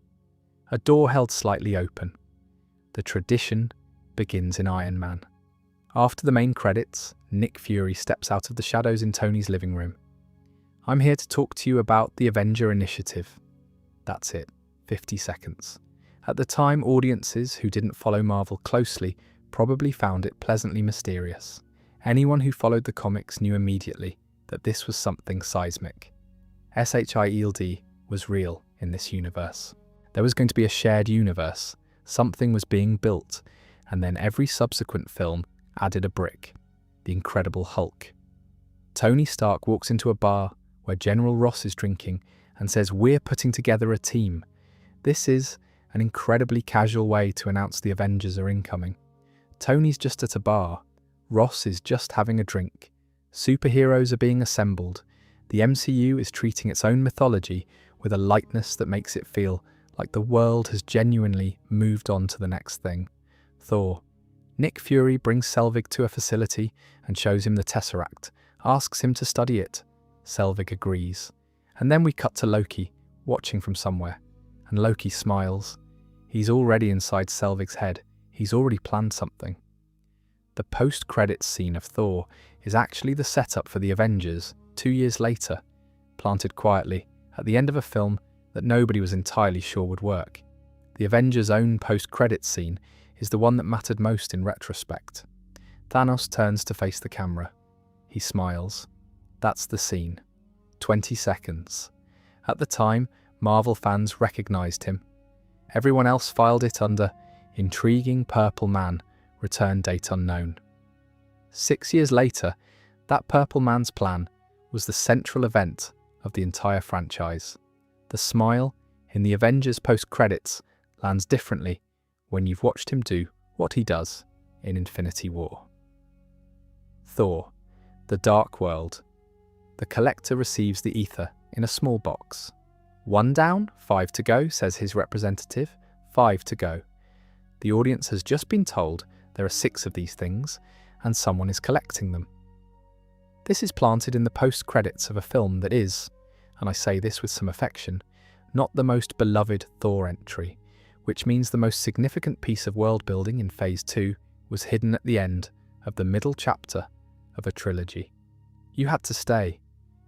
a door held slightly open. The tradition begins in Iron Man. After the main credits, Nick Fury steps out of the shadows in Tony's living room. I'm here to talk to you about the Avenger Initiative. That's it, 50 seconds. At the time, audiences who didn't follow Marvel closely probably found it pleasantly mysterious. Anyone who followed the comics knew immediately that this was something seismic. SHIELD was real in this universe. There was going to be a shared universe. Something was being built, and then every subsequent film added a brick. The Incredible Hulk. Tony Stark walks into a bar where General Ross is drinking and says, "We're putting together a team." This is an incredibly casual way to announce the Avengers are incoming. Tony's just at a bar. Ross is just having a drink. Superheroes are being assembled. The MCU is treating its own mythology with a lightness that makes it feel like the world has genuinely moved on to the next thing. Thor. Nick Fury brings Selvig to a facility and shows him the Tesseract, asks him to study it. Selvig agrees. And then we cut to Loki, watching from somewhere. And Loki smiles. He's already inside Selvig's head. He's already planned something. The post-credits scene of Thor is actually the setup for the Avengers 2 years later, planted quietly at the end of a film that nobody was entirely sure would work. The Avengers' own post-credits scene is the one that mattered most in retrospect. Thanos turns to face the camera. He smiles. That's the scene. 20 seconds. At the time, Marvel fans recognized him. Everyone else filed it under Intriguing Purple Man, return date unknown. 6 years later, that Purple Man's plan was the central event of the entire franchise. The smile in the Avengers post-credits lands differently when you've watched him do what he does in Infinity War. Thor, the Dark World. The Collector receives the ether in a small box. 1 down, 5 to go, says his representative. 5 to go. The audience has just been told there are 6 of these things, and someone is collecting them. This is planted in the post-credits of a film that is, and I say this with some affection, not the most beloved Thor entry, which means the most significant piece of world-building in Phase 2 was hidden at the end of the middle chapter of a trilogy. You had to stay.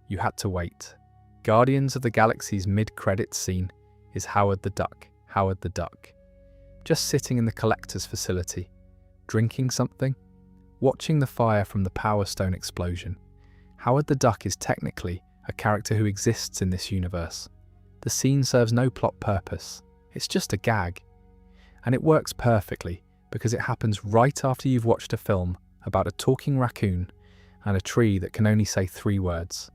You had to wait. Guardians of the Galaxy's mid-credits scene is Howard the Duck. Howard the Duck. Just sitting in the collector's facility, drinking something, watching the fire from the Power Stone explosion. Howard the Duck is technically a character who exists in this universe. The scene serves no plot purpose. It's just a gag. And it works perfectly because it happens right after you've watched a film about a talking raccoon and a tree that can only say 3 words.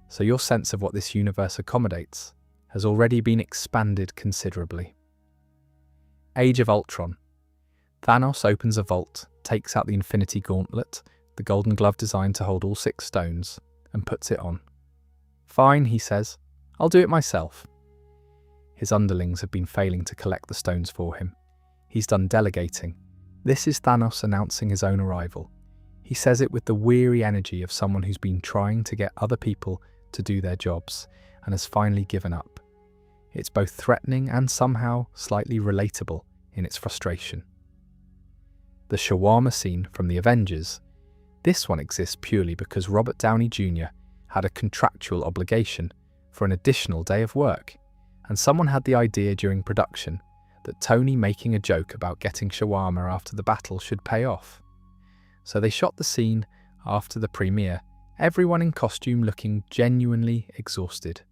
So your sense of what this universe accommodates has already been expanded considerably. Age of Ultron. Thanos opens a vault, takes out the Infinity Gauntlet, the golden glove designed to hold all 6 stones, and puts it on. Fine, he says. I'll do it myself. His underlings have been failing to collect the stones for him. He's done delegating. This is Thanos announcing his own arrival. He says it with the weary energy of someone who's been trying to get other people to do their jobs and has finally given up. It's both threatening and somehow slightly relatable in its frustration. The shawarma scene from the Avengers. This one exists purely because Robert Downey Jr. had a contractual obligation for an additional day of work, and someone had the idea during production that Tony making a joke about getting shawarma after the battle should pay off. So they shot the scene after the premiere, everyone in costume looking genuinely exhausted.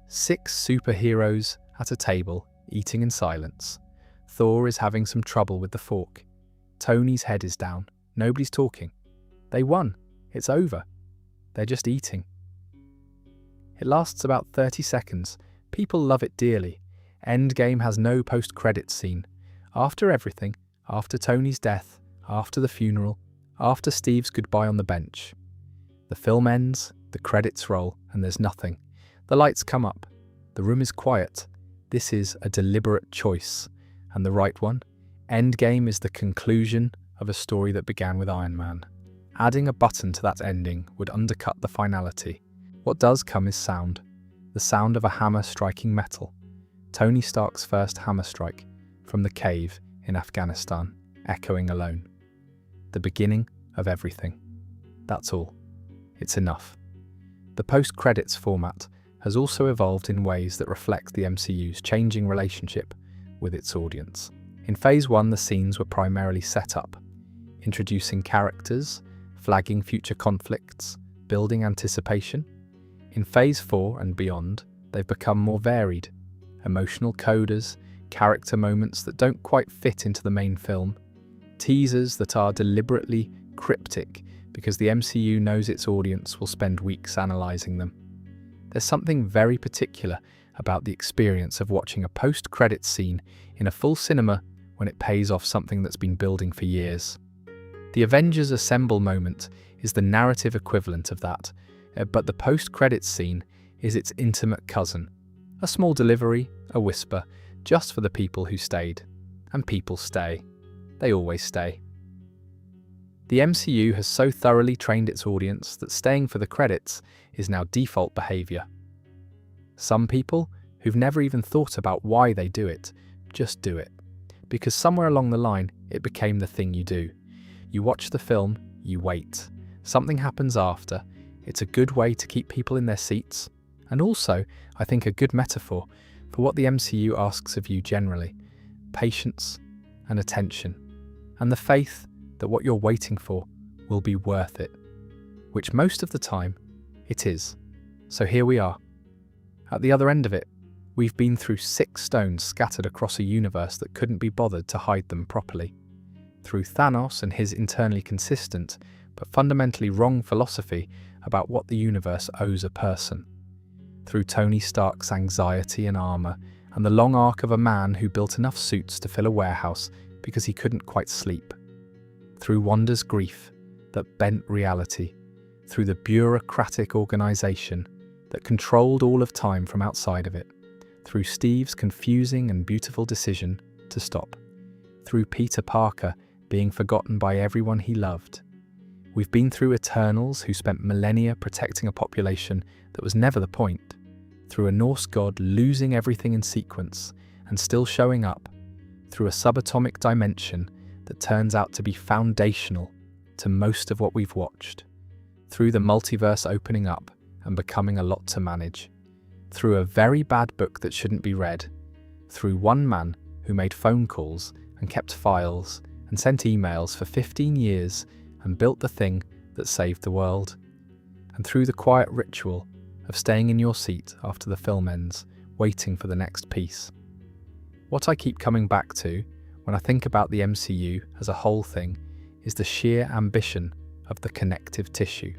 6 superheroes at a table, eating in silence. Thor is having some trouble with the fork. Tony's head is down. Nobody's talking. They won. It's over. They're just eating. It lasts about 30 seconds. People love it dearly. Endgame has no post-credits scene. After everything, after Tony's death, after the funeral, after Steve's goodbye on the bench. The film ends, the credits roll, and there's nothing. The lights come up. The room is quiet. This is a deliberate choice, and the right one. Endgame is the conclusion of a story that began with Iron Man. Adding a button to that ending would undercut the finality. What does come is sound. The sound of a hammer striking metal. Tony Stark's first hammer strike from the cave in Afghanistan, echoing alone. The beginning of everything. That's all. It's enough. The post-credits format has also evolved in ways that reflect the MCU's changing relationship with its audience. In Phase 1, the scenes were primarily set up, introducing characters, flagging future conflicts, building anticipation. In Phase 4 and beyond, they've become more varied. Emotional coders, character moments that don't quite fit into the main film, teasers that are deliberately cryptic because the MCU knows its audience will spend weeks analysing them. There's something very particular about the experience of watching a post-credits scene in a full cinema when it pays off something that's been building for years. The Avengers Assemble moment is the narrative equivalent of that, but the post-credits scene is its intimate cousin. A small delivery, a whisper, just for the people who stayed. And people stay. They always stay. The MCU has so thoroughly trained its audience that staying for the credits is now default behaviour. Some people, who've never even thought about why they do it, just do it. Because somewhere along the line, it became the thing you do. You watch the film, you wait. Something happens after. It's a good way to keep people in their seats, and also, I think, a good metaphor for what the MCU asks of you generally: patience and attention, and the faith that what you're waiting for will be worth it, which most of the time it is. So here we are. At the other end of it, we've been through 6 stones scattered across a universe that couldn't be bothered to hide them properly. Through Thanos and his internally consistent, but fundamentally wrong philosophy about what the universe owes a person. Through Tony Stark's anxiety and armour, and the long arc of a man who built enough suits to fill a warehouse because he couldn't quite sleep. Through Wanda's grief that bent reality. Through the bureaucratic organisation that controlled all of time from outside of it. Through Steve's confusing and beautiful decision to stop. Through Peter Parker being forgotten by everyone he loved. We've been through Eternals who spent millennia protecting a population that was never the point. Through a Norse god losing everything in sequence and still showing up. Through a subatomic dimension that turns out to be foundational to most of what we've watched. Through the multiverse opening up and becoming a lot to manage. Through a very bad book that shouldn't be read. Through one man who made phone calls and kept files and sent emails for 15 years and built the thing that saved the world. And through the quiet ritual of staying in your seat after the film ends, waiting for the next piece. What I keep coming back to when I think about the MCU as a whole thing is the sheer ambition of the connective tissue.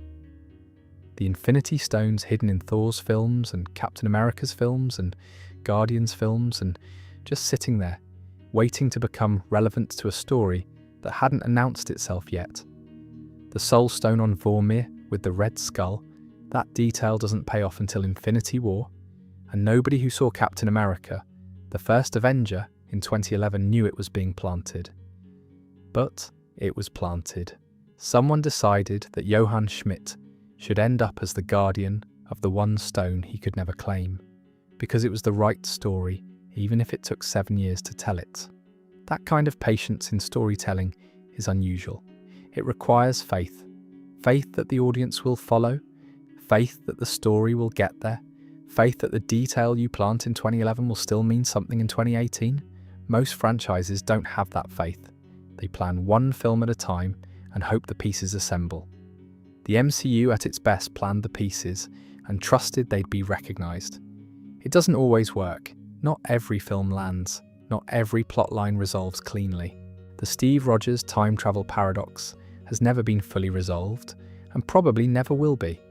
The Infinity Stones hidden in Thor's films and Captain America's films and Guardians films, and just sitting there, waiting to become relevant to a story that hadn't announced itself yet. The Soul Stone on Vormir with the red skull, that detail doesn't pay off until Infinity War, and nobody who saw Captain America, the first Avenger, in 2011 knew it was being planted. But it was planted. Someone decided that Johann Schmidt should end up as the guardian of the one stone he could never claim, because it was the right story, even if it took 7 years to tell it. That kind of patience in storytelling is unusual. It requires faith. Faith that the audience will follow, faith that the story will get there, faith that the detail you plant in 2011 will still mean something in 2018. Most franchises don't have that faith. They plan one film at a time and hope the pieces assemble. The MCU at its best planned the pieces and trusted they'd be recognised. It doesn't always work. Not every film lands. Not every plotline resolves cleanly. The Steve Rogers time travel paradox has never been fully resolved, and probably never will be.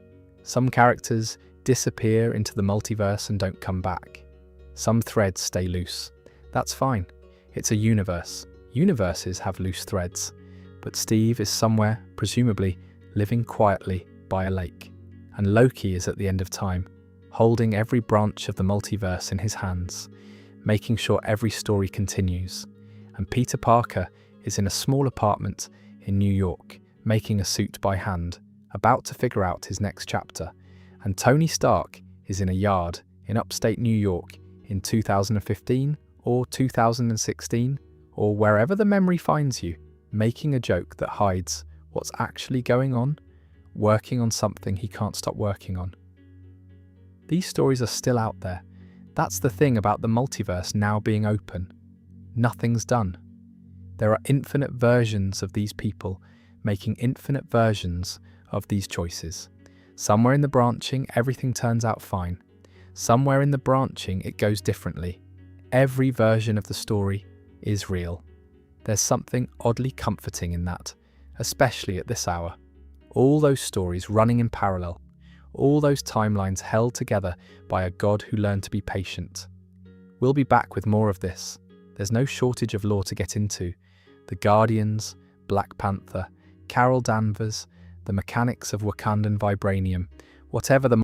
Some characters disappear into the multiverse and don't come back. Some threads stay loose. That's fine. It's a universe. Universes have loose threads. But Steve is somewhere, presumably, living quietly by a lake. And Loki is at the end of time, holding every branch of the multiverse in his hands, making sure every story continues. And Peter Parker is in a small apartment in New York, making a suit by hand, about to figure out his next chapter. And Tony Stark is in a yard in upstate New York in 2015 or 2016, or wherever the memory finds you, making a joke that hides what's actually going on, working on something he can't stop working on. These stories are still out there. That's the thing about the multiverse now being open. Nothing's done. There are infinite versions of these people making infinite versions of these choices. Somewhere in the branching, everything turns out fine. Somewhere in the branching, it goes differently. Every version of the story is real. There's something oddly comforting in that, especially at this hour. All those stories running in parallel, all those timelines held together by a god who learned to be patient. We'll be back with more of this. There's no shortage of lore to get into. The Guardians, Black Panther, Carol Danvers, the mechanics of Wakandan vibranium, whatever the